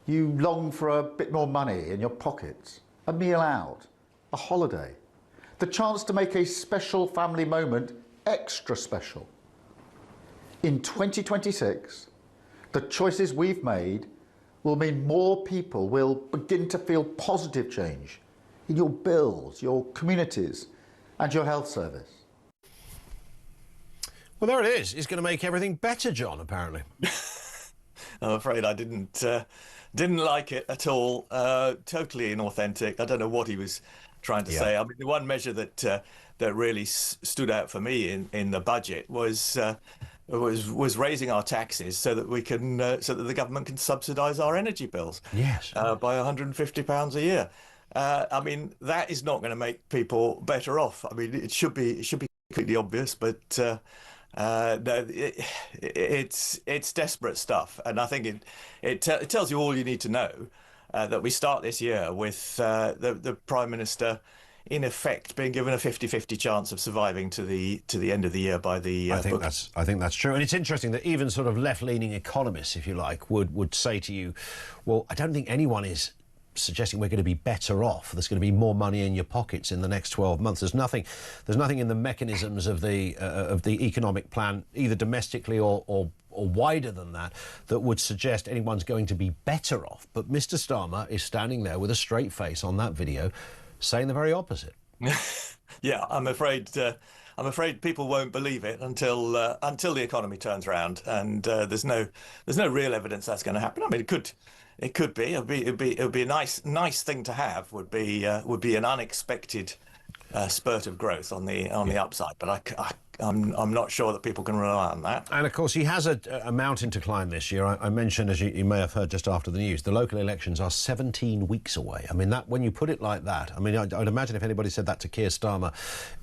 You long for a bit more money in your pockets, a meal out, a holiday, the chance to make a special family moment extra special. In 2026, the choices we've made will mean more people will begin to feel positive change in your bills, your communities, and your health service. Well, there it is. He's going to make everything better, John, apparently. I'm afraid I didn't like it at all. Totally inauthentic. I don't know what he was trying to say. I mean, the one measure that really stood out for me in the budget was raising our taxes so that we can so that the government can subsidise our energy bills. Yes. By £150 a year. I mean, that is not going to make people better off. I mean, it should be completely obvious, but no, it's desperate stuff, and I think it tells you all you need to know that we start this year with the Prime Minister in effect being given a 50-50 chance of surviving to the end of the year by the I think that's true, and it's interesting that even sort of left-leaning economists, if you like, would say to you, well, I don't think anyone is suggesting we're going to be better off. There's going to be more money in your pockets in the next 12 months. There's nothing in the mechanisms of the economic plan, either domestically or wider than that, that would suggest anyone's going to be better off. But Mr Starmer is standing there with a straight face on that video, saying the very opposite. Yeah, I'm afraid people won't believe it until the economy turns around, and there's no real evidence that's going to happen. I mean, it could be. It'd be a nice thing to have. Would be an unexpected spurt of growth on the upside. But I'm not sure that people can rely on that. And of course, he has a mountain to climb this year. I mentioned, as you may have heard just after the news, the local elections are 17 weeks away. I mean, that when you put it like that, I mean, I'd imagine if anybody said that to Keir Starmer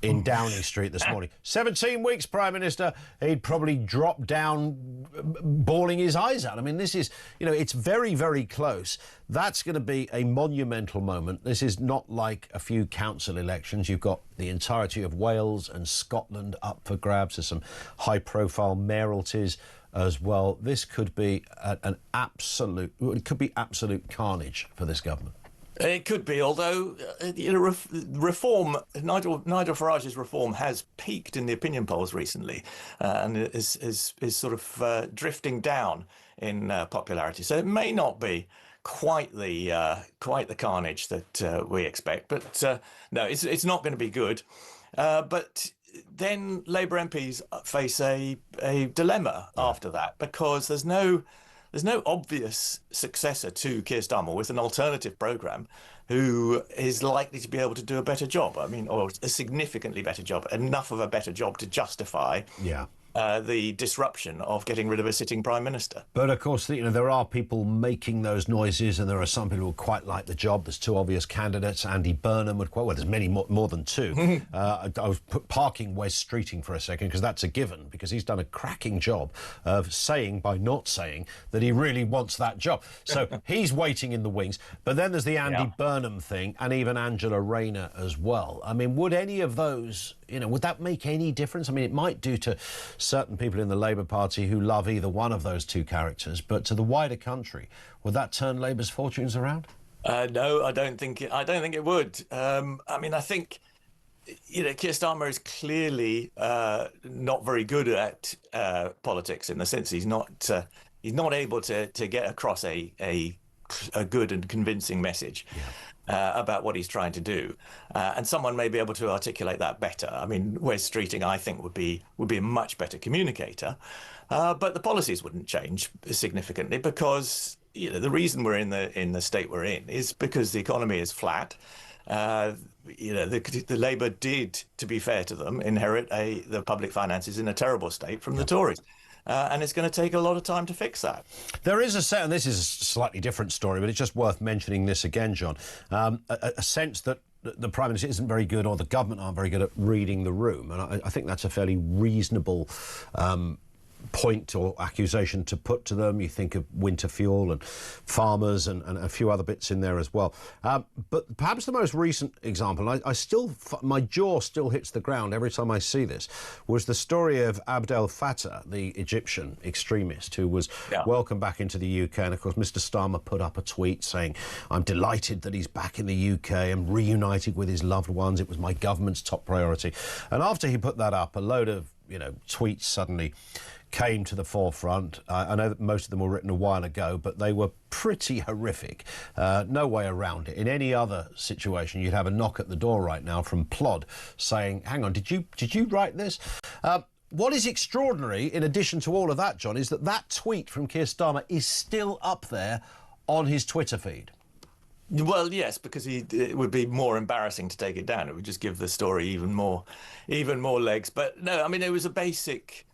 in Downing Street this morning, 17 weeks, Prime Minister, he'd probably drop down bawling his eyes out. I mean, this is, it's very, very close. That's going to be a monumental moment. This is not like a few council elections. You've got the entirety of Wales and Scotland up for grabs. There's some high-profile mayoralties as well. This could be absolute carnage for this government. It could be, although reform, Nigel Farage's reform has peaked in the opinion polls recently, and is sort of drifting down in popularity. So it may not be quite the carnage that we expect, but no, it's not going to be good. But then Labour MPs face a dilemma after that, because there's no obvious successor to Keir Starmer with an alternative programme who is likely to be able to do a better job. I mean, or a significantly better job, enough of a better job to justify the disruption of getting rid of a sitting Prime Minister. But of course, there are people making those noises, and there are some people who quite like the job. There's two obvious candidates. Andy Burnham would quite well. There's many more than two. I was parking Wes Streeting for a second because that's a given, because he's done a cracking job of saying, by not saying, that he really wants that job. So he's waiting in the wings. But then there's the Andy Burnham thing, and even Angela Rayner as well. I mean, would any of those, would that make any difference? I mean, it might do to certain people in the Labour Party who love either one of those two characters, but to the wider country, would that turn Labour's fortunes around? No, I don't think it would. I mean, I think Keir Starmer is clearly not very good at politics, in the sense he's not able to get across a good and convincing message. about what he's trying to do, and someone may be able to articulate that better. I mean, Wes Streeting, I think, would be a much better communicator, but the policies wouldn't change significantly because the reason we're in the state we're in is because the economy is flat. The Labour did, to be fair to them, inherit the public finances in a terrible state from the Tories. And it's going to take a lot of time to fix that. There is and this is a slightly different story, but it's just worth mentioning this again, John, a sense that the Prime Minister isn't very good, or the government aren't very good at reading the room. And I think that's a fairly reasonable point or accusation to put to them. You think of winter fuel and farmers and a few other bits in there as well. But perhaps the most recent example, and my jaw still hits the ground every time I see this, was the story of Abdel Fattah, the Egyptian extremist who was welcomed back into the UK. And of course, Mr. Starmer put up a tweet saying, "I'm delighted that he's back in the UK and reunited with his loved ones. It was my government's top priority." And after he put that up, a load of tweets suddenly came to the forefront. I know that most of them were written a while ago, but they were pretty horrific. No way around it. In any other situation, you'd have a knock at the door right now from Plod saying, "Hang on, did you write this?" What is extraordinary, in addition to all of that, John, is that tweet from Keir Starmer is still up there on his Twitter feed. Well, yes, because it would be more embarrassing to take it down. It would just give the story even more legs. But no, I mean, it was a basic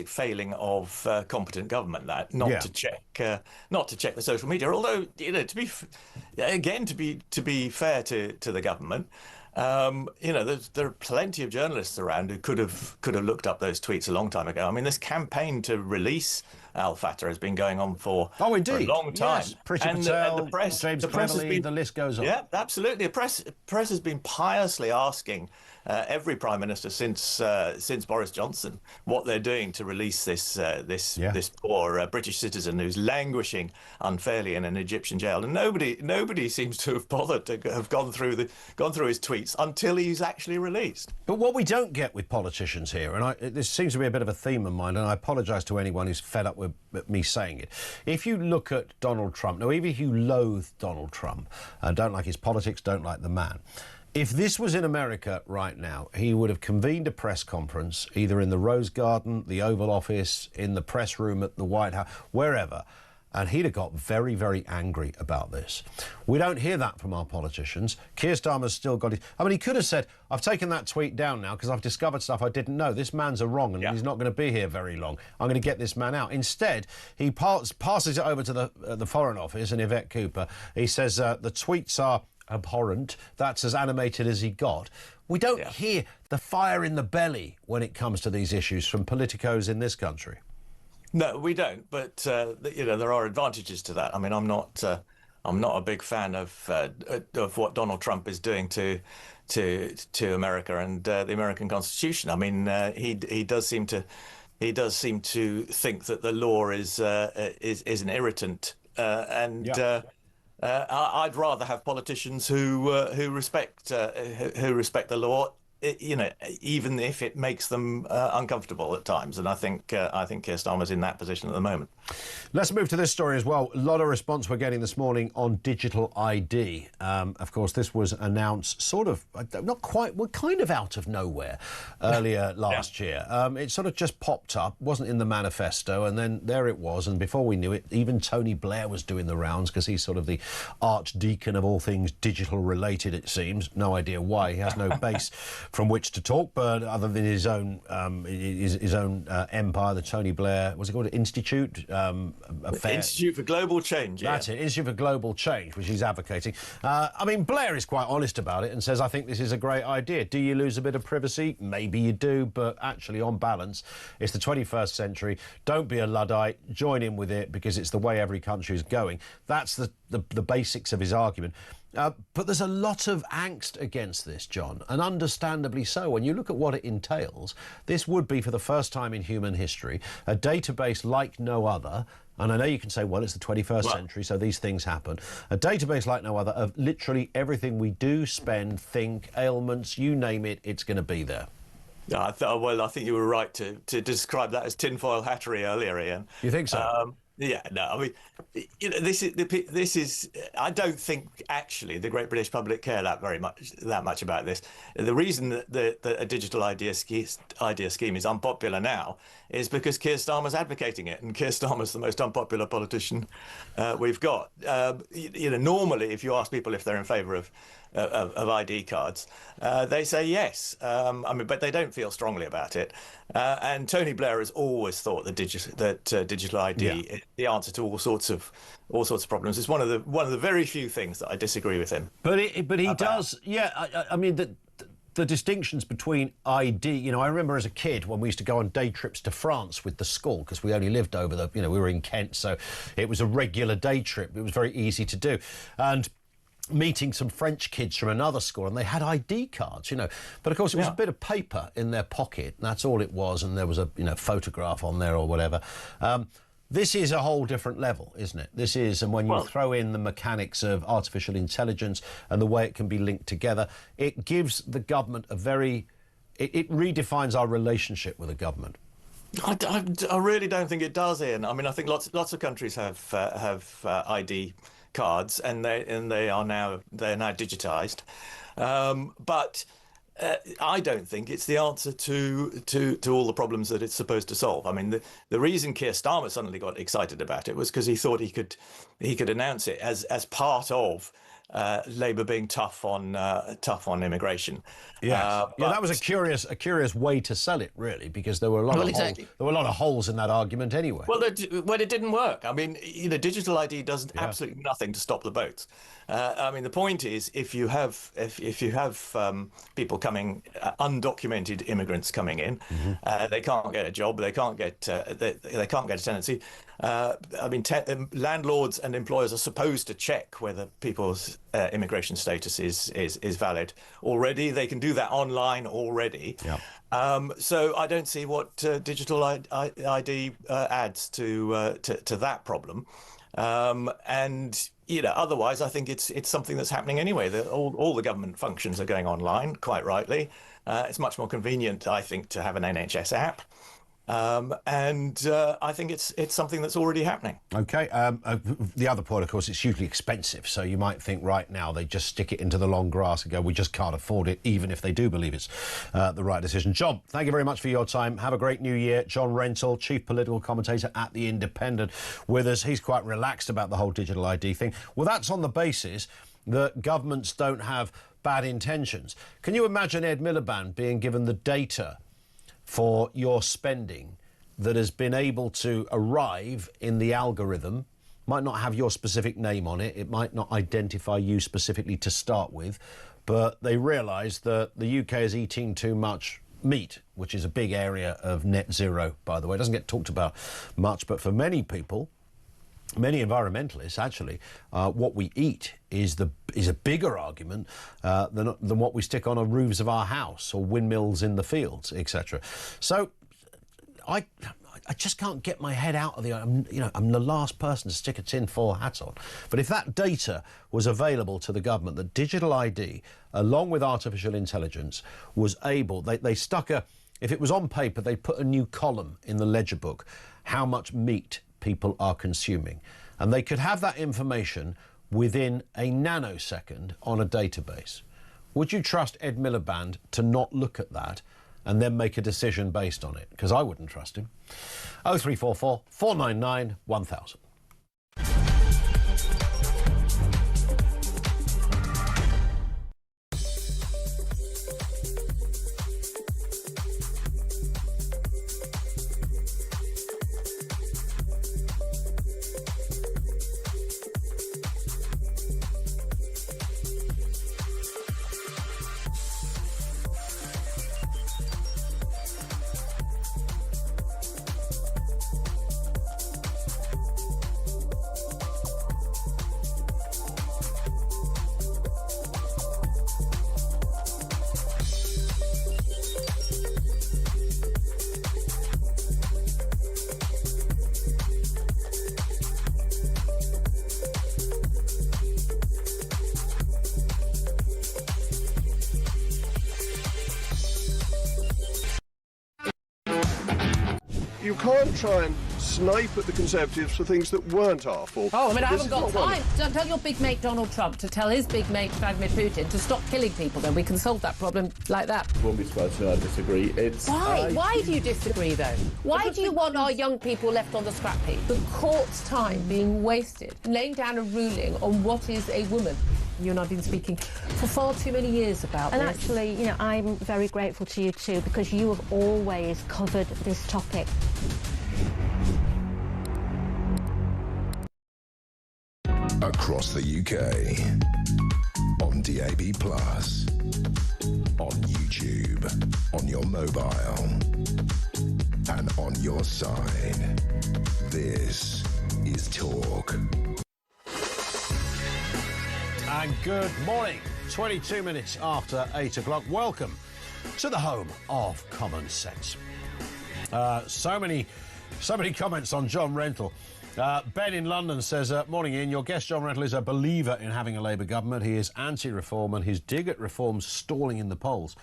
failing of competent government not to check the social media. Although to be fair to the government, there are plenty of journalists around who could have looked up those tweets a long time ago. I mean, this campaign to release Al Fattah has been going on for a long time. Yes, Priti Patel, and the press, James Cleverly, the list goes on. Yeah, absolutely. The press has been piously asking every Prime Minister since Boris Johnson what they're doing to release this poor British citizen who's languishing unfairly in an Egyptian jail, and nobody seems to have bothered to have gone through his tweets until he's actually released. But what we don't get with politicians here, and this seems to be a bit of a theme of mine, and I apologise to anyone who's fed up with me saying it. If you look at Donald Trump, now even if you loathe Donald Trump and don't like his politics, don't like the man, if this was in America right now, he would have convened a press conference, either in the Rose Garden, the Oval Office, in the press room at the White House, wherever, and he'd have got very, very angry about this. We don't hear that from our politicians. Keir Starmer's still got his... I mean, he could have said, "I've taken that tweet down now because I've discovered stuff I didn't know. This man's a wrong and he's not going to be here very long. I'm going to get this man out." Instead, he passes it over to the Foreign Office and Yvette Cooper. He says the tweets are abhorrent. That's as animated as he got. We don't hear the fire in the belly when it comes to these issues from politicos in this country. No, we don't. But there are advantages to that. I mean, I'm not a big fan of what Donald Trump is doing to America and the American Constitution. I mean, he does seem to think that the law is an irritant, I'd rather have politicians who respect the law, even if it makes them uncomfortable at times. And I think Keir Starmer's in that position at the moment. Let's move to this story as well. A lot of response we're getting this morning on digital ID. Of course, this was announced sort of, not quite, well, kind of out of nowhere earlier last year. It sort of just popped up, wasn't in the manifesto, and then there it was. And before we knew it, even Tony Blair was doing the rounds because he's sort of the archdeacon of all things digital related, it seems. No idea why. He has no base from which to talk, but other than his own empire, the Tony Blair, what's it called, Institute? Institute for Global Change. That's it, Institute for Global Change, which he's advocating. I mean, Blair is quite honest about it and says, "I think this is a great idea." Do you lose a bit of privacy? Maybe you do, but actually, on balance, it's the 21st century. Don't be a Luddite. Join in with it because it's the way every country is going. That's the basics of his argument. But there's a lot of angst against this, John, and understandably so. When you look at what it entails, this would be, for the first time in human history, a database like no other. And I know you can say, well, it's the 21st century, so these things happen. A database like no other of literally everything we do, spend, think, ailments, you name it, it's going to be there. Yeah, I think you were right to describe that as tinfoil hattery earlier, Ian. You think so? Yeah, no, I mean, this is. I don't think actually the great British public care that much about this. The reason that a digital idea scheme is unpopular now is because Keir Starmer's advocating it, and Keir Starmer's the most unpopular politician we've got. Normally, if you ask people if they're in favour of ID cards, they say yes. But they don't feel strongly about it. And Tony Blair has always thought that digital ID is the answer to all sorts of problems. It's one of the very few things that I disagree with him. But he does. Yeah, I mean the distinctions between ID. I remember as a kid when we used to go on day trips to France with the school, because we only lived over we were in Kent, so it was a regular day trip. It was very easy to do, and meeting some French kids from another school, and they had ID cards, but of course it was a bit of paper in their pocket, and that's all it was, and there was a photograph on there or whatever. This is a whole different level, isn't it? This is, and when you throw in the mechanics of artificial intelligence and the way it can be linked together, it gives the government it redefines our relationship with the government. I really don't think it does, Ian. I mean, I think lots of countries have ID cards, and they're now digitized, but I don't think it's the answer to all the problems that it's supposed to solve. I mean, the reason Keir Starmer suddenly got excited about it was because he thought he could announce it as part of Labour being tough on immigration. Yeah, that was a curious way to sell it, really, because there were a lot of holes in that argument anyway. Well, it didn't work. I mean, digital ID does absolutely nothing to stop the boats. I mean, the point is, if you have people coming, undocumented immigrants coming in, they can't get a job, they can't get a tenancy. I mean, landlords and employers are supposed to check whether people's immigration status is valid already. They can do that online already. Yeah. So I don't see what digital ID adds to that problem. And otherwise, I think it's something that's happening anyway. All the government functions are going online, quite rightly. It's much more convenient, I think, to have an NHS app. And I think it's something that's already happening. OK. The other point, of course, it's hugely expensive. So you might think right now they just stick it into the long grass and go, we just can't afford it, even if they do believe it's the right decision. John, thank you very much for your time. Have a great new year. John Rentoul, chief political commentator at The Independent, with us. He's quite relaxed about the whole digital ID thing. Well, that's on the basis that governments don't have bad intentions. Can you imagine Ed Miliband being given the data for your spending that has been able to arrive in the algorithm? Might not have your specific name on it, it might not identify you specifically to start with, but they realise that the UK is eating too much meat, which is a big area of net zero, by the way. It doesn't get talked about much, but for many people, many environmentalists, actually, what we eat is a bigger argument than what we stick on the roofs of our house or windmills in the fields, etc. So I just can't get my head out of I'm the last person to stick a tin-foil hat on. But if that data was available to the government, that digital ID, along with artificial intelligence, was able, they stuck if it was on paper, they put a new column in the ledger book, how much meat people are consuming, and they could have that information within a nanosecond on a database. Would you trust Ed Miliband to not look at that and then make a decision based on it? Because I wouldn't trust him. 0344 499 1000. You can't try and snipe at the Conservatives for things that weren't our fault. Oh, I mean, I This haven't is got not one. time. Don't tell your big mate Donald Trump to tell his big mate Vladimir Putin to stop killing people. Then we can solve that problem like that. Won't be surprised to know I disagree. Why? Why do you disagree, though? Why do you want our young people left on the scrap heap? The court's time being wasted, laying down a ruling on what is a woman. You and I have been speaking for far too many years about And this. actually, you know, I'm very grateful to you too, because you have always covered this topic. Across the UK, on DAB+, on YouTube, on your mobile, and on your side. This is Talk. And good morning. 22 minutes after 8 o'clock. Welcome to the home of common sense. So many comments on John Rentoul. Ben in London says, morning Ian, your guest John Rentoul is a believer in having a Labour government. He is anti-reform and his dig at reforms stalling in the polls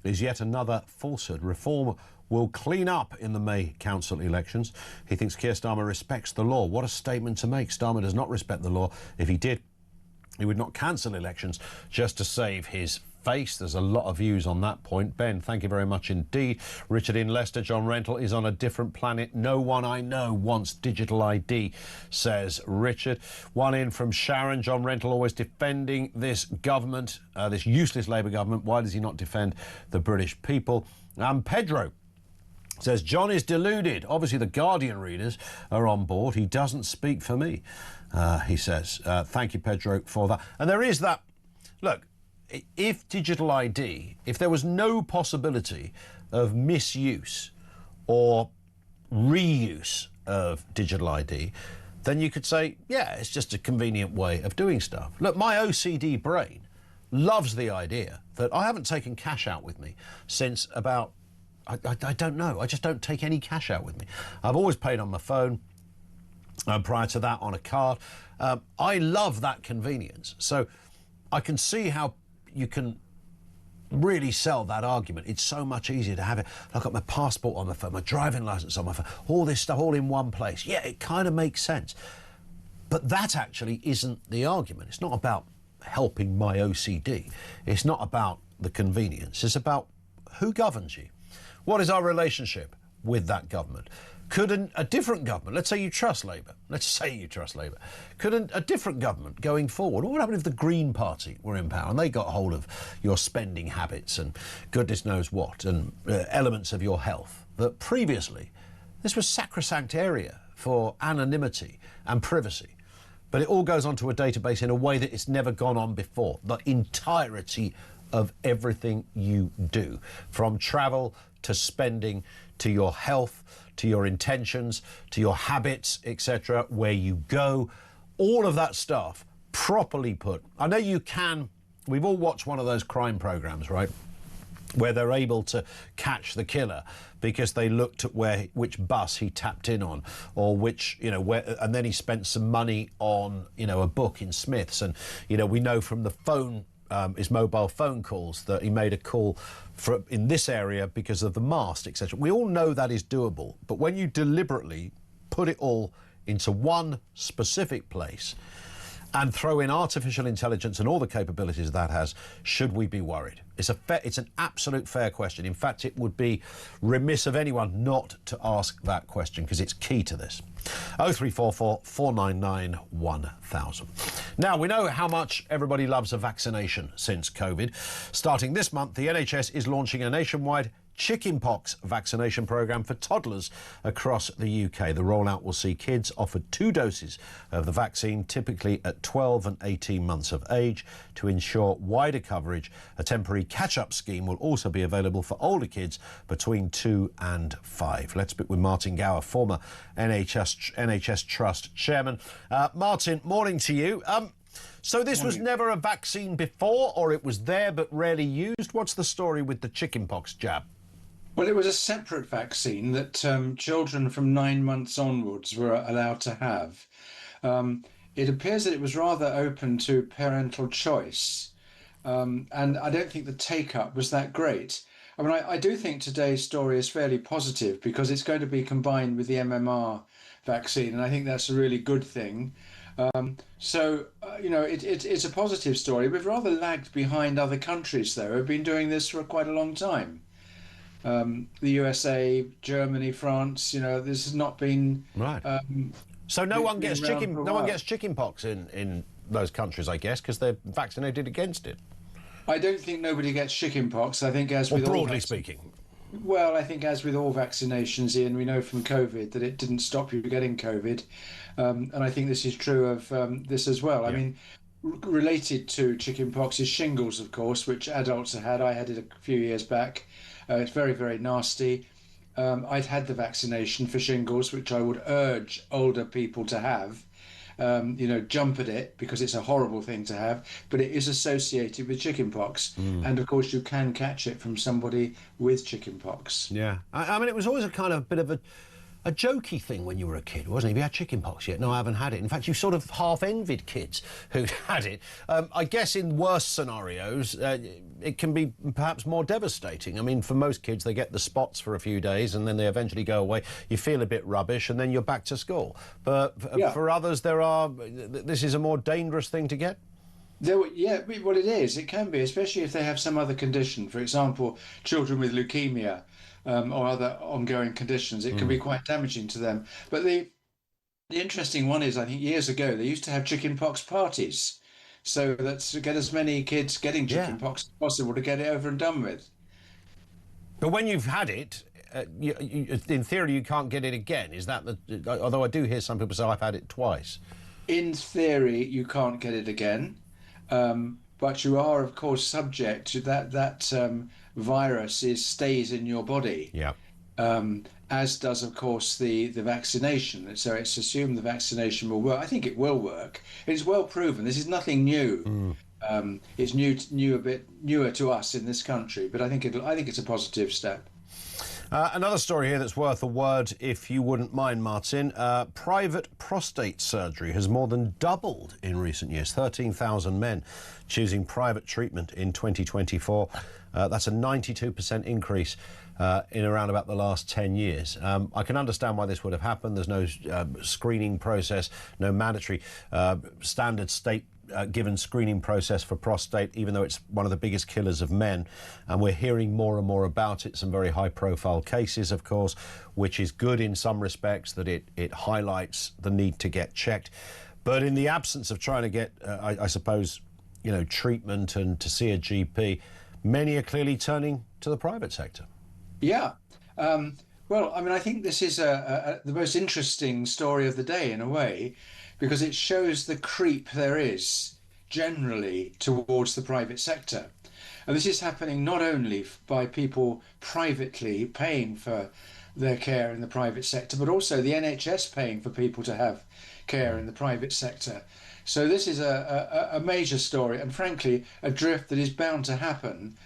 is yet another falsehood. Reform will clean up in the May council elections. He thinks Keir Starmer respects the law. What a statement to make. Starmer does not respect the law. If he did, he would not cancel elections just to save his face. There's a lot of views on that point. Ben, thank you very much indeed. Richard in Leicester, John Rentoul is on a different planet. No one I know wants digital ID, says Richard. One in from Sharon, John Rentoul always defending this government, this useless Labour government. Why does he not defend the British people? Pedro says, John is deluded. Obviously, the Guardian readers are on board. He doesn't speak for me, he says. Thank you, Pedro, for that. And there is that... Look, if digital ID, if there was no possibility of misuse or reuse of digital ID, then you could say, yeah, it's just a convenient way of doing stuff. Look, my OCD brain loves the idea that I haven't taken cash out with me since about... I don't know. I just don't take any cash out with me. I've always paid on my phone. Prior to that, on a card. I love that convenience. So I can see how you can really sell that argument. It's so much easier to have it. I've got my passport on my phone, my driving licence on my phone, all this stuff all in one place. Yeah, it kind of makes sense. But that actually isn't the argument. It's not about helping my OCD. It's not about the convenience. It's about who governs you. What is our relationship with that government? Could a different government, let's say you trust Labour, could a different government going forward, what would happen if the Green Party were in power and they got hold of your spending habits and goodness knows what, and elements of your health, that previously this was sacrosanct area for anonymity and privacy, but it all goes onto a database in a way that it's never gone on before, the entirety of everything you do, from travel to spending to your health, to your intentions, to your habits, etc., where you go, all of that stuff properly put. I know you can, we've all watched one of those crime programs, right, where they're able to catch the killer because they looked at which bus he tapped in on, or which, and then he spent some money on, a book in Smith's, and, we know from the phone, his mobile phone calls, that he made a call in this area because of the mast, etc. We all know that is doable, but when you deliberately put it all into one specific place and throw in artificial intelligence and all the capabilities that has, should we be worried? It's an absolute fair question. In fact, it would be remiss of anyone not to ask that question, because it's key to this. 0344 499 1000. Now, we know how much everybody loves a vaccination since COVID. Starting this month, the NHS is launching a nationwide chickenpox vaccination programme for toddlers across the UK. The rollout will see kids offered 2 doses of the vaccine, typically at 12 and 18 months of age. To ensure wider coverage, a temporary catch-up scheme will also be available for older kids between 2 and 5. Let's speak with Martin Gower, former NHS Trust chairman. Martin, morning to you. So this was never a vaccine before, or it was there but rarely used? What's the story with the chickenpox jab? Well, it was a separate vaccine that children from 9 months onwards were allowed to have. It appears that it was rather open to parental choice, and I don't think the take-up was that great. I mean, I do think today's story is fairly positive because it's going to be combined with the MMR vaccine, and I think that's a really good thing. It's a positive story. We've rather lagged behind other countries, though, who've been doing this for quite a long time. The USA, Germany, France, this has not been... Right. So no one gets chicken pox in those countries, I guess, because they're vaccinated against it. I don't think nobody gets chicken pox. I think as with broadly speaking. Well, I think as with all vaccinations, Ian, we know from COVID that it didn't stop you getting COVID. And I think this is true of this as well. Yeah. I mean, related to chicken pox is shingles, of course, which adults have had. I had it a few years back. It's very, very nasty. I'd had the vaccination for shingles, which I would urge older people to have. Jump at it because it's a horrible thing to have, but it is associated with chickenpox. And of course you can catch it from somebody with chickenpox. Yeah. I mean, it was always a kind of bit of a jokey thing when you were a kid, wasn't it? Have you had chickenpox yet? No, I haven't had it. In fact, you sort of half envied kids who'd had it. I guess in worse scenarios, it can be perhaps more devastating. I mean, for most kids, they get the spots for a few days and then they eventually go away. You feel a bit rubbish and then you're back to school. But for others, this is a more dangerous thing to get. Well, it is. It can be, especially if they have some other condition. For example, children with leukemia. Or other ongoing conditions, it can be quite damaging to them. But the interesting one is, I think years ago, they used to have chickenpox parties, so that to get as many kids getting chickenpox as possible to get it over and done with. But when you've had it, in theory, you can't get it again. Is that although I do hear some people say I've had it twice. In theory, you can't get it again, but you are, of course, subject to that virus stays in your body. Yeah. As does, of course, the vaccination. So it's assumed the vaccination will work. I think it will work. It's well proven. This is nothing new. It's a bit newer to us in this country, but I think it's a positive step. Another story here that's worth a word, if you wouldn't mind, Martin. Private prostate surgery has more than doubled in recent years. 13,000 men choosing private treatment in 2024. That's a 92% increase in around about the last 10 years. I can understand why this would have happened. There's no screening process, no mandatory standard state given screening process for prostate, even though it's one of the biggest killers of men. And we're hearing more and more about it, some very high-profile cases, of course, which is good in some respects, that it highlights the need to get checked. But in the absence of trying to get, I suppose, treatment and to see a GP, many are clearly turning to the private sector. Yeah. Well, I mean, I think this is the most interesting story of the day, in a way, because it shows the creep there is generally towards the private sector. And this is happening not only by people privately paying for their care in the private sector, but also the NHS paying for people to have care in the private sector. So this is a major story, and frankly, a drift that is bound to happen.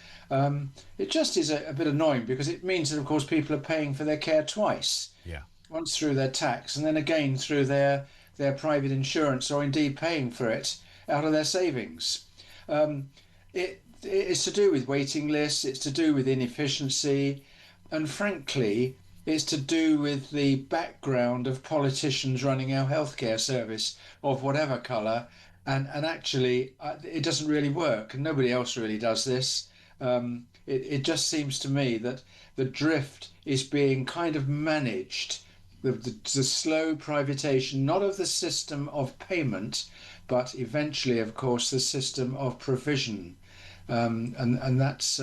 It just is a bit annoying because it means that, of course, people are paying for their care twice. Yeah. Once through their tax and then again through their private insurance, or indeed paying for it out of their savings. It's to do with waiting lists, it's to do with inefficiency, and frankly, it's to do with the background of politicians running our healthcare service of whatever colour, and actually it doesn't really work, and nobody else really does this. It just seems to me that the drift is being kind of managed. The slow privatisation, not of the system of payment, but eventually, of course, the system of provision, and that's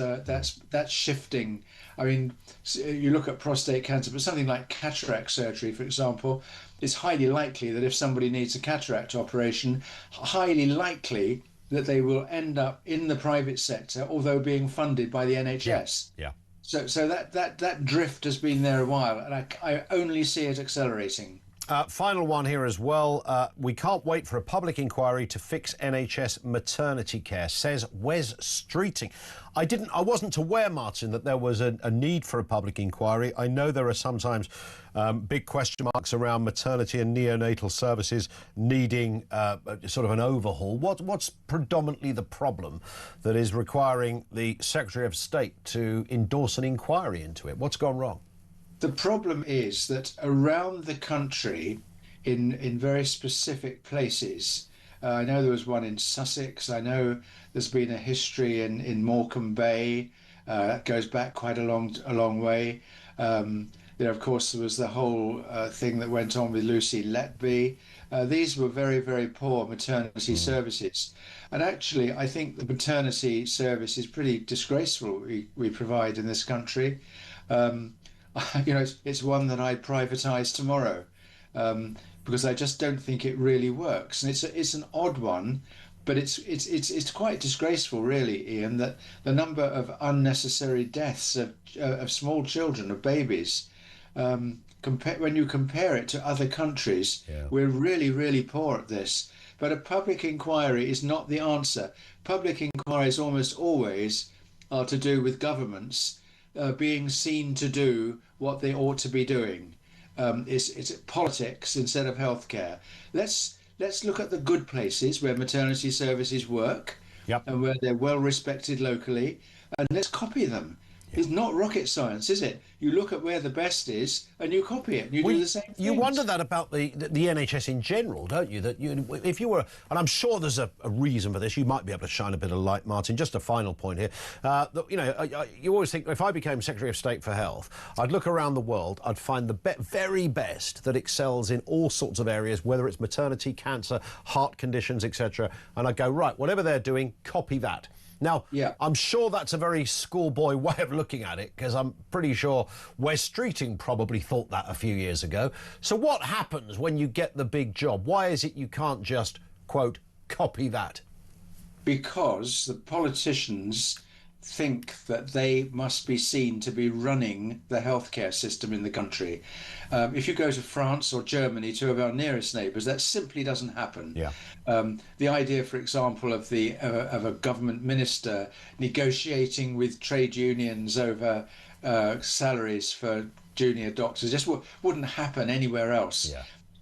shifting. I mean, you look at prostate cancer, but something like cataract surgery, for example, it's highly likely that if somebody needs a cataract operation, highly likely that they will end up in the private sector, although being funded by the NHS. Yeah. So that drift has been there a while, and I only see it accelerating. Final one here as well. We can't wait for a public inquiry to fix NHS maternity care, says Wes Streeting. I wasn't aware, Martin, that there was a need for a public inquiry. I know there are sometimes big question marks around maternity and neonatal services needing sort of an overhaul. What's predominantly the problem that is requiring the Secretary of State to endorse an inquiry into it? What's gone wrong? The problem is that around the country, in very specific places, I know there was one in Sussex, I know there's been a history in Morecambe Bay, that goes back quite a long way. There, of course, there was the whole thing that went on with Lucy Letby. These were very, very poor maternity services. And actually, I think the maternity service is pretty disgraceful we provide in this country. You know, it's one that I'd privatise tomorrow because I just don't think it really works. And it's an odd one, but it's quite disgraceful, really, Ian, that the number of unnecessary deaths of small children, of babies, when you compare it to other countries, we're really, really poor at this. But a public inquiry is not the answer. Public inquiries almost always are to do with governments being seen to do what they ought to be doing. It's politics instead of healthcare. Let's look at the good places where maternity services work and where they're well respected locally, and let's copy them. It's not rocket science, is it? You look at where the best is and you copy it and you do the same thing. You wonder that about the NHS in general, don't you? That if you were, and I'm sure there's a reason for this, you might be able to shine a bit of light, Martin. Just a final point here. You always think, if I became Secretary of State for Health, I'd look around the world, I'd find the very best that excels in all sorts of areas, whether it's maternity, cancer, heart conditions, etc. And I'd go, right, whatever they're doing, copy that. Now, I'm sure that's a very schoolboy way of looking at it, because I'm pretty sure Wes Streeting probably thought that a few years ago. So what happens when you get the big job? Why is it you can't just, quote, copy that? Because the politicians think that they must be seen to be running the healthcare system in the country. If you go to France or Germany, two of our nearest neighbours, that simply doesn't happen. The idea, for example, of a government minister negotiating with trade unions over salaries for junior doctors just wouldn't happen anywhere else.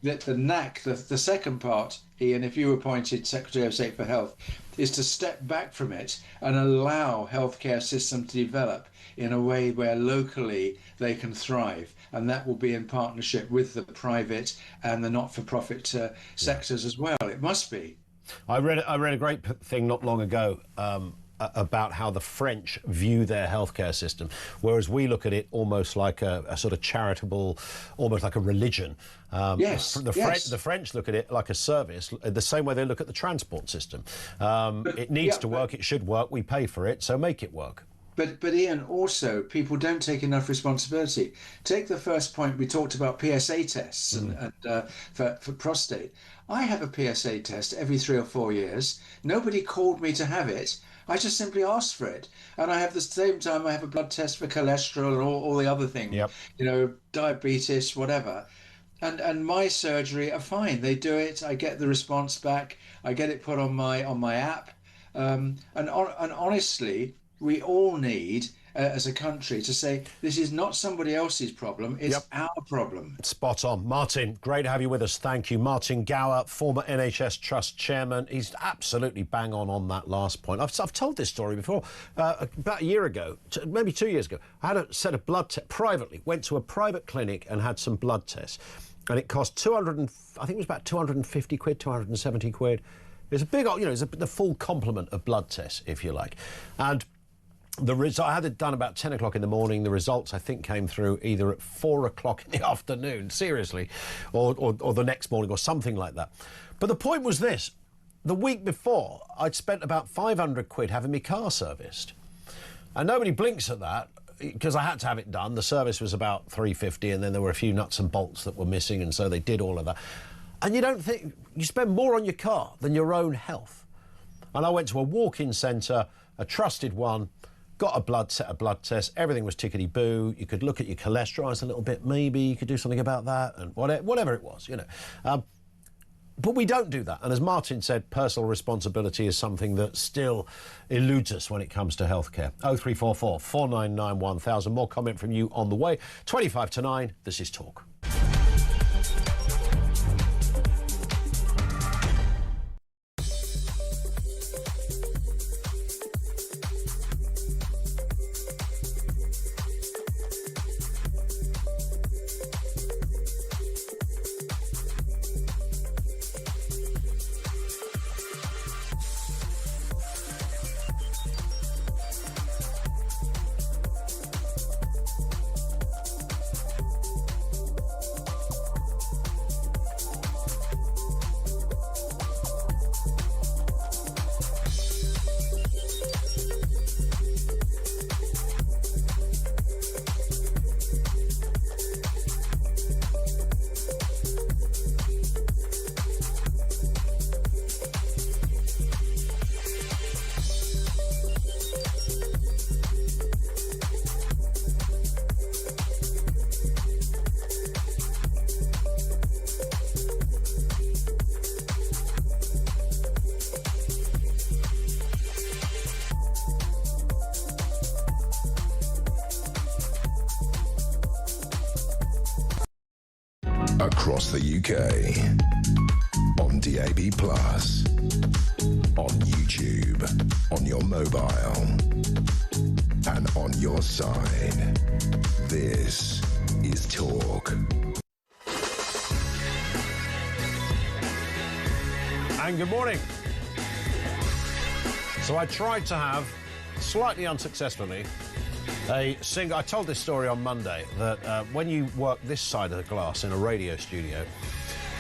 The second part, Ian, if you were appointed Secretary of State for Health, is to step back from it and allow healthcare system to develop in a way where locally they can thrive, and that will be in partnership with the private and the not-for-profit sectors as well. It must be. I read a great thing not long ago about how the French view their healthcare system, whereas we look at it almost like a sort of charitable, almost like a religion. The French look at it like a service, the same way they look at the transport system. It needs to work, it should work, we pay for it, so make it work. But Ian, also, people don't take enough responsibility. Take the first point, we talked about PSA tests and for prostate. I have a PSA test every 3 or 4 years. Nobody called me to have it. I just simply asked for it. And I have the same time I have a blood test for cholesterol and all the other things, you know, diabetes, whatever. And my surgery are fine. They do it. I get the response back. I get it put on my app. And honestly, we all need, as a country, to say this is not somebody else's problem, it's our problem. Spot on. Martin, great to have you with us. Thank you. Martin Gower, former NHS Trust Chairman. He's absolutely bang on that last point. I've told this story before. About a year ago, maybe 2 years ago, I had a set of blood tests privately, went to a private clinic and had some blood tests. And it cost I think it was about 250 quid, 270 quid. It's a big, it's the full complement of blood tests, if you like. And I had it done about 10 o'clock in the morning. The results, I think, came through either at 4 o'clock in the afternoon, seriously, or the next morning or something like that. But the point was this. The week before, I'd spent about 500 quid having my car serviced. And nobody blinks at that, because I had to have it done. The service was about 350, and then there were a few nuts and bolts that were missing, and so they did all of that. And you don't think... You spend more on your car than your own health. And I went to a walk-in centre, a trusted one, got a set of blood tests, everything was tickety-boo. You could look at your cholesterol a little bit, maybe you could do something about that, and whatever it was, you know. But we don't do that. And as Martin said, personal responsibility is something that still eludes us when it comes to healthcare. 0344 499 1000. More comment from you on the way. 25 to 9, this is Talk. Across the UK, on DAB+, on YouTube, on your mobile, and on your side. This is Talk. And good morning. So I tried to have, slightly unsuccessfully, I told this story on Monday, that when you work this side of the glass in a radio studio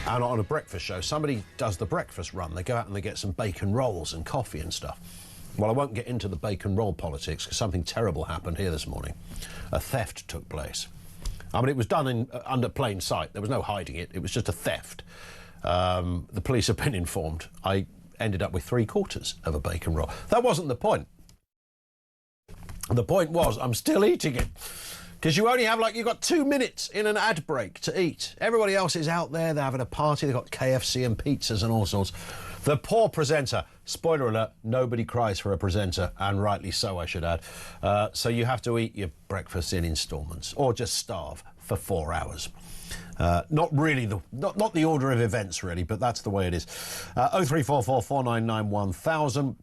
and on a breakfast show, somebody does the breakfast run. They go out and they get some bacon rolls and coffee and stuff. Well, I won't get into the bacon roll politics because something terrible happened here this morning. A theft took place. I mean, it was done under plain sight. There was no hiding it. It was just a theft. The police have been informed. I ended up with 3/4 of a bacon roll. That wasn't the point. The point was, I'm still eating it. Because you only have, you've got 2 minutes in an ad break to eat. Everybody else is out there, they're having a party, they've got KFC and pizzas and all sorts. The poor presenter, spoiler alert, nobody cries for a presenter, and rightly so, I should add. So you have to eat your breakfast in instalments, or just starve for 4 hours. Not really not the order of events, really, but that's the way it is. 0344 499 1000.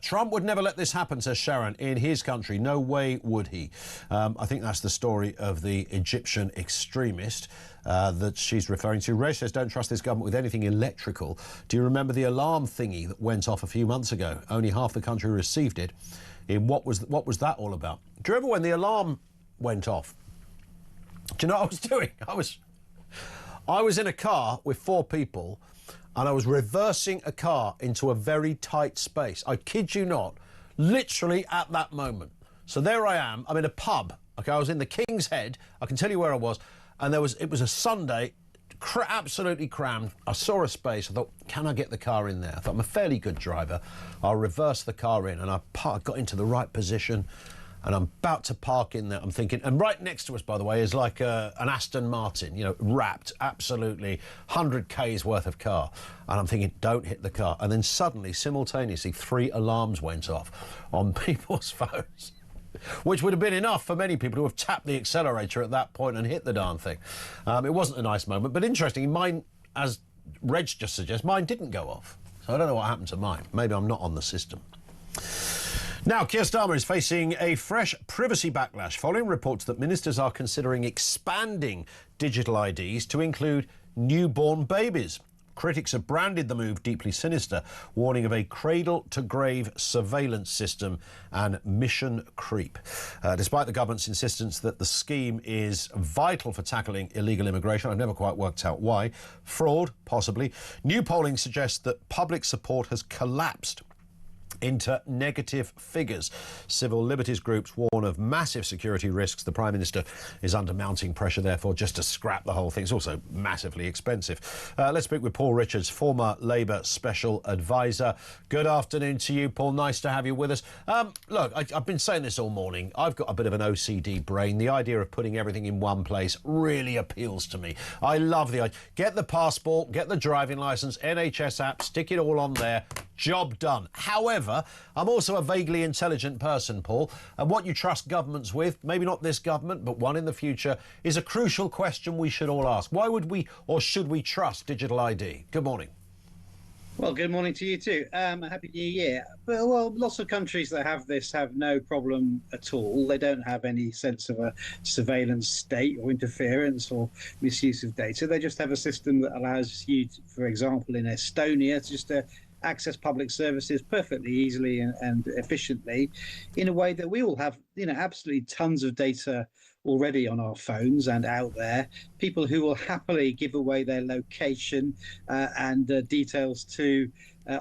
Trump would never let this happen, says Sharon. In his country, no way would he. I think that's the story of the Egyptian extremist that she's referring to. Ray says, don't trust this government with anything electrical. Do you remember the alarm thingy that went off a few months ago? Only half the country received it. What was that all about? Do you remember when the alarm went off? Do you know what I was doing? I was in a car with 4 people, and I was reversing a car into a very tight space. I kid you not, literally at that moment. So there I am, I'm in a pub, okay, I was in the King's Head, I can tell you where I was, and it was a Sunday, absolutely crammed. I saw a space, I thought, can I get the car in there? I thought, I'm a fairly good driver, I'll reverse the car in, and I got into the right position, and I'm about to park in there. I'm thinking, and right next to us, by the way, is like an Aston Martin, you know, wrapped, absolutely 100 k's worth of car. And I'm thinking, don't hit the car. And then suddenly, simultaneously, 3 alarms went off on people's phones, which would have been enough for many people to have tapped the accelerator at that point and hit the darn thing. It wasn't a nice moment, but interestingly, mine, as Reg just suggests, mine didn't go off. So I don't know what happened to mine. Maybe I'm not on the system. Now, Keir Starmer is facing a fresh privacy backlash following reports that ministers are considering expanding digital IDs to include newborn babies. Critics have branded the move deeply sinister, warning of a cradle-to-grave surveillance system and mission creep. Despite the government's insistence that the scheme is vital for tackling illegal immigration, I've never quite worked out why. Fraud, possibly. New polling suggests that public support has collapsed into negative figures. Civil liberties groups warn of massive security risks. The Prime Minister is under mounting pressure, therefore, just to scrap the whole thing. It's also massively expensive. Let's speak with Paul Richards, former Labour Special Advisor. Good afternoon to you, Paul. Nice to have you with us. Look, I've been saying this all morning. I've got a bit of an OCD brain. The idea of putting everything in one place really appeals to me. I love the idea. Get the passport, get the driving licence, NHS app, stick it all on there. Job done. However, I'm also a vaguely intelligent person, Paul, and what you trust governments with, maybe not this government, but one in the future, is a crucial question we should all ask. Why would we or should we trust digital ID? Good morning. Well, good morning to you too. Happy New Year. Well, lots of countries that have this have no problem at all. They don't have any sense of a surveillance state or interference or misuse of data. They just have a system that allows you, for example, in Estonia, to just access public services perfectly easily and efficiently in a way that we all have, absolutely tons of data already on our phones and out there. People who will happily give away their location and details to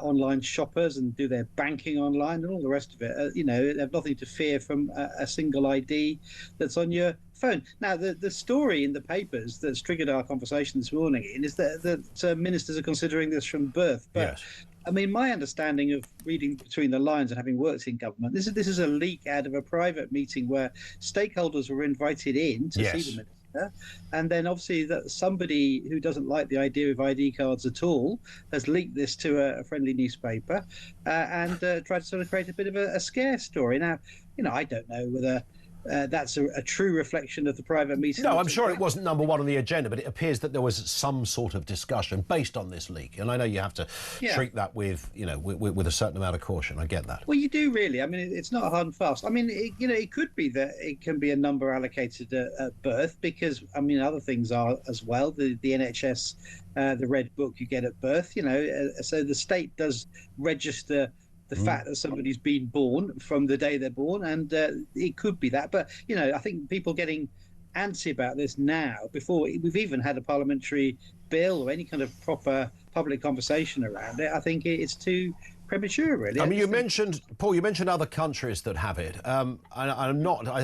online shoppers and do their banking online and all the rest of it. They have nothing to fear from a single ID that's on your phone. Now, the story in the papers that's triggered our conversation this morning is that ministers are considering this from birth. But yes. I mean, my understanding of reading between the lines and having worked in government, this is a leak out of a private meeting where stakeholders were invited in to see the minister. And then obviously that somebody who doesn't like the idea of ID cards at all has leaked this to a friendly newspaper and tried to sort of create a bit of a scare story. Now, I don't know whether that's a true reflection of the private meeting. No, I'm sure it wasn't number one on the agenda, but it appears that there was some sort of discussion based on this leak. And I know you have to treat that with, with a certain amount of caution. I get that. Well, you do really. I mean, it's not hard and fast. I mean, it could be that it can be a number allocated at birth because, I mean, other things are as well. The NHS, the red book you get at birth, so the state does register the fact that somebody's been born from the day they're born, and it could be that. But, I think people getting antsy about this now, before we've even had a parliamentary bill or any kind of proper public conversation around it, I think it's too premature, really. I mean, Paul, you mentioned other countries that have it. I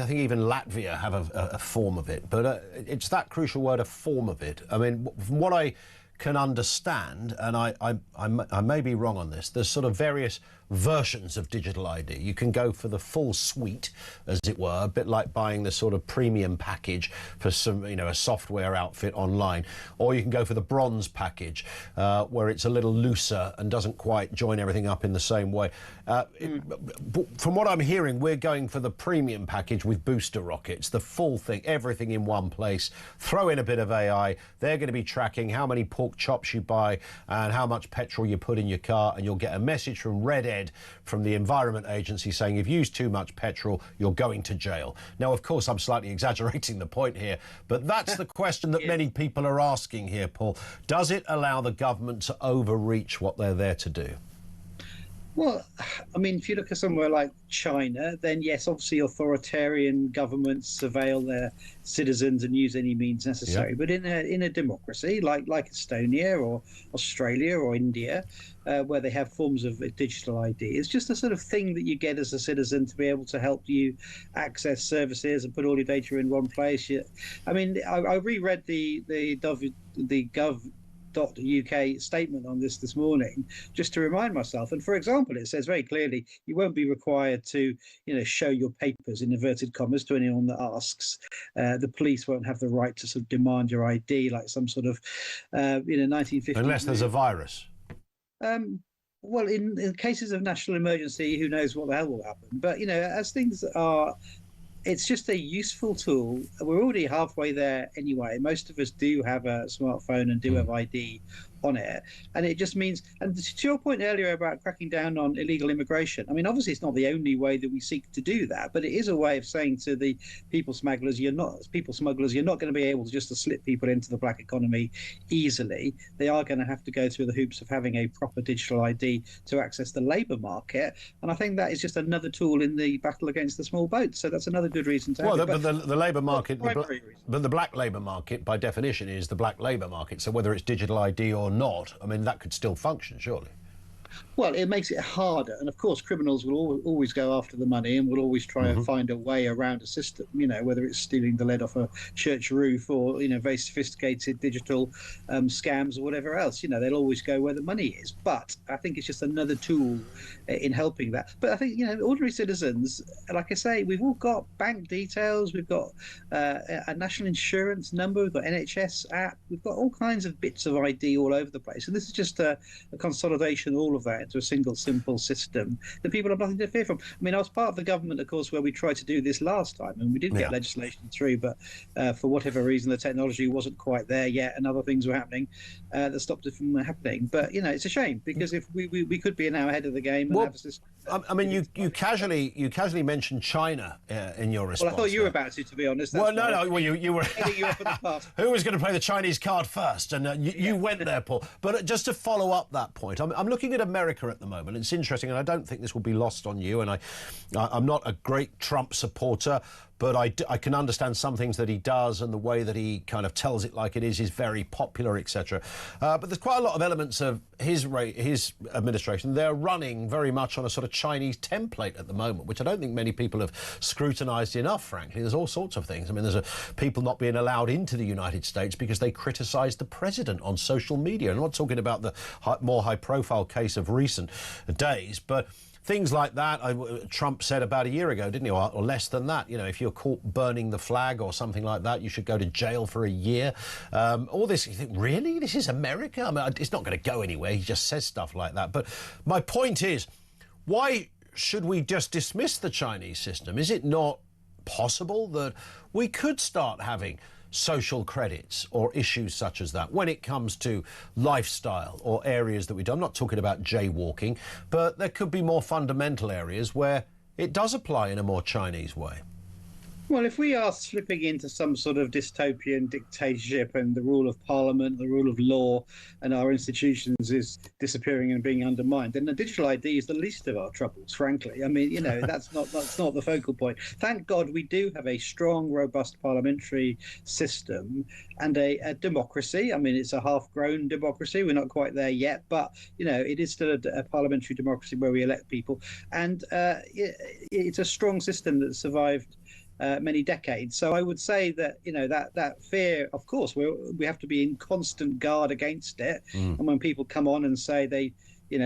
think even Latvia have a form of it, but it's that crucial word, a form of it. I mean, from what I can understand, and I may be wrong on this, there's sort of various versions of digital ID. You can go for the full suite, as it were, a bit like buying the sort of premium package for some, a software outfit online, or you can go for the bronze package, where it's a little looser and doesn't quite join everything up in the same way. From what I'm hearing, we're going for the premium package with booster rockets, the full thing, everything in one place. Throw in a bit of AI. They're going to be tracking how many pork chops you buy and how much petrol you put in your car, and you'll get a message from Red Ed, from the Environment Agency, saying if you use too much petrol, you're going to jail. Now, of course, I'm slightly exaggerating the point here, but that's the question that many people are asking here, Paul. Does it allow the government to overreach what they're there to do? Well, I mean, if you look at somewhere like China, then yes, obviously authoritarian governments surveil their citizens and use any means necessary. Yeah. But in a democracy like Estonia or Australia or India, where they have forms of digital ID, it's just a sort of thing that you get as a citizen to be able to help you access services and put all your data in one place. I mean, I reread the Gov.uk statement on this morning just to remind myself, and for example it says very clearly you won't be required to show your papers in inverted commas to anyone that asks. The police won't have the right to sort of demand your ID like some sort of 1950s unless there's a virus. Well, in cases of national emergency, who knows what the hell will happen, but as things are, it's just a useful tool. We're already halfway there anyway. Most of us do have a smartphone and do have ID on it. And it just means, and to your point earlier about cracking down on illegal immigration, I mean, obviously it's not the only way that we seek to do that, but it is a way of saying to the people smugglers, you're not going to be able to just slip people into the black economy easily. They are going to have to go through the hoops of having a proper digital ID to access the labour market. And I think that is just another tool in the battle against the small boats. So that's another good reason to have it. But the labour market, but the black labour market, by definition, is the black labour market. So whether it's digital ID or not, I mean, that could still function, surely. Well, it makes it harder, and of course, criminals will always go after the money and will always try and find a way around a system. Whether it's stealing the lead off a church roof or very sophisticated digital scams or whatever else. They'll always go where the money is. But I think it's just another tool in helping that. But I think ordinary citizens, like I say, we've all got bank details, we've got a national insurance number, we've got NHS app, we've got all kinds of bits of ID all over the place, and this is just a consolidation of all of that into a single simple system that people have nothing to fear from. I mean, I was part of the government, of course, where we tried to do this last time, and we did get legislation through, but for whatever reason the technology wasn't quite there yet, and other things were happening that stopped it from happening. But it's a shame, because if we could be now ahead of the game and have a system. I mean, you casually mentioned China in your response. Well, I thought you were about to be honest. Well, no. Well, you were. You up in the past. Who was going to play the Chinese card first? And you went there, Paul. But just to follow up that point, I'm looking at America at the moment. It's interesting, and I don't think this will be lost on you. And I'm not a great Trump supporter, but I can understand some things that he does, and the way that he kind of tells it like it is very popular, etc. But there's quite a lot of elements of his administration. They're running very much on a sort of Chinese template at the moment, which I don't think many people have scrutinised enough, frankly. There's all sorts of things. I mean, there's people not being allowed into the United States because they criticised the president on social media. And I'm not talking about the more high-profile case of recent days, but things like that. Trump said about a year ago, didn't he, or less than that, if you're caught burning the flag or something like that, you should go to jail for a year. All this, you think, really? This is America? I mean, it's not going to go anywhere. He just says stuff like that. But my point is, why should we just dismiss the Chinese system? Is it not possible that we could start having social credits or issues such as that when it comes to lifestyle or areas that we do? I'm not talking about jaywalking, but there could be more fundamental areas where it does apply in a more Chinese way. Well, if we are slipping into some sort of dystopian dictatorship and the rule of parliament, the rule of law, and our institutions is disappearing and being undermined, then the digital ID is the least of our troubles, frankly. I mean, that's not the focal point. Thank God we do have a strong, robust parliamentary system and a democracy. I mean, it's a half-grown democracy. We're not quite there yet, but, it is still a parliamentary democracy where we elect people. And it's a strong system that survived many decades. So I would say that that fear, of course, we have to be in constant guard against it. And when people come on and say they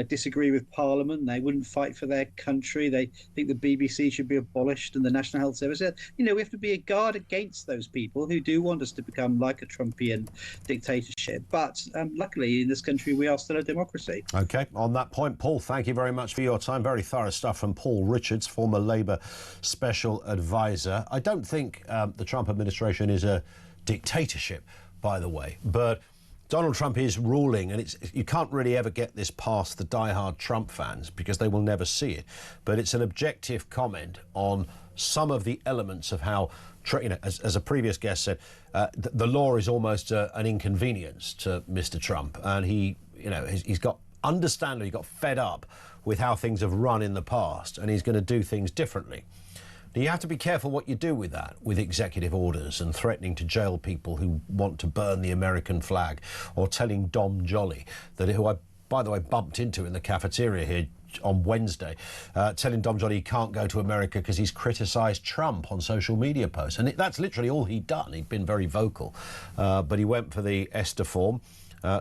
disagree with Parliament, they wouldn't fight for their country, they think the BBC should be abolished and the National Health Service, we have to be a guard against those people who do want us to become like a Trumpian dictatorship. But luckily in this country we are still a democracy. OK, on that point, Paul, thank you very much for your time. Very thorough stuff from Paul Richards, former Labour Special Advisor. I don't think the Trump administration is a dictatorship, by the way, but Donald Trump is ruling, and you can't really ever get this past the diehard Trump fans because they will never see it. But it's an objective comment on some of the elements of how, as a previous guest said, the law is almost an inconvenience to Mr. Trump, and he's got fed up with how things have run in the past, and he's going to do things differently. You have to be careful what you do with that, with executive orders and threatening to jail people who want to burn the American flag, or telling Dom Jolly, who I, by the way, bumped into in the cafeteria here on Wednesday, telling Dom Jolly he can't go to America because he's criticised Trump on social media posts. And that's literally all he'd done. He'd been very vocal. But he went for the ESTA form.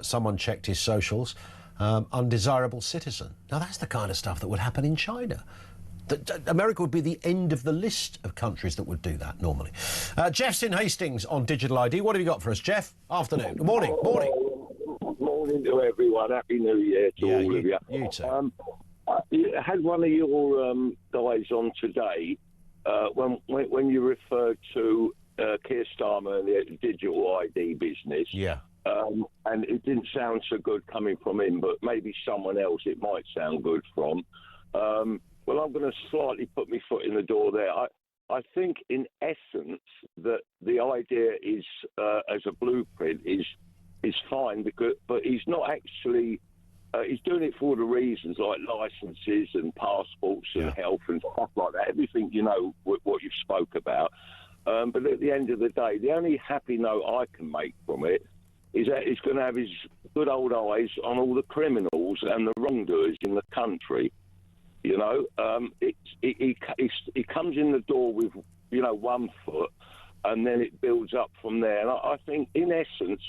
Someone checked his socials. Undesirable citizen. Now, that's the kind of stuff that would happen in China. America would be the end of the list of countries that would do that normally. Jeff's in Hastings on Digital ID. What have you got for us, Jeff? Afternoon. Good morning. Morning. Morning to everyone. Happy New Year to all of you. You too. I had one of your guys on today when you referred to Keir Starmer and the digital ID business. Yeah. And it didn't sound so good coming from him, but maybe someone else it might sound good from. Well, I'm going to slightly put my foot in the door there. I think, in essence, that the idea is as a blueprint is fine, but he's not actually. He's doing it for the reasons like licenses and passports and health and stuff like that. Everything what you've spoke about. But at the end of the day, the only happy note I can make from it is that he's going to have his good old eyes on all the criminals criminals and the wrongdoers in the country. You know, he comes in the door with, you know, 1 foot, and then it builds up from there. And I think, in essence,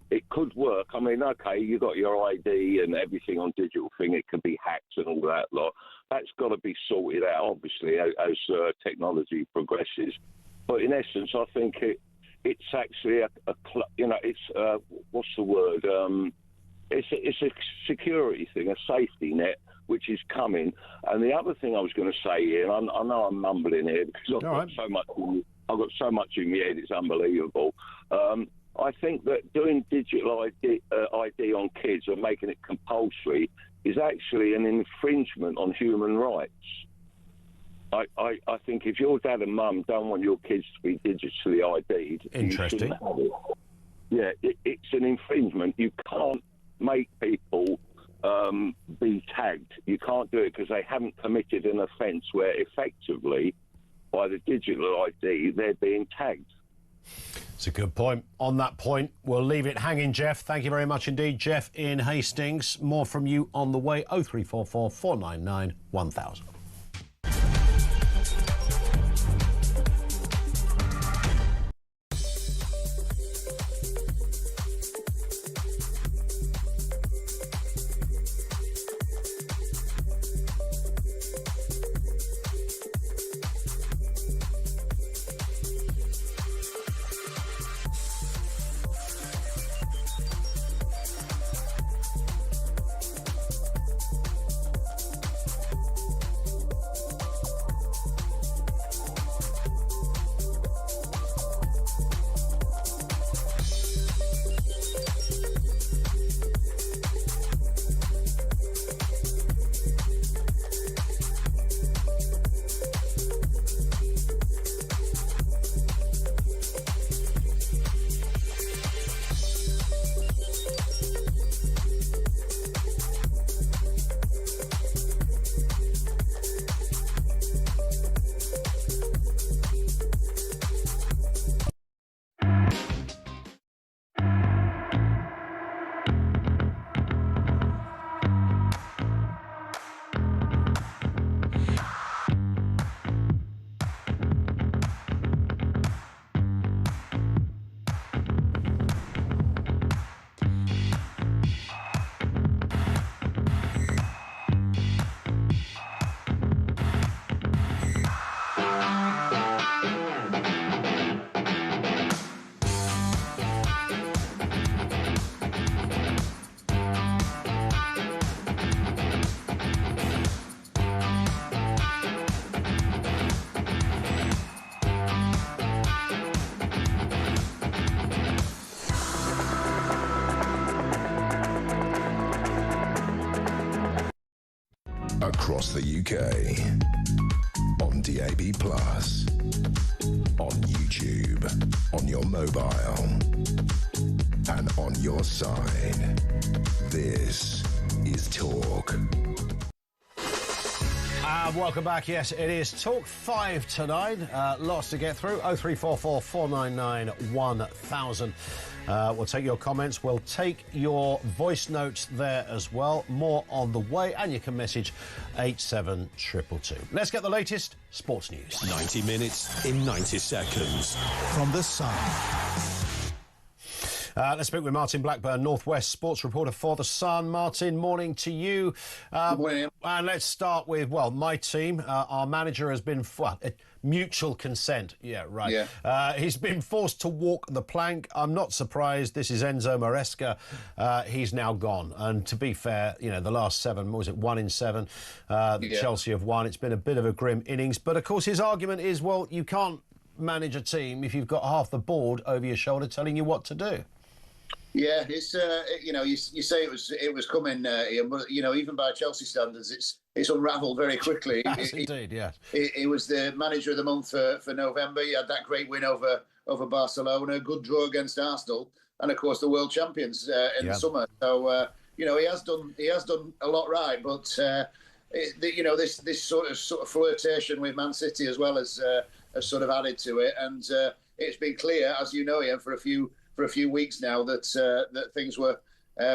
it could work. I mean, okay, you got your ID and everything on digital thing. It can be hacked and all that lot. That's got to be sorted out, obviously, as technology progresses. But in essence, I think it's actually it's what's the word? It's a security thing, a safety net, which is coming. And the other thing I was going to say here, and I know I'm mumbling here because I've got so much in my head, it's unbelievable. I think that doing digital ID on kids or making it compulsory is actually an infringement on human rights. I think if your dad and mum don't want your kids to be digitally ID'd, interesting. You shouldn't have it. Yeah, it's an infringement. You can't make people be tagged. You can't do it because they haven't committed an offence where effectively, by the digital ID, they're being tagged. It's a good point. On that point, we'll leave it hanging, Jeff. Thank you very much indeed, Jeff in Hastings. More from you on the way. 0344 499 1000. Across the UK, on DAB+, on YouTube, on your mobile, and on your side. This is Talk. Welcome back. Yes, it is Talk 5 tonight. Lots to get through. 0344 499 1000. We'll take your comments. We'll take your voice notes there as well. More on the way. And you can message 87222. Let's get the latest sports news. 90 minutes in 90 seconds. From The Sun. Let's speak with Martin Blackburn, Northwest sports reporter for The Sun. Martin, morning to you. And let's start with, well, my team. Our manager has been... mutual consent. Yeah, right. Yeah. He's been forced to walk the plank. I'm not surprised. This is Enzo Maresca. He's now gone. And to be fair, you know, the last 7, what was it, 1 in 7? Chelsea have won. It's been a bit of a grim innings. But, of course, his argument is, well, you can't manage a team if you've got half the board over your shoulder telling you what to do. Yeah, it's you know, you say it was coming, Ian, but you know, even by Chelsea standards, it's unravelled very quickly. Yes, indeed, yeah. It was the manager of the month for November. He had that great win over Barcelona, good draw against Arsenal, and of course the world champions in the summer. So you know, he has done a lot right, but you know, this sort of flirtation with Man City as well has sort of added to it, and it's been clear, as you know, Ian, for a few weeks now that things were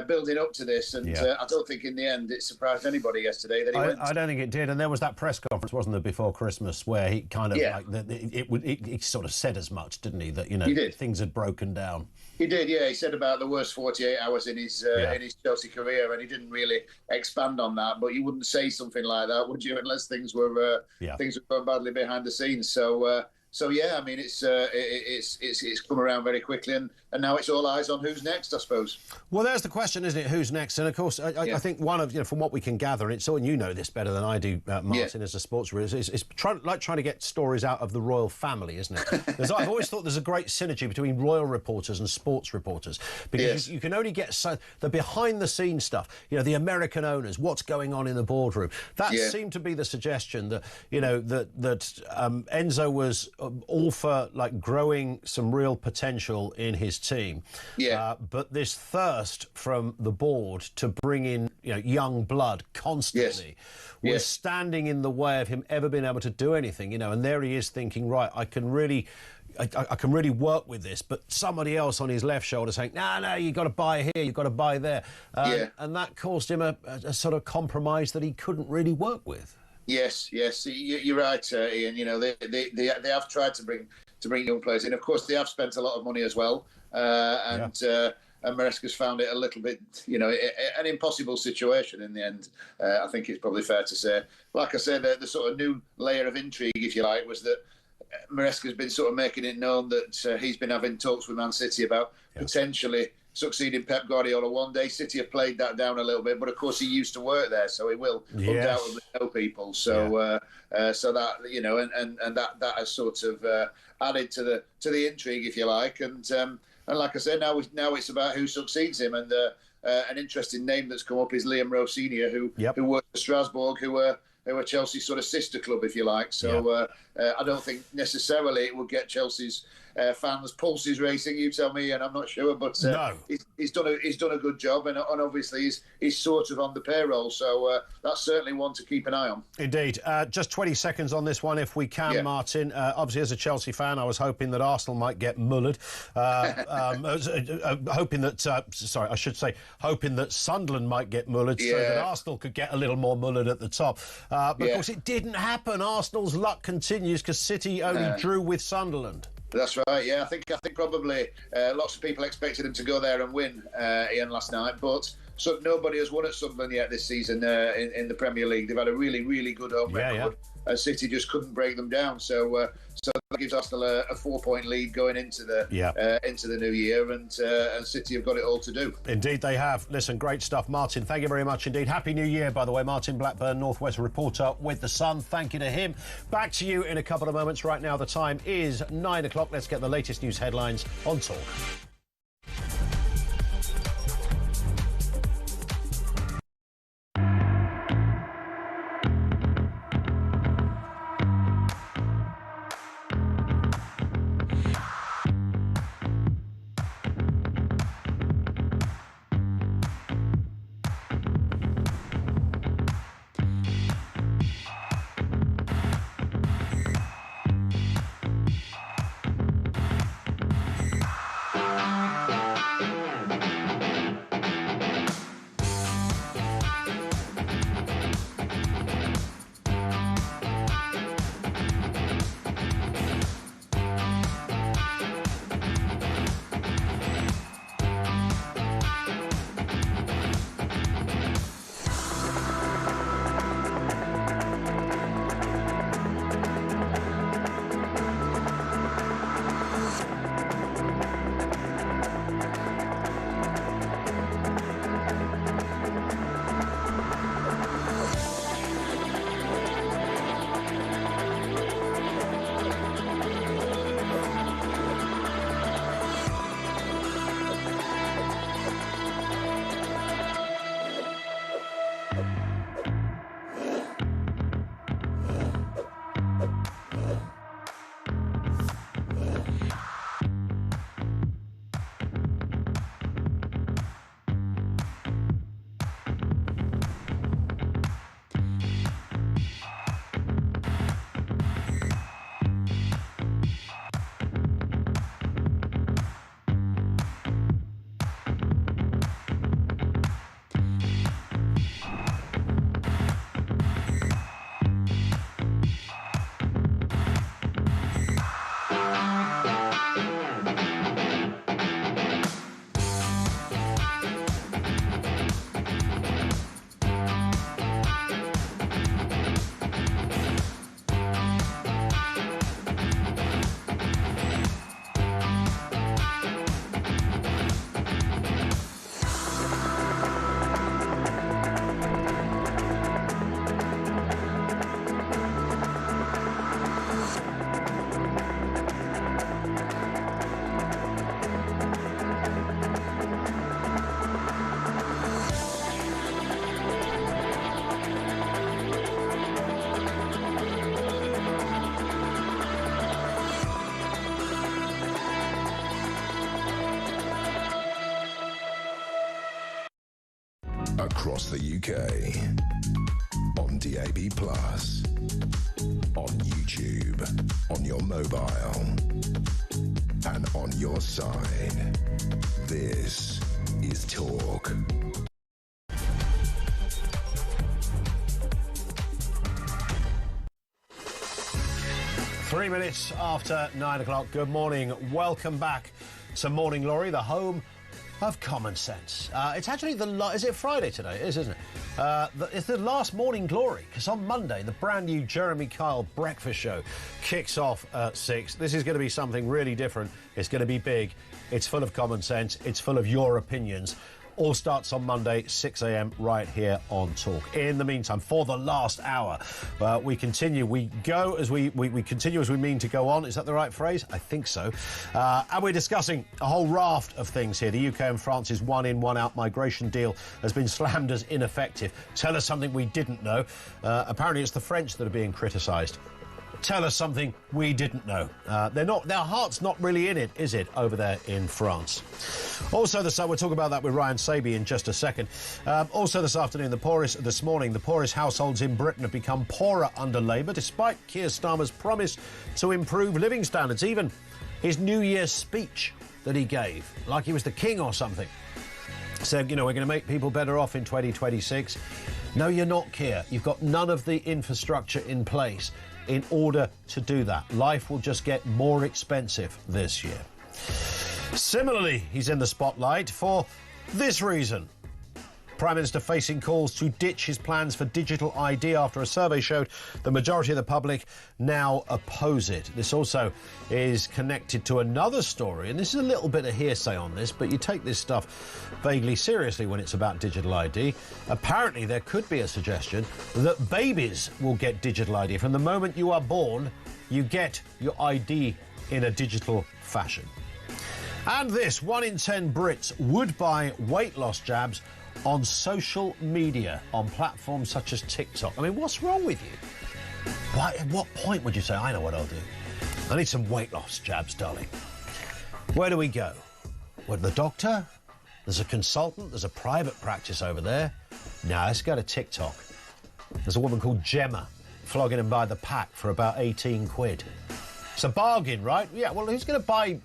building up to this, and I don't think in the end it surprised anybody yesterday that he went. I don't think it did, and there was that press conference, wasn't there, before Christmas, where he kind of he sort of said as much, didn't he? That things had broken down. He did, yeah. He said about the worst 48 hours in his Chelsea career, and he didn't really expand on that. But you wouldn't say something like that, would you, unless things were going badly behind the scenes. So yeah, I mean, it's come around very quickly, and now it's all eyes on who's next, I suppose. Well, there's the question, isn't it? Who's next? And of course, I think one of from what we can gather, and it's and you know this better than I do, Martin, as a sports reporter, is trying to get stories out of the royal family, isn't it? I've always thought there's a great synergy between royal reporters and sports reporters, because you can only get the behind-the-scenes stuff. The American owners, what's going on in the boardroom. That seemed to be the suggestion that Enzo was all for growing some real potential in his team. But this thirst from the board to bring in young blood constantly was standing in the way of him ever being able to do anything. And there he is thinking, right, I can really work with this, but somebody else on his left shoulder saying, no, you've got to buy here, you've got to buy there. And that caused him a sort of compromise that he couldn't really work with. Yes, you're right, Ian. They have tried to bring young players in. Of course, they have spent a lot of money as well, and Maresca's found it a little bit, an impossible situation in the end. I think it's probably fair to say. Like I said, the sort of new layer of intrigue, if you like, was that Maresca's been sort of making it known that he's been having talks with Man City about potentially succeeding Pep Guardiola one day. City have played that down a little bit, but of course he used to work there, so he will undoubtedly know people. So, so that and that has sort of added to the intrigue, if you like. And like I said, now it's about who succeeds him. And an interesting name that's come up is Liam Rowe Senior, who worked for Strasbourg, who were Chelsea's sort of sister club, if you like. So I don't think necessarily it will get Chelsea's fans' pulses racing. You tell me, and I'm not sure, but he's done a good job, and obviously he's sort of on the payroll. So that's certainly one to keep an eye on. Indeed. Just 20 seconds on this one, if we can, Martin. Obviously, as a Chelsea fan, I was hoping that Arsenal might get mullered. Hoping that Sunderland might get mullered, so that Arsenal could get a little more mullered at the top. But of course, it didn't happen. Arsenal's luck continues because City only drew with Sunderland. That's right. Yeah, I think probably lots of people expected him to go there and win, Ian, last night. But nobody has won at Sunderland yet this season in the Premier League. They've had a really, really good home record. City just couldn't break them down. So that gives Arsenal a 4-point lead going into the new year, and City have got it all to do. Indeed, they have. Listen, great stuff, Martin. Thank you very much indeed. Happy New Year, by the way. Martin Blackburn, Northwest reporter with The Sun. Thank you to him. Back to you in a couple of moments. Right now, the time is 9 o'clock. Let's get the latest news headlines on Talk. across the UK, on DAB+, on YouTube, on your mobile, and on your side. This is Talk. Three minutes after 9 o'clock. Good morning. Welcome back to Morning Glory, the home of common sense. It's actually is it Friday today? It is, isn't it? It's the last Morning Glory, because on Monday, the brand new Jeremy Kyle breakfast show kicks off at 6. This is going to be something really different. It's going to be big. It's full of common sense. It's full of your opinions. All starts on Monday, 6 a.m. right here on Talk. In the meantime, for the last hour, we continue. We go as we continue as we mean to go on. Is that the right phrase? I think so. And we're discussing a whole raft of things here. The UK and France's one-in, one-out migration deal has been slammed as ineffective. Tell us something we didn't know. Apparently, it's the French that are being criticised. Tell us something we didn't know. Their heart's not really in it, is it, over there in France? Also, we'll talk about that with Ryan Saby in just a second. Also this afternoon, the poorest households in Britain have become poorer under Labour, despite Keir Starmer's promise to improve living standards. Even his New Year's speech that he gave, like he was the king or something, said, we're going to make people better off in 2026. No, you're not, Keir. You've got none of the infrastructure in place in order to do that. Life will just get more expensive this year. Similarly, he's in the spotlight for this reason. Prime Minister facing calls to ditch his plans for digital ID after a survey showed the majority of the public now oppose it. This also is connected to another story, and this is a little bit of hearsay on this, but you take this stuff vaguely seriously when it's about digital ID. Apparently, there could be a suggestion that babies will get digital ID. From the moment you are born, you get your ID in a digital fashion. And this, 1 in 10 Brits would buy weight loss jabs on social media, on platforms such as TikTok. I mean, what's wrong with you? Why, at what point would you say, I know what I'll do? I need some weight loss jabs, darling. Where do we go? Well, the doctor? There's a consultant? There's a private practice over there? No, let's go to TikTok. There's a woman called Gemma flogging him by the pack for about 18 quid. It's a bargain, right? Yeah, well, who's going to buy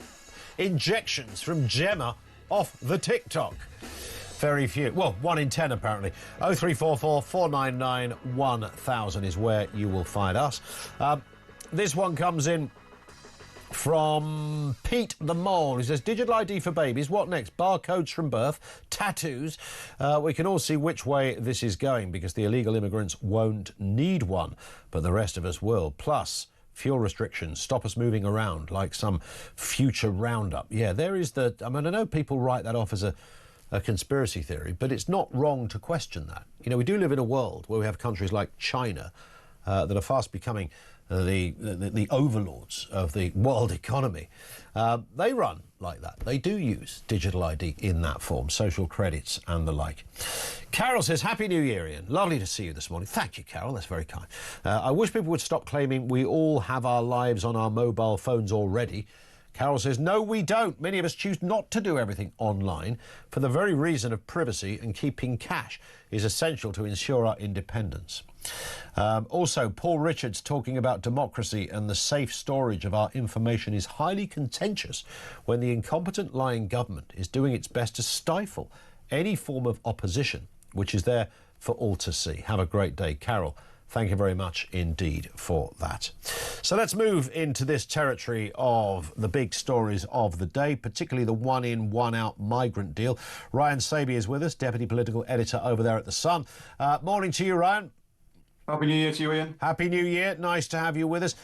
injections from Gemma off the TikTok? Very few. Well, 1 in 10 apparently. 0344 499 1000 is where you will find us. This one comes in from Pete the Mole, who says, digital ID for babies, what next? Barcodes from birth, tattoos. We can all see which way this is going, because the illegal immigrants won't need one, but the rest of us will. Plus, fuel restrictions stop us moving around like some future roundup. Yeah, there is I know people write that off as a conspiracy theory, but it's not wrong to question that. We do live in a world where we have countries like China that are fast becoming the overlords of the world economy. They run like that. They do use digital ID in that form, social credits and the like. Carol says, Happy New Year, Ian. Lovely to see you this morning. Thank you, Carol. That's very kind. I wish people would stop claiming we all have our lives on our mobile phones already. Carol says, no, we don't. Many of us choose not to do everything online for the very reason of privacy, and keeping cash is essential to ensure our independence. Also, Paul Richards talking about democracy and the safe storage of our information is highly contentious when the incompetent lying government is doing its best to stifle any form of opposition, which is there for all to see. Have a great day, Carol. Thank you very much indeed for that. So let's move into this territory of the big stories of the day, particularly the one-in, one-out migrant deal. Ryan Saby is with us, Deputy Political Editor over there at The Sun. Morning to you, Ryan. Happy New Year to you, Ian. Happy New Year. Nice to have you with us.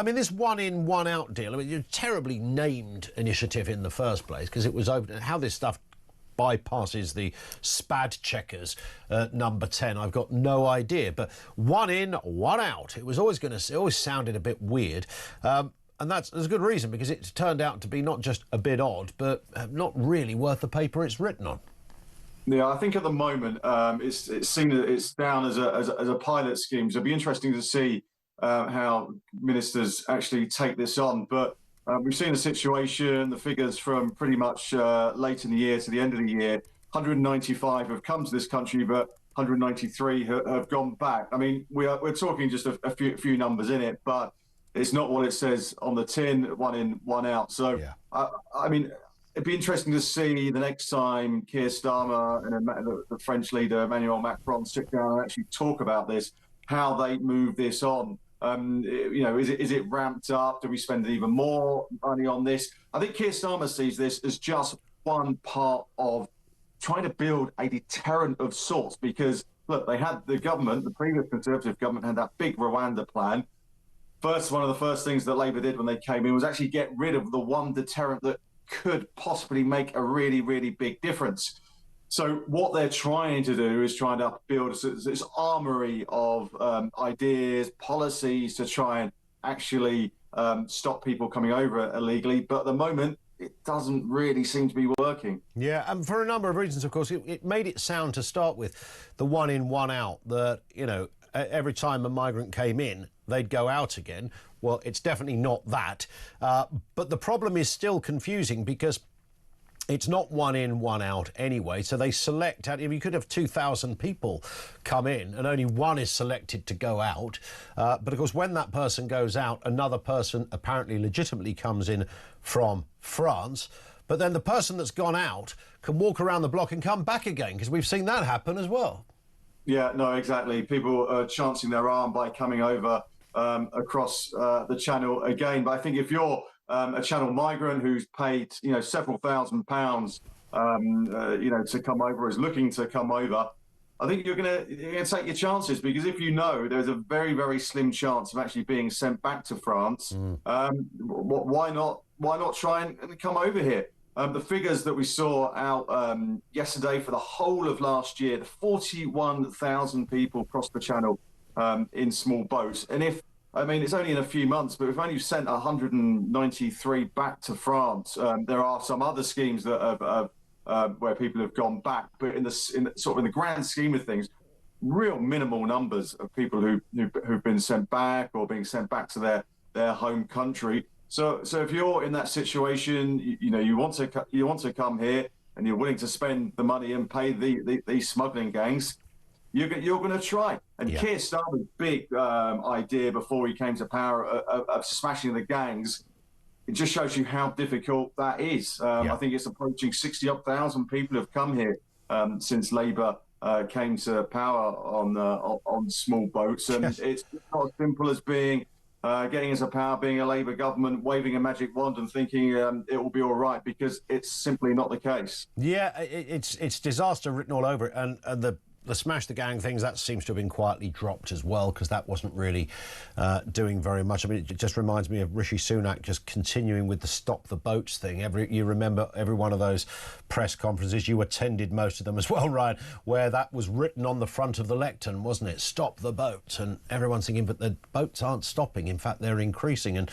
This one-in, one-out deal, a terribly named initiative in the first place, because it was open. How this stuff bypasses the SPAD checkers number 10, I've got no idea. But one in, one out. It was always it always sounded a bit weird. And there's a good reason, because it turned out to be not just a bit odd, but not really worth the paper it's written on. Yeah, I think at the moment it's seen that it's down as a pilot scheme. So it'll be interesting to see how ministers actually take this on. But we've seen the situation, the figures from pretty much late in the year to the end of the year, 195 have come to this country, but 193 have gone back. I mean, we're talking just a few numbers in it, but it's not what it says on the tin, 1 in, 1 out. So, I mean, it'd be interesting to see the next time Keir Starmer and the French leader Emmanuel Macron sit down and actually talk about this, how they move this on. You know, is it ramped up? Do we spend even more money on this? I think Keir Starmer sees this as just one part of trying to build a deterrent of sorts, because look, they had the government, the previous Conservative government, had that big Rwanda plan. One of the first things that Labour did when they came in was actually get rid of the one deterrent that could possibly make a really, really big difference. So what they're trying to do is trying to build this armory of ideas, policies to try and actually stop people coming over illegally. But at the moment, it doesn't really seem to be working. Yeah, and for a number of reasons, of course. It made it sound, to start with, the 1 in, 1 out, that, you know, every time a migrant came in, they'd go out again. Well, it's definitely not that. But the problem is still confusing, because it's not 1 in, 1 out anyway. So they select out. You could have 2,000 people come in and only one is selected to go out. But of course, when that person goes out, another person apparently legitimately comes in from France. But then the person that's gone out can walk around the block and come back again, because we've seen that happen as well. Yeah, no, exactly. People are chancing their arm by coming over across the channel again. But I think if you're a channel migrant who's paid, you know, several £1,000s, you know, to come over, is looking to come over, I think you're gonna take your chances, because if you know there's a very, very slim chance of actually being sent back to France, why not try and come over here? The figures that we saw out yesterday for the whole of last year, 41,000 people crossed the channel in small boats. And I mean, it's only in a few months, but we've only sent 193 back to France. There are some other schemes that have where people have gone back, but in the grand scheme of things, real minimal numbers of people who've been sent back or being sent back to their home country. So if you're in that situation, you know, you want to come here and you're willing to spend the money and pay these smuggling gangs, you're going to try. And Keir Starmer's big idea before he came to power of smashing the gangs, it just shows you how difficult that is. I think it's approaching 60,000 people have come here since Labour came to power on small boats, and it's not as simple as getting into power, being a Labour government, waving a magic wand and thinking it will be all right, because it's simply not the case. Yeah, it's disaster written all over it, and the smash the gang things, that seems to have been quietly dropped as well, because that wasn't really doing very much. I mean, it just reminds me of Rishi Sunak just continuing with the stop the boats thing. You remember every one of those press conferences, you attended most of them as well, Ryan, where that was written on the front of the lectern, wasn't it? Stop the boats. And everyone's thinking, but the boats aren't stopping. In fact, they're increasing. And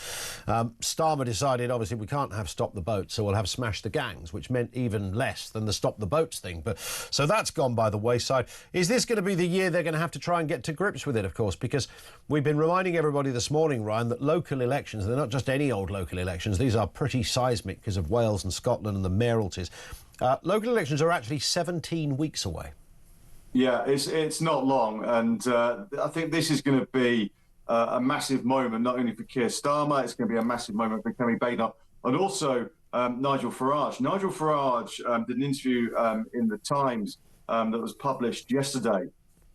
Starmer decided, obviously, we can't have stop the boats, so we'll have smash the gangs, which meant even less than the stop the boats thing. But so that's gone by the wayside. Is this going to be the year they're going to have to try and get to grips with it, of course, because we've been reminding everybody this morning, Ryan, that local elections, they're not just any old local elections. These are pretty seismic because of Wales and Scotland and the mayoralties. Local elections are actually 17 weeks away. Yeah, it's not long. And I think this is going to be a massive moment, not only for Keir Starmer, it's going to be a massive moment for Kemi Badenoch and also Nigel Farage. Nigel Farage did an interview in the Times that was published yesterday.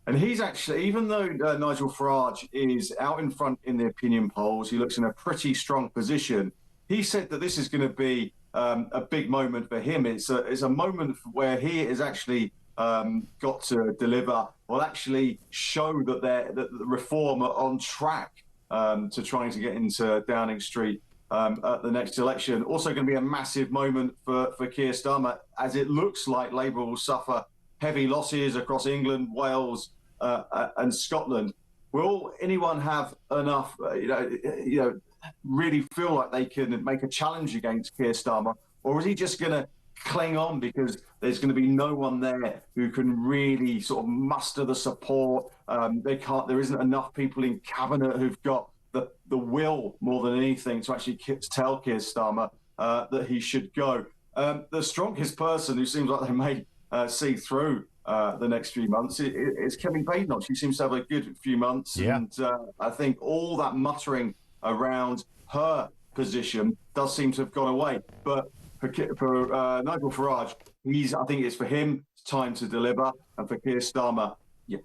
And he's actually, even though Nigel Farage is out in front in the opinion polls, he looks in a pretty strong position. He said that this is going to be a big moment for him. It's a moment where he is actually got to deliver, will actually show that the reform are on track to trying to get into Downing Street at the next election. Also going to be a massive moment for Keir Starmer, as it looks like Labour will suffer heavy losses across England, Wales and Scotland. Will anyone have enough, really feel like they can make a challenge against Keir Starmer, or is he just going to cling on because there's going to be no one there who can really sort of muster the support? There isn't enough people in cabinet who've got the will more than anything to actually tell Keir Starmer that he should go. The strongest person who seems like they may see through the next few months is Kemi Badenoch. She seems to have a good few months, and I think all that muttering around her position does seem to have gone away. But for Nigel Farage, I think it's for him time to deliver, and for Keir Starmer,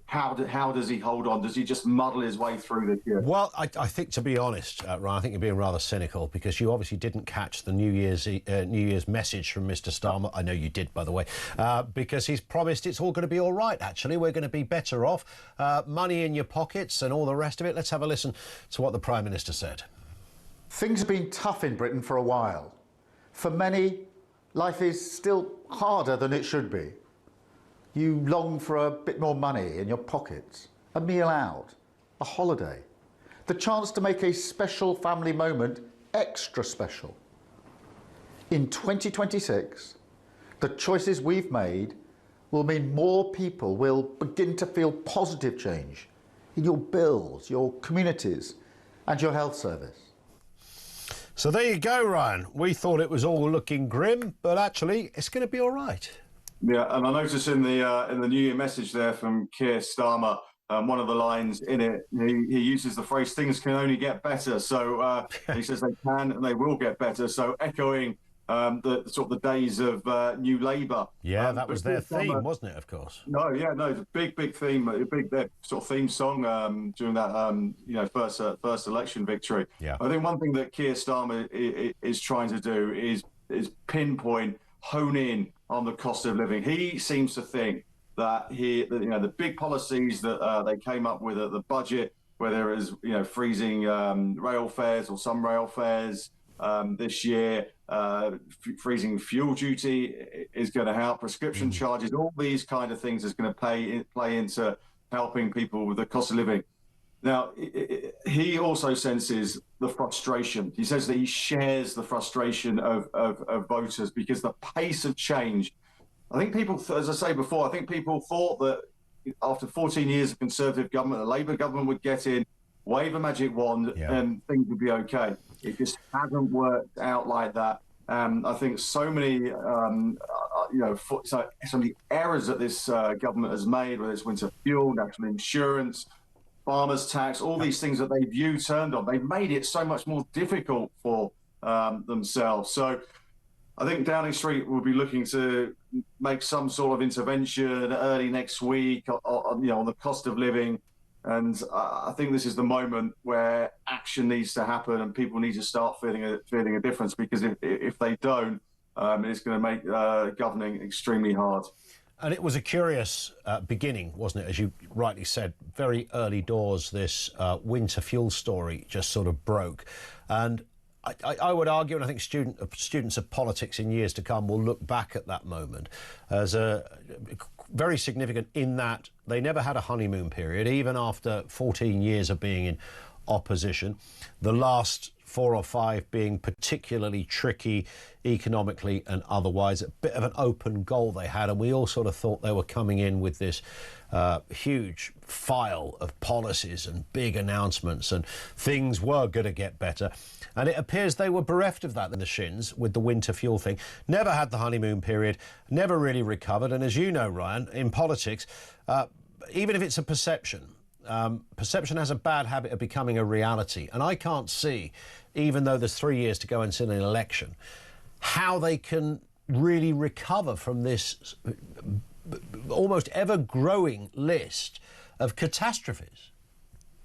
how does he hold on? Does he just muddle his way through this year? Well, I think, to be honest, Ryan, I think you're being rather cynical, because you obviously didn't catch the New Year's message from Mr. Starmer. I know you did, by the way, because he's promised it's all going to be all right. Actually, we're going to be better off, money in your pockets and all the rest of it. Let's have a listen to what the Prime Minister said. Things have been tough in Britain for a while. For many, life is still harder than it should be. You long for a bit more money in your pockets, a meal out, a holiday, the chance to make a special family moment extra special. In 2026, the choices we've made will mean more people will begin to feel positive change in your bills, your communities, and your health service. So there you go, Ryan. We thought it was all looking grim, but actually it's going to be all right. Yeah, and I noticed in the New Year message there from Keir Starmer, one of the lines in it, he uses the phrase "things can only get better." So he says they can and they will get better. So echoing the days of New Labour. Yeah, that was their theme, wasn't it? Of course. No, it's a big theme, their sort of theme song during that first election victory. Yeah, I think one thing that Keir Starmer is trying to do is pinpoint, hone in on the cost of living. He seems to think that the big policies that they came up with at the budget, whether it was freezing rail fares or some rail fares this year, freezing fuel duty is going to help, prescription charges, all these kind of things is going to play into helping people with the cost of living. Now, he also senses the frustration. He says that he shares the frustration of voters because the pace of change. I think people, as I say before, I think people thought that after 14 years of Conservative government, the Labour government would get in, wave a magic wand, and things would be okay. It just hasn't worked out like that. I think so many, so many errors that this government has made, whether it's winter fuel, national insurance, farmers' tax, all these things that they've U-turned on, they've made it so much more difficult for themselves. So I think Downing Street will be looking to make some sort of intervention early next week on the cost of living. And I think this is the moment where action needs to happen and people need to start feeling a difference, because if they don't, it's going to make governing extremely hard. And it was a curious beginning, wasn't it? As you rightly said, very early doors, this winter fuel story just sort of broke. And I would argue, and I think students of politics in years to come will look back at that moment as very significant, in that they never had a honeymoon period, even after 14 years of being in opposition. The last 4 or 5 being particularly tricky economically and otherwise. A bit of an open goal they had, and we all sort of thought they were coming in with this huge file of policies and big announcements, and things were going to get better. And it appears they were bereft of that in the shins with the winter fuel thing. Never had the honeymoon period, never really recovered. And as you know, Ryan, in politics, even if it's a perception, perception has a bad habit of becoming a reality. And I can't see, even though there's 3 years to go until an election, how they can really recover from this almost ever-growing list of catastrophes.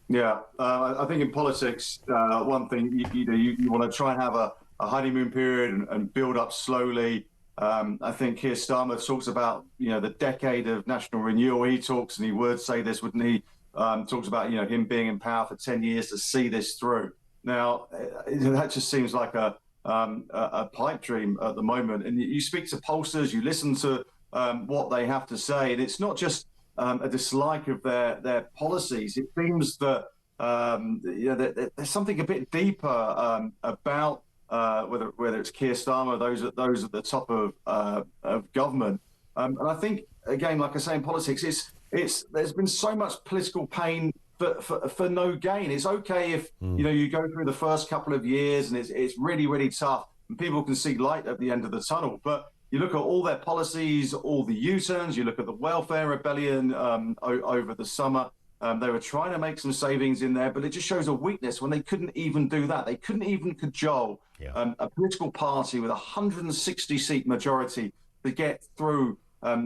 Yeah, I think in politics, one thing you want to try and have a honeymoon period and build up slowly. I think Keir Starmer talks about the decade of national renewal. He talks, and he would say this, wouldn't he? Talks about him being in power for 10 years to see this through. Now that just seems like a pipe dream at the moment. And you speak to pollsters, you listen to what they have to say, and it's not just a dislike of their policies. It seems that there's something a bit deeper about whether it's Keir Starmer, those at the top of government. And I think, again, like I say, in politics, there's been so much political pain for no gain. It's okay if you go through the first couple of years and it's really, really tough and people can see light at the end of the tunnel. But you look at all their policies, all the U-turns, you look at the welfare rebellion over the summer. They were trying to make some savings in there, but it just shows a weakness when they couldn't even do that. They couldn't even cajole a political party with a 160-seat majority to get through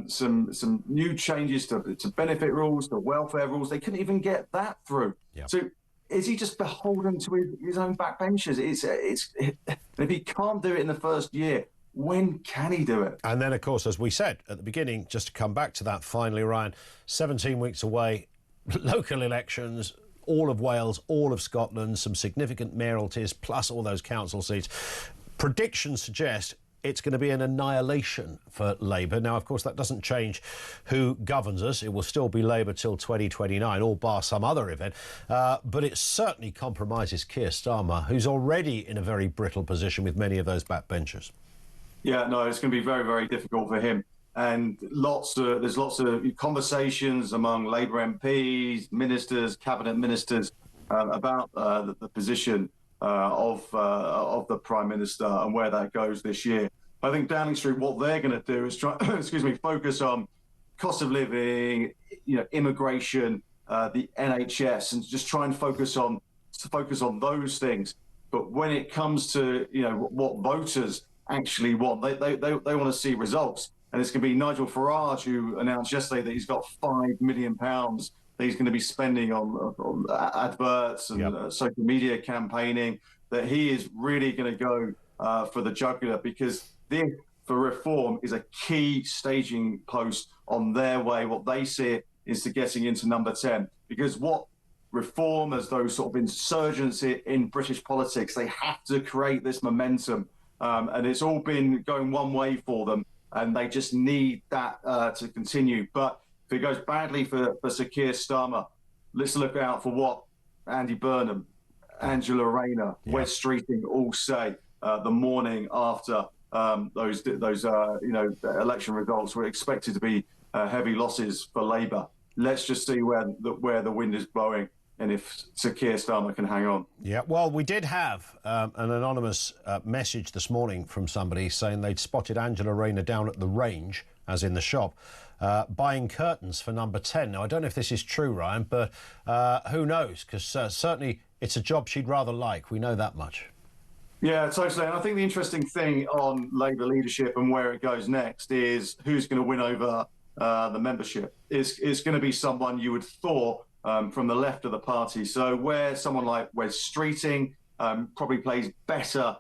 some new changes to benefit rules, to welfare rules. They couldn't even get that through. So is he just beholden to his own backbenchers? If he can't do it in the first year, when can he do it? And then, of course, as we said at the beginning, just to come back to that finally, Ryan, 17 weeks away, local elections, all of Wales, all of Scotland, some significant mayoralties, plus all those council seats. Predictions suggest it's going to be an annihilation for Labour. Now, of course, that doesn't change who governs us. It will still be Labour till 2029, all bar some other event. But it certainly compromises Keir Starmer, who's already in a very brittle position with many of those backbenchers. Yeah, no, it's going to be very, very difficult for him. And there's lots of conversations among Labour MPs, ministers, cabinet ministers about the position of the Prime Minister and where that goes this year. I think Downing Street, what they're going to do is try, focus on cost of living, immigration, the NHS, and just try and focus on those things. But when it comes to what voters actually want, they want to see results. And it's going to be Nigel Farage who announced yesterday that he's got £5 million that he's going to be spending on adverts and social media campaigning, that he is really going to go for the jugular, because this, for reform, is a key staging post on their way. What they see it is to getting into number 10. Because what reform, as those sort of insurgents in British politics, they have to create this momentum. And it's all been going one way for them. And they just need that to continue. But if it goes badly for Sir Keir Starmer, let's look out for what Andy Burnham, Angela Rayner, Wes Streeting all say the morning after those election results were expected to be heavy losses for Labour. Let's just see where the wind is blowing, and if Sir Keir Starmer can hang on. Yeah, well, we did have an anonymous message this morning from somebody saying they'd spotted Angela Rayner down at the range, as in the shop, buying curtains for number 10. Now, I don't know if this is true, Ryan, but who knows? Because certainly it's a job she'd rather like. We know that much. Yeah, totally. And I think the interesting thing on Labour leadership and where it goes next is who's going to win over the membership. It's going to be someone you would thought from the left of the party. So where someone like Wes Streeting probably plays better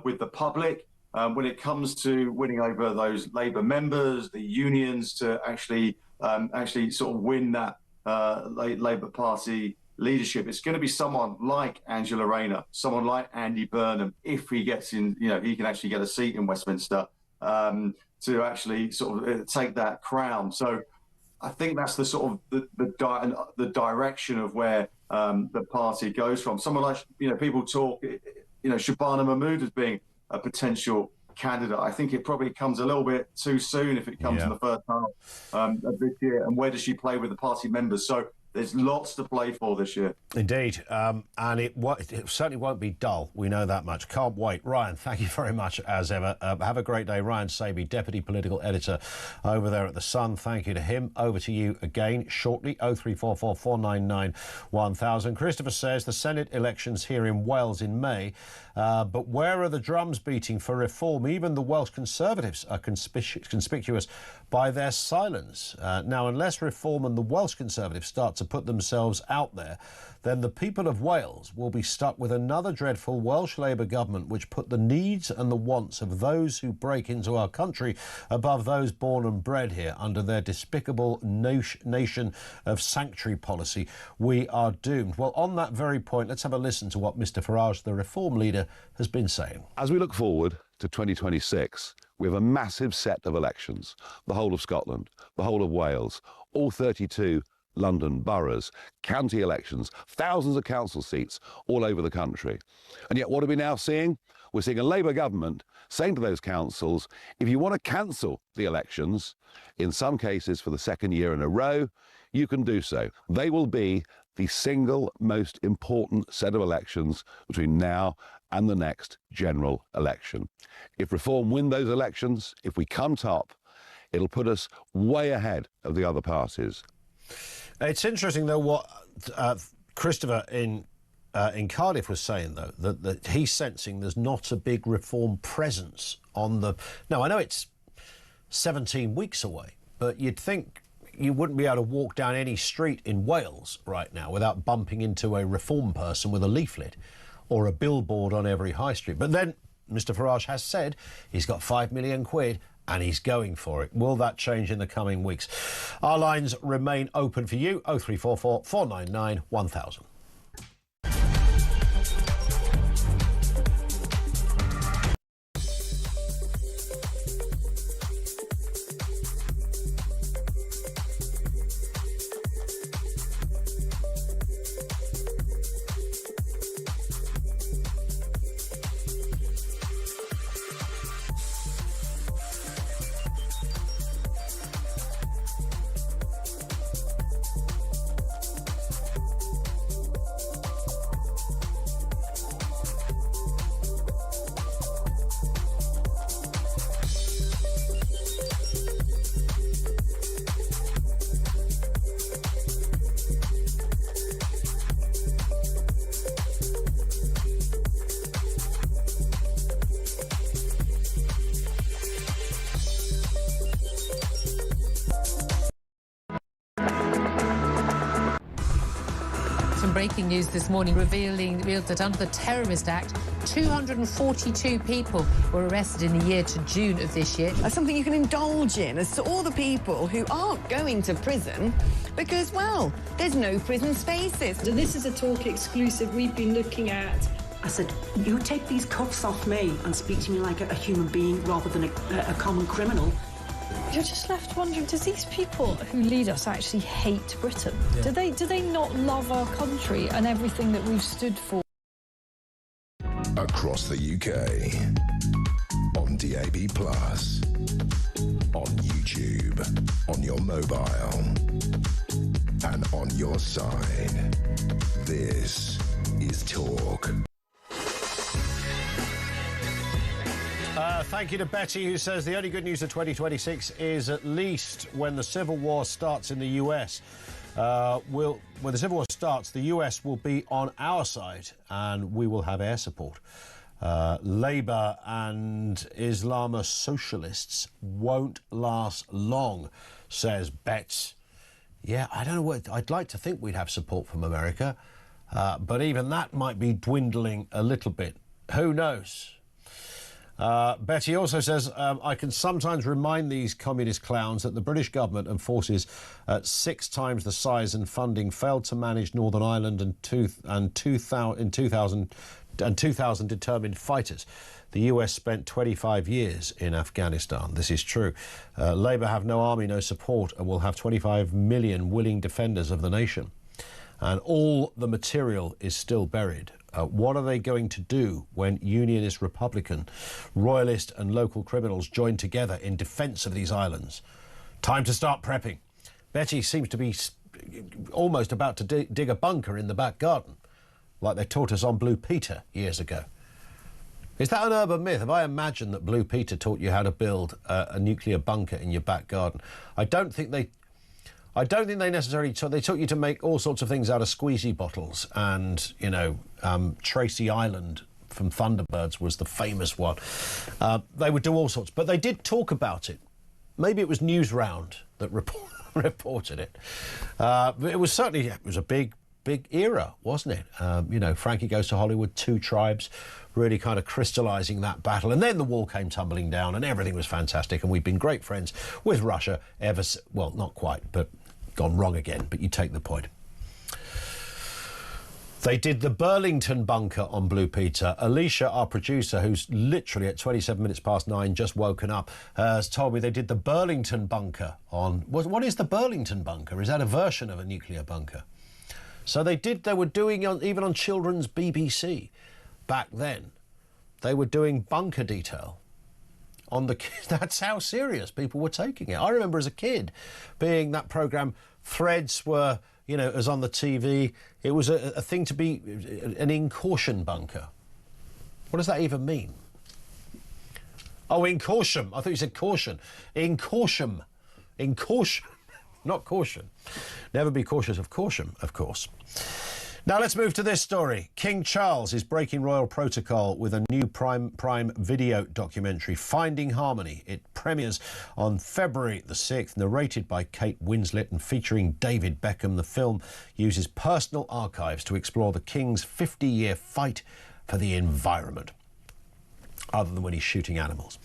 with the public when it comes to winning over those Labour members, the unions, to actually sort of win that Labour Party leadership, it's going to be someone like Angela Rayner, someone like Andy Burnham, if he gets in, he can actually get a seat in Westminster to actually sort of take that crown. So I think that's the sort of the direction of where the party goes from. Someone like, people talk, Shabana Mahmood as being a potential candidate. I think it probably comes a little bit too soon if it comes in the first half of this year. And where does she play with the party members? So there's lots to play for this year. Indeed. And it certainly won't be dull. We know that much. Can't wait. Ryan, thank you very much as ever. Have a great day. Ryan Saby, Deputy Political Editor over there at The Sun. Thank you to him. Over to you again shortly. 0344 499 1000. Christopher says the Senate elections here in Wales in May. But where are the drums beating for reform? Even the Welsh Conservatives are conspicuous by their silence. Now, unless Reform and the Welsh Conservatives start to put themselves out there, then the people of Wales will be stuck with another dreadful Welsh Labour government which put the needs and the wants of those who break into our country above those born and bred here under their despicable nation of sanctuary policy. We are doomed. Well, on that very point, let's have a listen to what Mr Farage, the Reform leader, has been saying. As we look forward to 2026, we have a massive set of elections. The whole of Scotland, the whole of Wales, all 32 London boroughs, county elections, thousands of council seats all over the country. And yet what are we now seeing? We're seeing a Labour government saying to those councils, if you want to cancel the elections, in some cases for the second year in a row, you can do so. They will be the single most important set of elections between now and the next general election. If Reform win those elections, if we come top, it'll put us way ahead of the other parties. It's interesting, though, what Christopher in Cardiff was saying, though, that he's sensing there's not a big Reform presence on the... Now, I know it's 17 weeks away, but you'd think you wouldn't be able to walk down any street in Wales right now without bumping into a Reform person with a leaflet or a billboard on every high street. But then Mr Farage has said he's got £5 million and he's going for it. Will that change in the coming weeks? Our lines remain open for you, 0344 499 1000. Some breaking news this morning revealed that under the Terrorist Act, 242 people were arrested in the year to June of this year. That's something you can indulge in as to all the people who aren't going to prison because, well, there's no prison spaces. So this is a Talk exclusive we've been looking at. I said, you take these cuffs off me and speak to me like a human being rather than a common criminal. You're just left wondering, does these people who lead us actually hate Britain? Yeah. Do they not love our country and everything that we've stood for? Across the UK, on DAB+, on YouTube, on your mobile, and on your side. This is Talk. Thank you to Betty, who says the only good news of 2026 is at least when the civil war starts in the US. When the civil war starts, the US will be on our side and we will have air support. Labour and Islamist socialists won't last long, says Betts. Yeah, I don't know what... I'd like to think we'd have support from America, but even that might be dwindling a little bit. Who knows? Betty also says, I can sometimes remind these communist clowns that the British government and forces at 6 times the size and funding failed to manage Northern Ireland and 2,000 determined fighters. The US spent 25 years in Afghanistan. This is true. Labour have no army, no support, and will have 25 million willing defenders of the nation. And all the material is still buried. What are they going to do when Unionist, Republican, Royalist and local criminals join together in defence of these islands? Time to start prepping. Betty seems to be almost about to dig a bunker in the back garden, like they taught us on Blue Peter years ago. Is that an urban myth? Have I imagined that Blue Peter taught you how to build a nuclear bunker in your back garden? I don't think they necessarily taught... They taught you to make all sorts of things out of squeezy bottles and, you know, Tracy Island from Thunderbirds was the famous one. They would do all sorts, but they did talk about it. Maybe it was Newsround that reported it. It was certainly... It was a big era, wasn't it? You know, Frankie Goes to Hollywood, Two Tribes, really kind of crystallising that battle. And then the wall came tumbling down and everything was fantastic. And we've been great friends with Russia ever... Well, not quite, but gone wrong again. But you take the point. They did the Burlington bunker on Blue Peter. Alicia, our producer, who's literally at 27 minutes past 9, just woken up, has told me they did the Burlington bunker on... What is the Burlington bunker? Is that a version of a nuclear bunker? So they were doing, even on children's BBC back then, they were doing bunker detail on the kids. That's how serious people were taking it. I remember as a kid being that programme, Threads were, you know, as on the TV, it was a thing to be an incaution bunker. What does that even mean? Oh, in caution. I thought you said caution. In caution. In caution. Not caution. Never be cautious of caution, of course. Now let's move to this story. King Charles is breaking royal protocol with a new Prime Video documentary, Finding Harmony. It premieres on February the 6th, narrated by Kate Winslet and featuring David Beckham. The film uses personal archives to explore the King's 50-year fight for the environment, other than when he's shooting animals.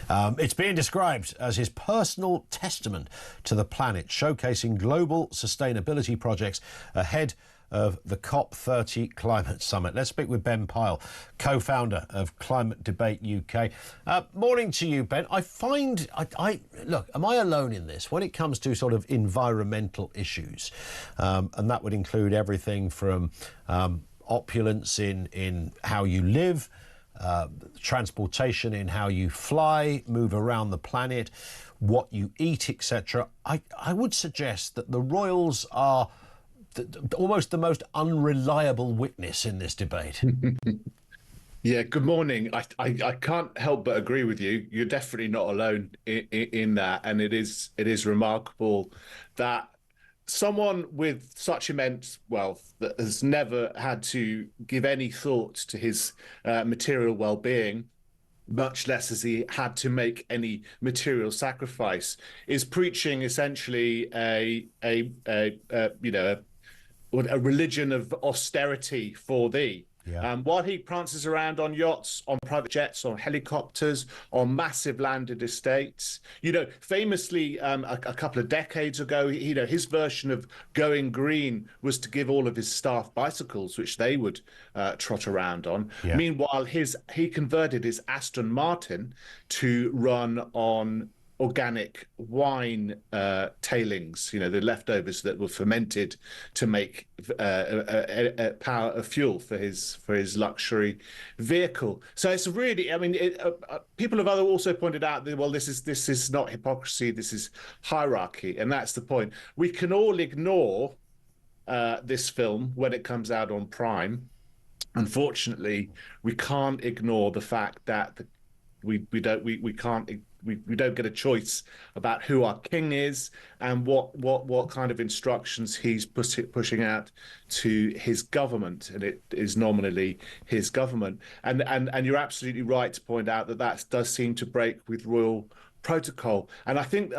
It's being described as his personal testament to the planet, showcasing global sustainability projects ahead of the COP30 Climate Summit. Let's speak with Ben Pyle, co-founder of Climate Debate UK. Morning to you, Ben. Look, am I alone in this? When it comes to sort of environmental issues, and that would include everything from opulence in how you live, transportation in how you fly, move around the planet, what you eat, etc. I would suggest that the royals are almost the most unreliable witness in this debate. Yeah, good morning. I can't help but agree with you. You're definitely not alone in that. And it is remarkable that someone with such immense wealth that has never had to give any thought to his material well-being, much less has he had to make any material sacrifice, is preaching essentially a religion of austerity for thee. Yeah. While he prances around on yachts, on private jets, on helicopters, on massive landed estates, famously a couple of decades ago, his version of going green was to give all of his staff bicycles, which they would trot around on. Yeah. Meanwhile, he converted his Aston Martin to run on organic wine tailings, the leftovers that were fermented to make fuel for his luxury vehicle. So it's really, people have also pointed out that, well, this is not hypocrisy, this is hierarchy, and that's the point. We can all ignore this film when it comes out on Prime. Unfortunately, we can't ignore the fact that we don't get a choice about who our king is and what kind of instructions he's pushing out to his government, and it is nominally his government. And you're absolutely right to point out that does seem to break with royal protocol. And I think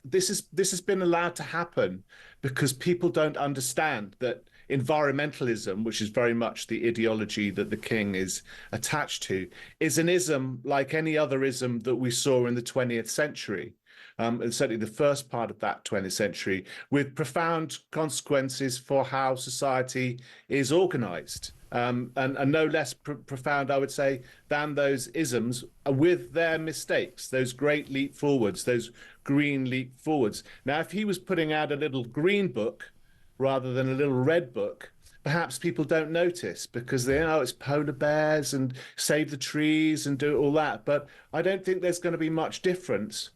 this has been allowed to happen because people don't understand that environmentalism, which is very much the ideology that the king is attached to, is an ism like any other ism that we saw in the 20th century, and certainly the first part of that 20th century, with profound consequences for how society is organized. And no less profound, I would say, than those isms with their mistakes, those great leap forwards, those green leap forwards. Now, if he was putting out a little green book rather than a little red book, perhaps people don't notice because they know it's polar bears and save the trees and do all that. But I don't think there's going to be much difference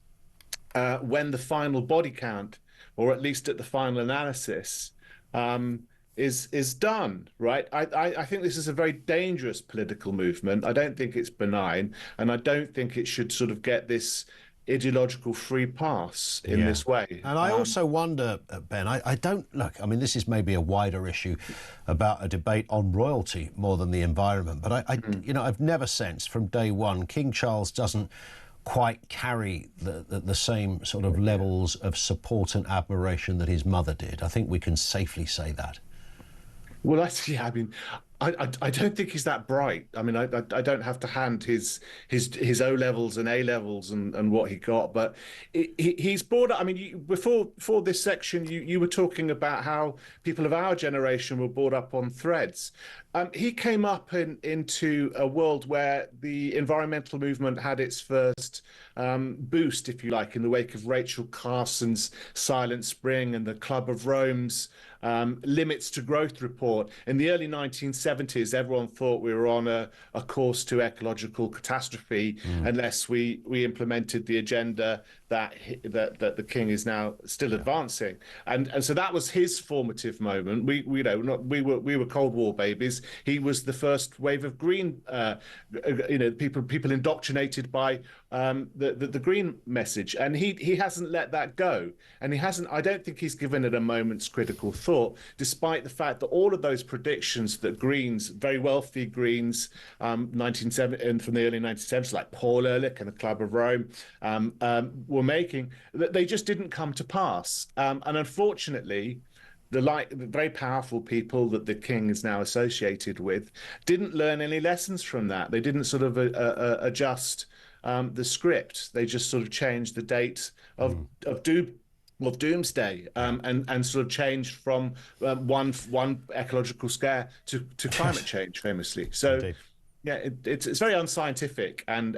when the final body count, or at least at the final analysis, is done, right? I think this is a very dangerous political movement. I don't think it's benign, and I don't think it should sort of get this ideological free pass in this way. And I also wonder, Ben, I don't look, this is maybe a wider issue about a debate on royalty more than the environment, but I've never sensed from day one King Charles doesn't quite carry the same sort of levels of support and admiration that his mother did. I think we can safely say that. Well, I don't think he's that bright. I don't have to hand his O levels and A levels and what he got, but he's brought up. Before this section, you were talking about how people of our generation were brought up on threads. He came up into a world where the environmental movement had its first boost, if you like, in the wake of Rachel Carson's Silent Spring and the Club of Rome's Limits to Growth report. In the early 1970s, everyone thought we were on a course to ecological catastrophe unless we implemented the agenda that the king is now still advancing, and so that was his formative moment. We were Cold War babies. he was the first wave of green, people indoctrinated by the green message, and he hasn't let that go, and I don't think he's given it a moment's critical thought, despite the fact that all of those predictions that Greens, very wealthy Greens, 1970 and from the early 1970s, like Paul Ehrlich and the Club of Rome, were making, that they just didn't come to pass, and unfortunately, the very powerful people that the king is now associated with didn't learn any lessons from that. They didn't sort of adjust the script. They just sort of changed the date of doomsday, and sort of changed from one ecological scare to climate change, famously. So. Indeed. Yeah, it's very unscientific and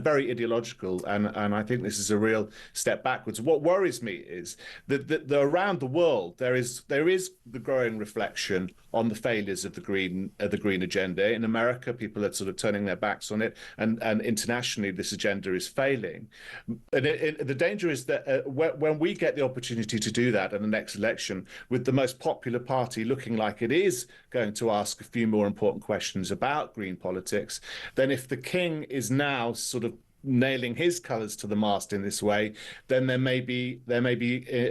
very ideological, and I think this is a real step backwards. What worries me is that around the world there is the growing reflection on the failures of the green agenda. In America, people are sort of turning their backs on it, and internationally, this agenda is failing. And the danger is that when we get the opportunity to do that in the next election, with the most popular party looking like it is going to ask a few more important questions about green politics, then if the king is now sort of nailing his colours to the mast in this way, then there may be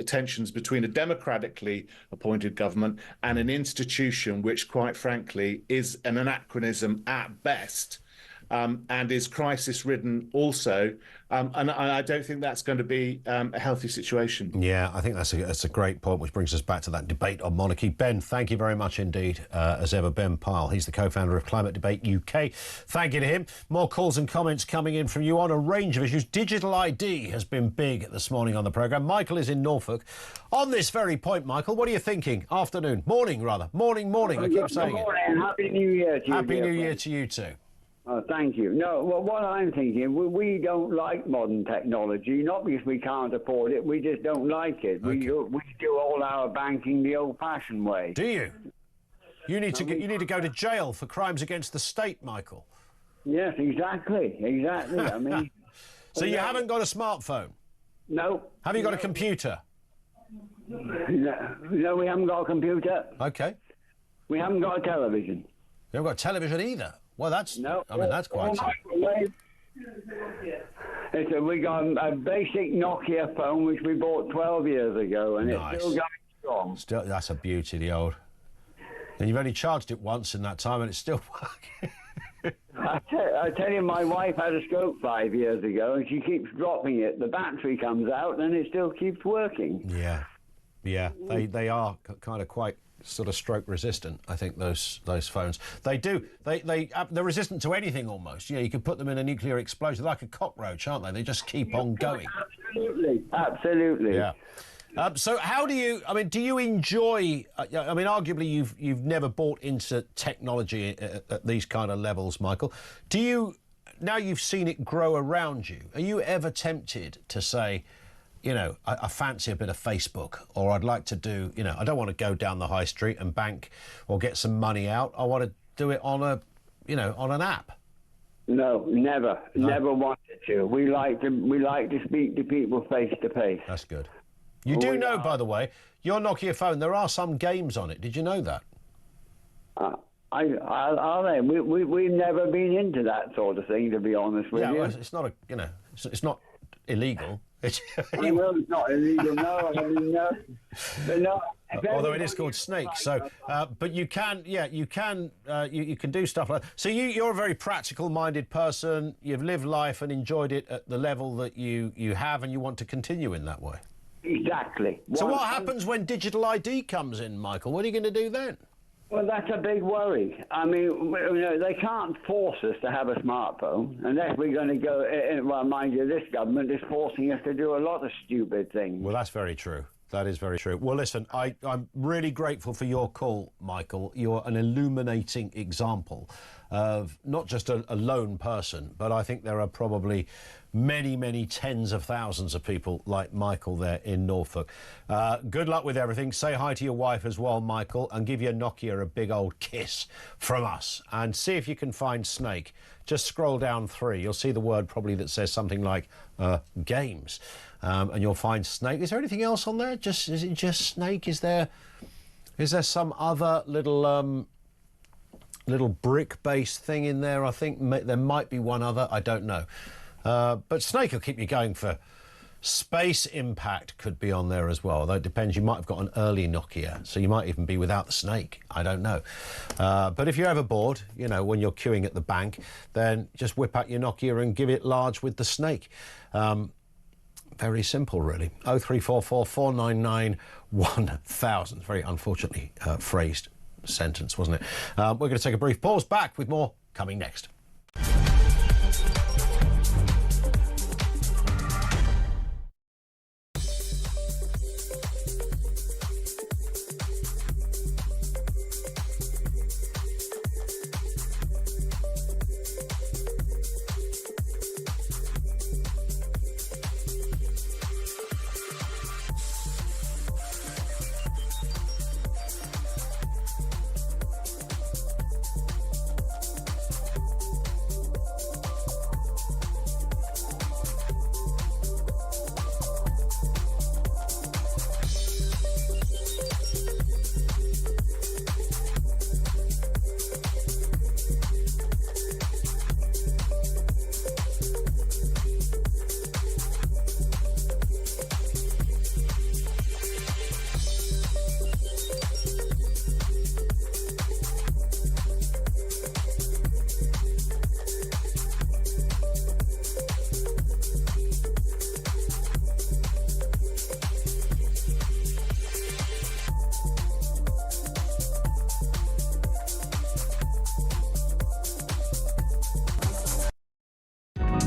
tensions between a democratically appointed government and an institution which, quite frankly, is an anachronism at best, and is crisis-ridden also. And I don't think that's going to be a healthy situation. Yeah, I think that's a great point, which brings us back to that debate on monarchy. Ben, thank you very much indeed, as ever. Ben Pyle, he's the co-founder of Climate Debate UK. Thank you to him. More calls and comments coming in from you on a range of issues. Digital ID has been big this morning on the programme. Michael is in Norfolk. On this very point, Michael, what are you thinking? Morning, rather. Morning, I keep saying it. Happy New Year to you. Happy New Year to you too. Oh, thank you. No, well, what I'm thinking, we don't like modern technology, not because we can't afford it, we just don't like it. Okay. We do all our banking the old-fashioned way. Do you? You need to go to jail for crimes against the state, Michael. Yes, exactly. I mean... So you haven't got a smartphone? No. Have you got a computer? No, we haven't got a computer. Okay. We haven't got a television. You haven't got a television either? Well, that's quite simple. We got a basic Nokia phone, which we bought 12 years ago, and nice. It's still going strong. That's a beauty, the old. And you've only charged it once in that time, and it's still working. I tell you, my wife had a stroke 5 years ago, and she keeps dropping it. The battery comes out, and it still keeps working. Yeah. They are kind of quite sort of stroke resistant, I think, those phones. They're resistant to anything almost. You can put them in a nuclear explosion. They're like a cockroach, aren't they? They just keep on going. Absolutely. Yeah. So how do you enjoy, arguably you've never bought into technology at these kind of levels, Michael. Now you've seen it grow around you, are you ever tempted to say, I fancy a bit of Facebook, or I'd like to do, I don't want to go down the high street and bank or get some money out. I want to do it on on an app. No, never wanted to. We like to speak to people face to face. That's good. You do know, by the way, your Nokia phone, there are some games on it. Did you know that? Are they? We've never been into that sort of thing, to be honest with you. Well, it's not it's not illegal. I know it's not illegal. No, I mean no. But no. Although it is called Snake, so but you can do stuff like that. So you're a very practical-minded person. You've lived life and enjoyed it at the level that you have, and you want to continue in that way. Exactly. So what happens when digital ID comes in, Michael? What are you going to do then? Well, that's a big worry. I mean, they can't force us to have a smartphone unless we're going to go. Well, mind you, this government is forcing us to do a lot of stupid things. Well, that's very true. That is very true. Well, listen, I'm really grateful for your call, Michael. You're an illuminating example of not just a lone person, but I think there are probably many, many tens of thousands of people like Michael there in Norfolk. Good luck with everything. Say hi to your wife as well, Michael, and give your Nokia a big old kiss from us. And see if you can find Snake. Just scroll down 3. You'll see the word probably that says something like games. And you'll find Snake. Is there anything else on there? Is it just Snake? Is there some other little little brick-based thing in there. I think there might be one other. I don't know. But Snake will keep you going for... Space Impact could be on there as well, although it depends. You might have got an early Nokia, so you might even be without the Snake. I don't know. But if you're ever bored, you know, when you're queuing at the bank, then just whip out your Nokia and give it large with the Snake. Very simple, really. 0344 499 1000. Very unfortunately phrased sentence, wasn't it? We're going to take a brief pause. Back with more coming next.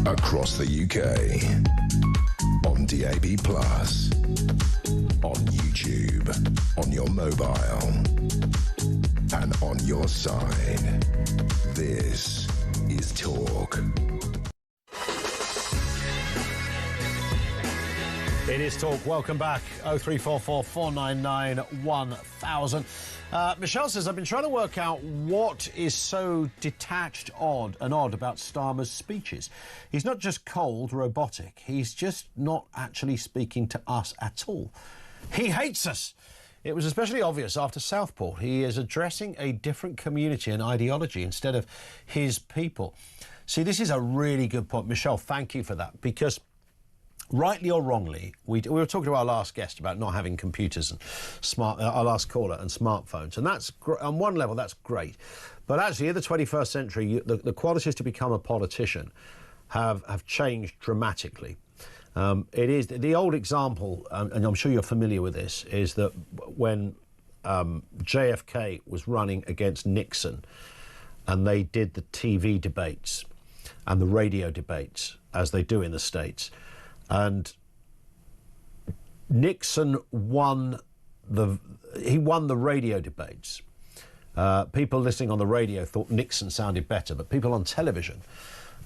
Across the UK, on DAB+, on YouTube, on your mobile, and on your side. This is Talk. It is Talk. Welcome back. 0344 499 1000. Michelle says, I've been trying to work out what is so detached odd about Starmer's speeches. He's not just cold, robotic. He's just not actually speaking to us at all. He hates us. It was especially obvious after Southport. He is addressing a different community and ideology instead of his people. See, this is a really good point. Michelle, thank you for that, because rightly or wrongly, we were talking to our last guest about not having computers and our last caller, and smartphones, and that's on one level that's great, but actually in the 21st century, the qualities to become a politician have changed dramatically. It is the old example, and I'm sure you're familiar with this, is that when JFK was running against Nixon, and they did the TV debates and the radio debates as they do in the States. And Nixon won the radio debates. People listening on the radio thought Nixon sounded better, but people on television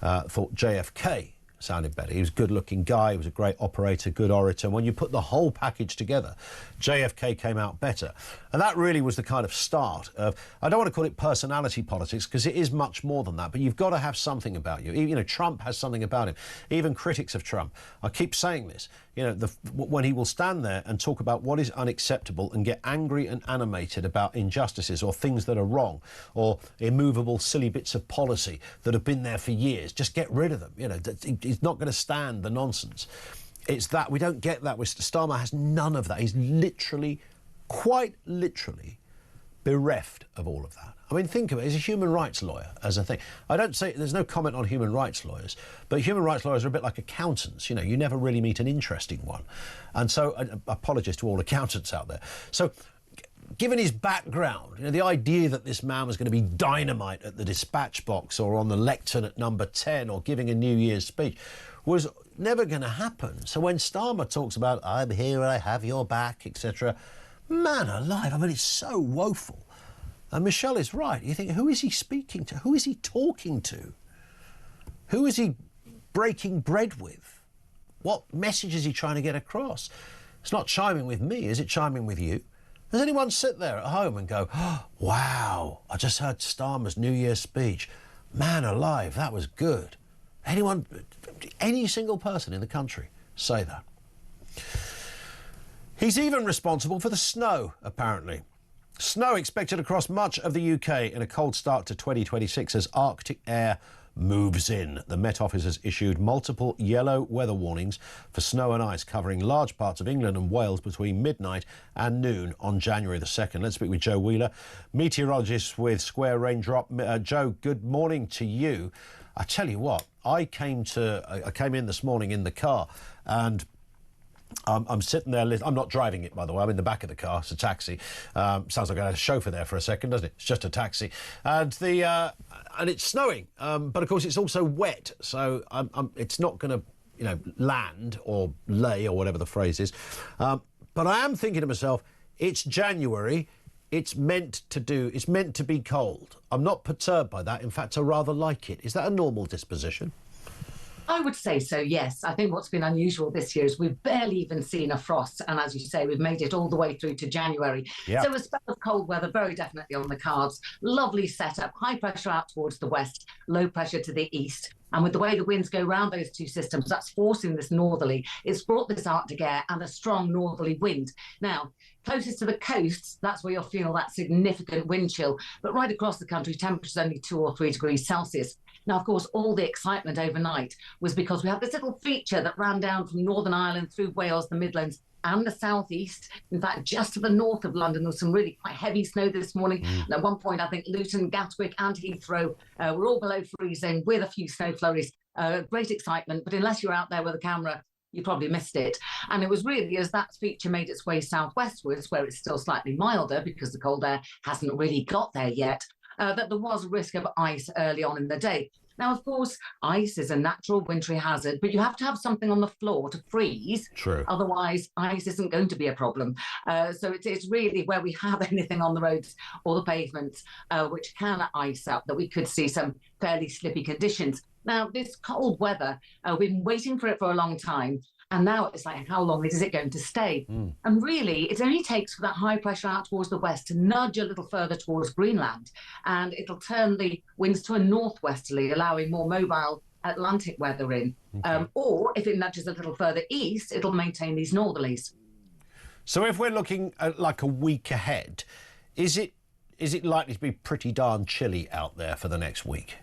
thought JFK sounded better. He was a good-looking guy, he was a great operator, good orator. When you put the whole package together, JFK came out better. And that really was the kind of start of, I don't want to call it personality politics, because it is much more than that, but you've got to have something about you. You know, Trump has something about him. Even critics of Trump, I keep saying this, you know, when he will stand there and talk about what is unacceptable and get angry and animated about injustices or things that are wrong or immovable, silly bits of policy that have been there for years, just get rid of them. You know, he's not going to stand the nonsense. It's that we don't get that. Starmer has none of that. He's literally, quite literally, bereft of all of that. I mean, think of it. He's a human rights lawyer as a thing. I don't say there's no comment on human rights lawyers, but human rights lawyers are a bit like accountants. You know, you never really meet an interesting one. And so, apologies to all accountants out there. So, given his background, you know, the idea that this man was going to be dynamite at the dispatch box or on the lectern at number 10 or giving a New Year's speech was never going to happen. So when Starmer talks about, I'm here, I have your back, etc., man alive, I mean, it's so woeful. And Michelle is right. You think, who is he speaking to? Who is he talking to? Who is he breaking bread with? What message is he trying to get across? It's not chiming with me, is it chiming with you? Does anyone sit there at home and go, oh, wow, I just heard Starmer's New Year's speech. Man alive, that was good. Anyone, any single person in the country say that? He's even responsible for the snow, apparently. Snow expected across much of the UK in a cold start to 2026 as Arctic air moves in. The Met Office has issued multiple yellow weather warnings for snow and ice covering large parts of England and Wales between midnight and noon on January the 2nd. Let's speak with Joe Wheeler, meteorologist with Square Raindrop. Joe, good morning to you. I tell you what, I came in this morning in the car and I'm sitting there. I'm not driving it, by the way. I'm in the back of the car. It's a taxi. Sounds like I had a chauffeur there for a second, doesn't it? It's just a taxi, and it's snowing. But of course, it's also wet, so it's not going to, land or lay or whatever the phrase is. But I am thinking to myself, it's January. It's meant to be cold. I'm not perturbed by that. In fact, I rather like it. Is that a normal disposition? I would say so, yes. I think what's been unusual this year is we've barely even seen a frost. And as you say, we've made it all the way through to January. Yeah. So a spell of cold weather very definitely on the cards. Lovely setup, high pressure out towards the west, low pressure to the east. And with the way the winds go round those two systems, that's forcing this northerly. It's brought this Arctic air and a strong northerly wind. Now, closest to the coasts, that's where you'll feel that significant wind chill. But right across the country, temperatures only 2 or 3 degrees Celsius. Now, of course, all the excitement overnight was because we had this little feature that ran down from Northern Ireland through Wales, the Midlands, and the southeast. In fact, just to the north of London, there was some really quite heavy snow this morning. And at one point, I think Luton, Gatwick and Heathrow were all below freezing with a few snow flurries. Great excitement, but unless you're out there with a camera, you probably missed it. And it was really as that feature made its way southwestwards, where it's still slightly milder because the cold air hasn't really got there yet, that there was a risk of ice early on in the day. Now, of course, ice is a natural wintry hazard, but you have to have something on the floor to freeze. True. Otherwise, ice isn't going to be a problem. So it's really where we have anything on the roads or the pavements which can ice up that we could see some fairly slippy conditions. Now, this cold weather, we've been waiting for it for a long time. And now it's like, how long is it going to stay? And really, it only takes for that high pressure out towards the west to nudge a little further towards Greenland. And it'll turn the winds to a northwesterly, allowing more mobile Atlantic weather in. Okay. Or if it nudges a little further east, it'll maintain these northerlies. So if we're looking at like a week ahead, is it likely to be pretty darn chilly out there for the next week?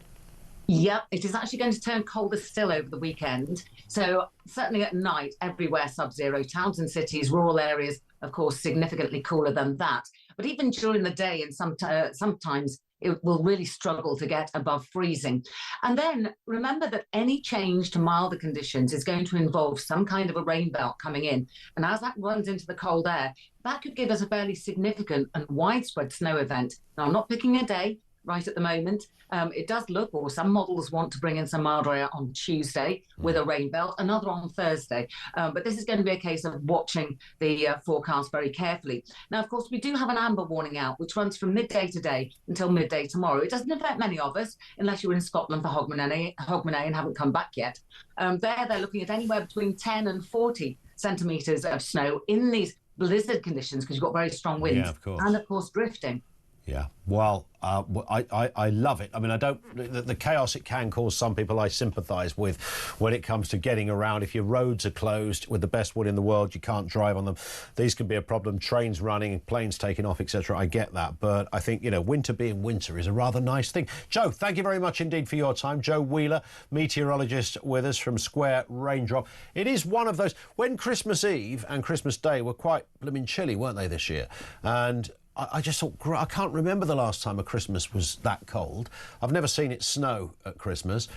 Yep, it is actually going to turn colder still over the weekend. So certainly at night, everywhere sub-zero. Towns and cities, rural areas, of course, significantly cooler than that. But even during the day and sometimes it will really struggle to get above freezing. And then remember that any change to milder conditions is going to involve some kind of a rain belt coming in. And as that runs into the cold air, that could give us a fairly significant and widespread snow event. Now, I'm not picking a day right at the moment. It does look, or some models want to bring in some milder air on Tuesday with a rain belt, another on Thursday. But this is going to be a case of watching the forecast very carefully. Now, of course, we do have an amber warning out, which runs from midday today until midday tomorrow. It doesn't affect many of us, unless you're in Scotland for Hogmanay and haven't come back yet. They're looking at anywhere between 10 and 40 centimetres of snow in these blizzard conditions, because you've got very strong winds. Yeah, of course. And, of course, drifting. Yeah, well, I love it. I mean, the chaos it can cause some people I sympathise with when it comes to getting around. If your roads are closed with the best wood in the world, you can't drive on them. These can be a problem. Trains running, planes taking off, etc. I get that. But I think, winter being winter is a rather nice thing. Joe, thank you very much indeed for your time. Joe Wheeler, meteorologist with us from Square Raindrop. It is one of those, when Christmas Eve and Christmas Day were quite blooming chilly, weren't they, this year? And I just thought, I can't remember the last time a Christmas was that cold. I've never seen it snow at Christmas,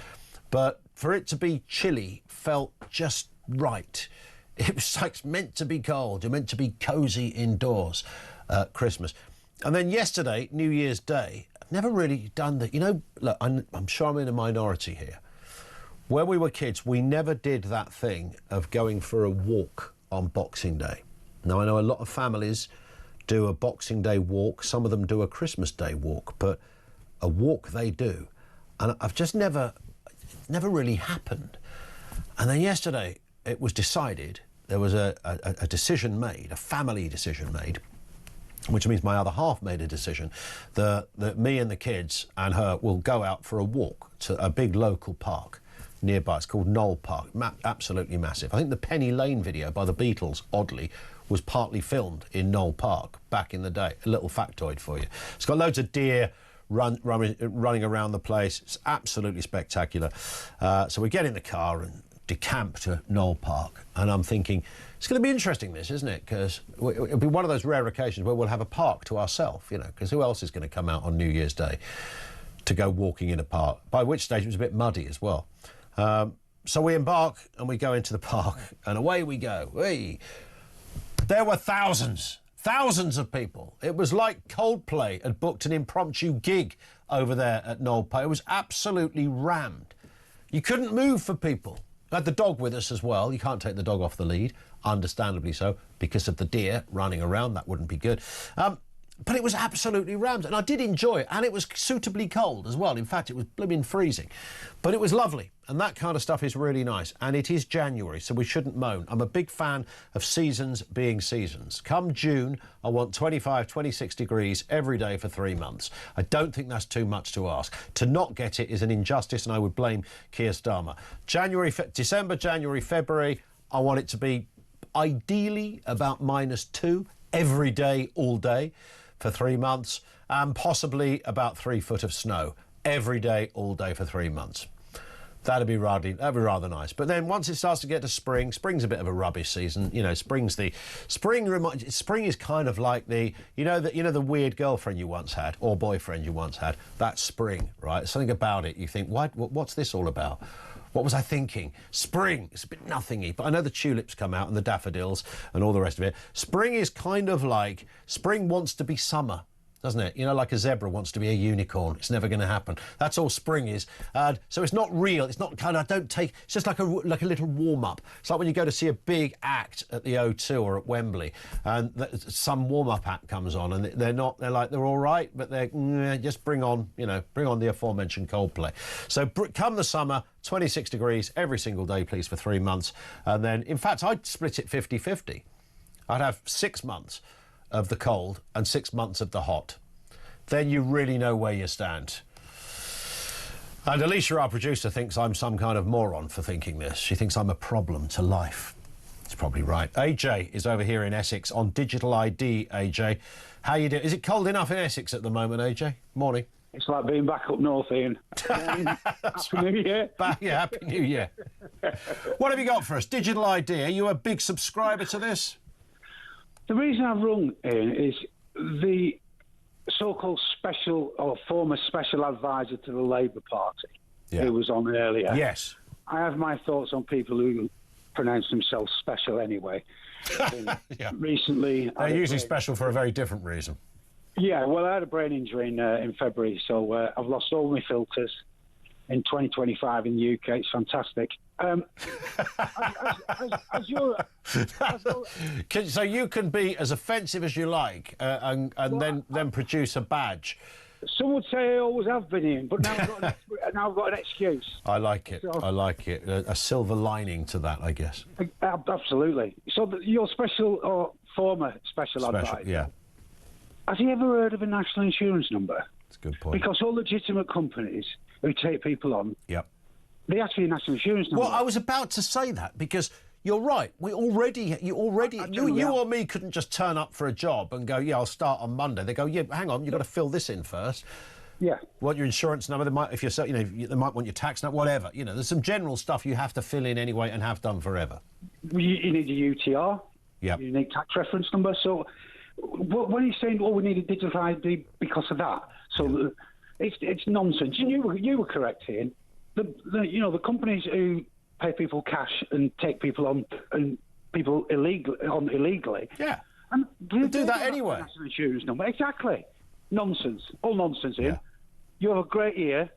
but for it to be chilly felt just right. It was like meant to be cold. You're meant to be cosy indoors at Christmas. And then yesterday, New year's Day, I've never really done the, look, I'm sure I'm in a minority here. When we were kids, we never did that thing of going for a walk on Boxing Day. Now, I know a lot of families do a Boxing Day walk. Some of them do a Christmas Day walk, but a walk they do. And I've just never really happened. And then yesterday it was decided, there was a decision made, a family decision made, which means my other half made a decision that me and the kids and her will go out for a walk to a big local park. nearby. It's called Knoll Park. Absolutely massive. I think the Penny Lane video by the Beatles, oddly, was partly filmed in Knoll Park back in the day. A little factoid for you. It's got loads of deer running around the place. It's absolutely spectacular. So we get in the car and decamp to Knoll Park, and I'm thinking, it's going to be interesting, this, isn't it? Because it'll be one of those rare occasions where we'll have a park to ourselves, you know, because who else is going to come out on New Year's Day to go walking in a park, by which stage it was a bit muddy as well. So we embark and we go into the park, and away we go. There were thousands of people. It was like Coldplay had booked an impromptu gig over there at Knoll Park. It was absolutely rammed. You couldn't move for people. We had the dog with us as well. You can't take the dog off the lead, understandably so, because of the deer running around. That wouldn't be good. But it was absolutely rammed, and I did enjoy it, and it was suitably cold as well. In fact, it was blooming freezing. But it was lovely, and that kind of stuff is really nice. And it is January, so we shouldn't moan. I'm a big fan of seasons being seasons. Come June, I want 25, 26 degrees every day for 3 months. I don't think that's too much to ask. To not get it is an injustice, and I would blame Keir Starmer. December, January, February, I want it to be ideally about -2 every day, all day, for 3 months, and possibly about 3 foot of snow every day, all day for 3 months. That'd be rather nice. But then once it starts to get to spring's a bit of a rubbish season. You know, spring is kind of like the weird girlfriend you once had or boyfriend you once had. That's spring, right? Something about it you think, what's this all about? What was I thinking? Spring, it's a bit nothingy, but I know the tulips come out and the daffodils and all the rest of it. Spring is kind of like, spring wants to be summer, doesn't it? You know, like a zebra wants to be a unicorn. It's never going to happen. That's all spring is. So it's not real. It's not kind of, it's just like a little warm-up. It's like when you go to see a big act at the O2 or at Wembley, and some warm-up act comes on, and they're all right, but they're just bring on the aforementioned Coldplay. So come the summer, 26 degrees every single day, please, for 3 months. And then, in fact, I'd split it 50-50. I'd have 6 months of the cold and 6 months of the hot. Then you really know where you stand. And Alicia, our producer, thinks I'm some kind of moron for thinking this. She thinks I'm a problem to life. It's probably right. AJ is over here in Essex on Digital ID. AJ, how you doing? Is it cold enough in Essex at the moment, AJ? Morning. It's like being back up north, Ian. Happy New Year. Yeah, Happy New Year. What have you got for us? Digital ID. Are you a big subscriber to this? The reason I've rung, Ian, is the so-called special or former special advisor to the Labour Party, who was on earlier. Yes. I have my thoughts on people who pronounce themselves special anyway. Recently... They're usually special for a very different reason. Yeah, well, I had a brain injury in February, so I've lost all my filters in 2025 in the UK. It's fantastic. So you can be as offensive as you like and then produce a badge. Some would say I always have been in, but now I've got an excuse. I like it. I like it. A silver lining to that, I guess. Absolutely. So your special or former special advisor, yeah. Has he ever heard of a national insurance number? That's a good point. Because all legitimate companies who take people on, they ask for your national insurance number. Well, I was about to say that because you're right. You or me couldn't just turn up for a job and go, yeah, I'll start on Monday. They go, yeah, hang on, you've got to fill this in first. Yeah. Want your insurance number? They might, if you're, they might want your tax number, whatever. You know, there's some general stuff you have to fill in anyway and have done forever. You need a UTR. Yeah. You need tax reference number. So when he's saying, we need a digital ID because of that, so it's nonsense. And you were correct, Ian. The companies who pay people cash and take people on and people illegally. Yeah. And they do that anyway. National insurance number. Exactly. Nonsense. All nonsense, Ian. Yeah. You have a great year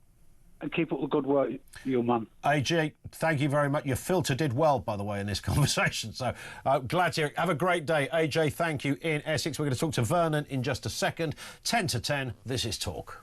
and keep up the good work, you man. AJ, thank you very much. Your filter did well, by the way, in this conversation. So glad to hear it. Have a great day. AJ, thank you in Essex. We're going to talk to Vernon in just a second. 10 to 10. This is Talk.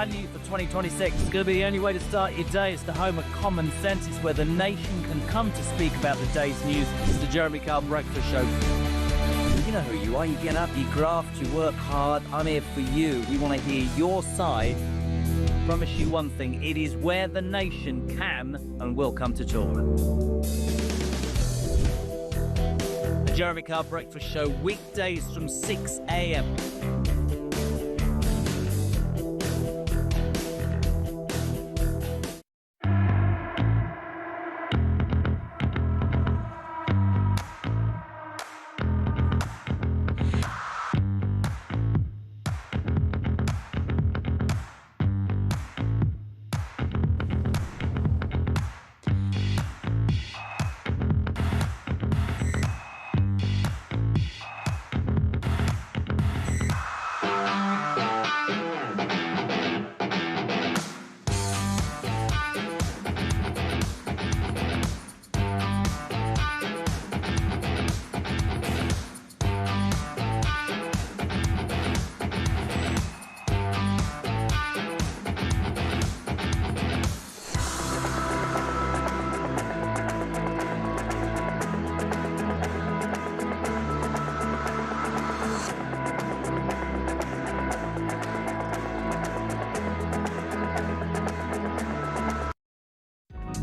brand new for 2026. It's going to be the only way to start your day. It's the home of common sense. It's where the nation can come to speak about the day's news. It's the Jeremy Kyle Breakfast Show. You know who you are. You get up, you graft, you work hard. I'm here for you. We want to hear your side. Promise you one thing. It is where the nation can and will come to talk. The Jeremy Kyle Breakfast Show, weekdays from 6 a.m.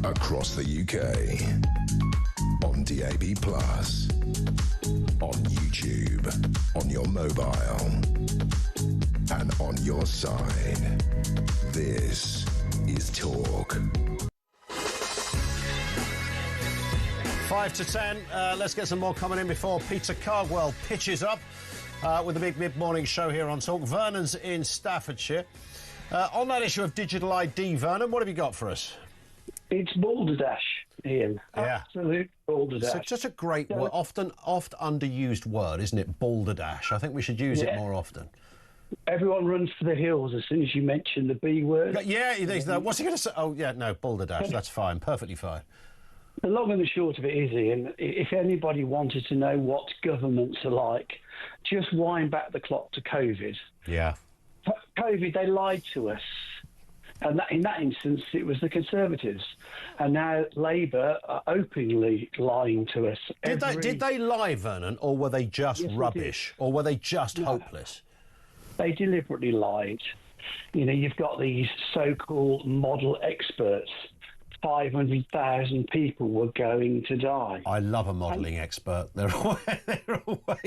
Across the UK, on DAB+, on YouTube, on your mobile, and on your side. This is Talk. 5 to 10. Let's get some more coming in before Peter Cardwell pitches up with the big mid-morning show here on Talk. Vernon's in Staffordshire. On that issue of digital ID, Vernon, what have you got for us? It's balderdash, Ian. Yeah. Absolute balderdash. It's such a great word, oft underused word, isn't it? Balderdash. I think we should use it more often. Everyone runs for the hills as soon as you mention the B word. Yeah, what's he going to say? Oh, yeah, no, balderdash. That's fine. Perfectly fine. The long and the short of it is, Ian, if anybody wanted to know what governments are like, just wind back the clock to COVID. Yeah. COVID, they lied to us. And in that instance, it was the Conservatives. And now Labour are openly lying to us. Did they lie, Vernon, or were they just rubbish? Or were they just hopeless? They deliberately lied. You know, you've got these so-called model experts. 500,000 people were going to die. I love a modelling expert. They're always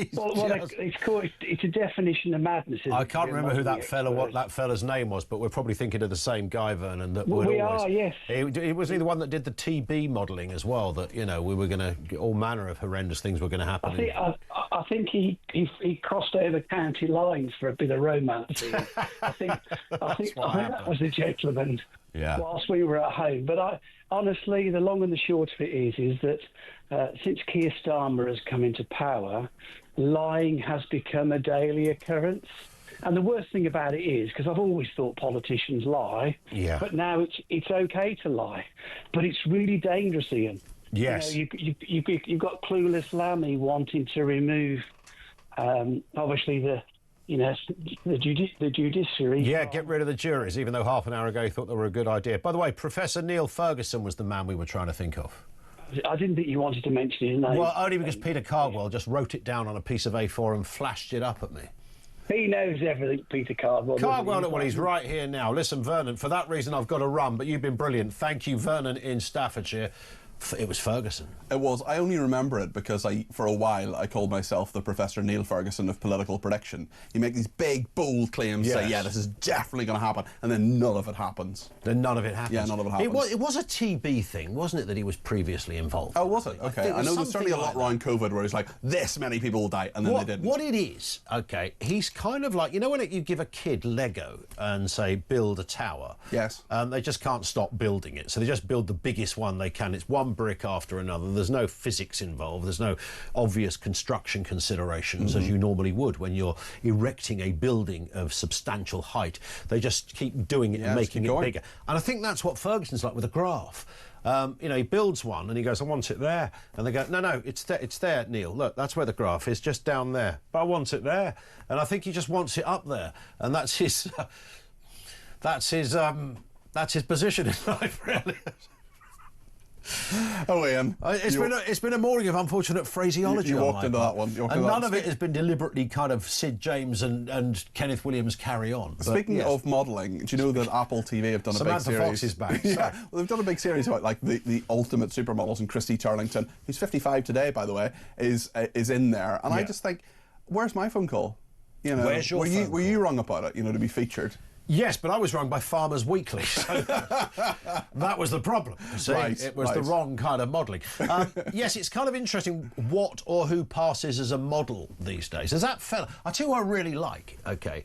it's a definition of madness. I can't remember who that fella, what that fella's name was, but we're probably thinking of the same guy, Vernon. That we are, yes. It was the one that did the TB modelling as well. That we were going to all manner of horrendous things were going to happen. I think he crossed over county lines for a bit of romance. I think that was a gentleman. Yeah. Whilst we were at home. But honestly, the long and the short of it is that since Keir Starmer has come into power, lying has become a daily occurrence. And the worst thing about it is, because I've always thought politicians lie, but now it's okay to lie. But it's really dangerous, Ian. Yes. You've got Clueless Lammy wanting to remove, obviously, the judiciary. Yeah, get rid of the juries, even though half an hour ago you thought they were a good idea. By the way, Professor Neil Ferguson was the man we were trying to think of. I didn't think you wanted to mention his name. Well, only because Peter Cardwell just wrote it down on a piece of A4 and flashed it up at me. He knows everything, Peter Cardwell. Well, he's right here now. Listen, Vernon, for that reason I've got to run, but you've been brilliant. Thank you, Vernon in Staffordshire. It was Ferguson. It was. I only remember it because for a while, I called myself the Professor Neil Ferguson of political prediction. You make these big, bold claims, say, yeah, this is definitely going to happen, and then none of it happens. Then none of it happens? Yeah, none of it happens. It was a TB thing, wasn't it, that he was previously involved in? Oh, was it? Okay. I know there's certainly a lot around COVID where he's like, this many people will die, and then they didn't. What it is, okay, he's kind of like, when you give a kid Lego and say, build a tower. Yes. They just can't stop building it, so they just build the biggest one they can. It's one brick after another. There's no physics involved. There's no obvious construction considerations as you normally would when you're erecting a building of substantial height. They just keep doing it and making it bigger. And I think that's what Ferguson's like with a graph. He builds one and he goes, I want it there. And they go, no, it's there, Neil. Look, that's where the graph is, just down there. But I want it there. And I think he just wants it up there. And that's his... that's his position in life, really. Oh, Ian. It's been a morning of unfortunate phraseology. You walked into that one. And none of it has been deliberately kind of Sid James and Kenneth Williams carry on. Speaking of modelling, do you know that Apple TV have done a big series? Samantha Fox is back. Yeah, well, they've done a big series about like the ultimate supermodels, and Christy Turlington, who's 55 today, by the way, is in there. And I just think, where's my phone call? You know, where's your phone call? Were you rung about it? You know, to be featured. Yes, but I was rung by Farmers Weekly, so that was the problem. See? Right, it was the wrong kind of modelling. Yes, it's kind of interesting what or who passes as a model these days. There's that fella. I tell you what I really like, OK.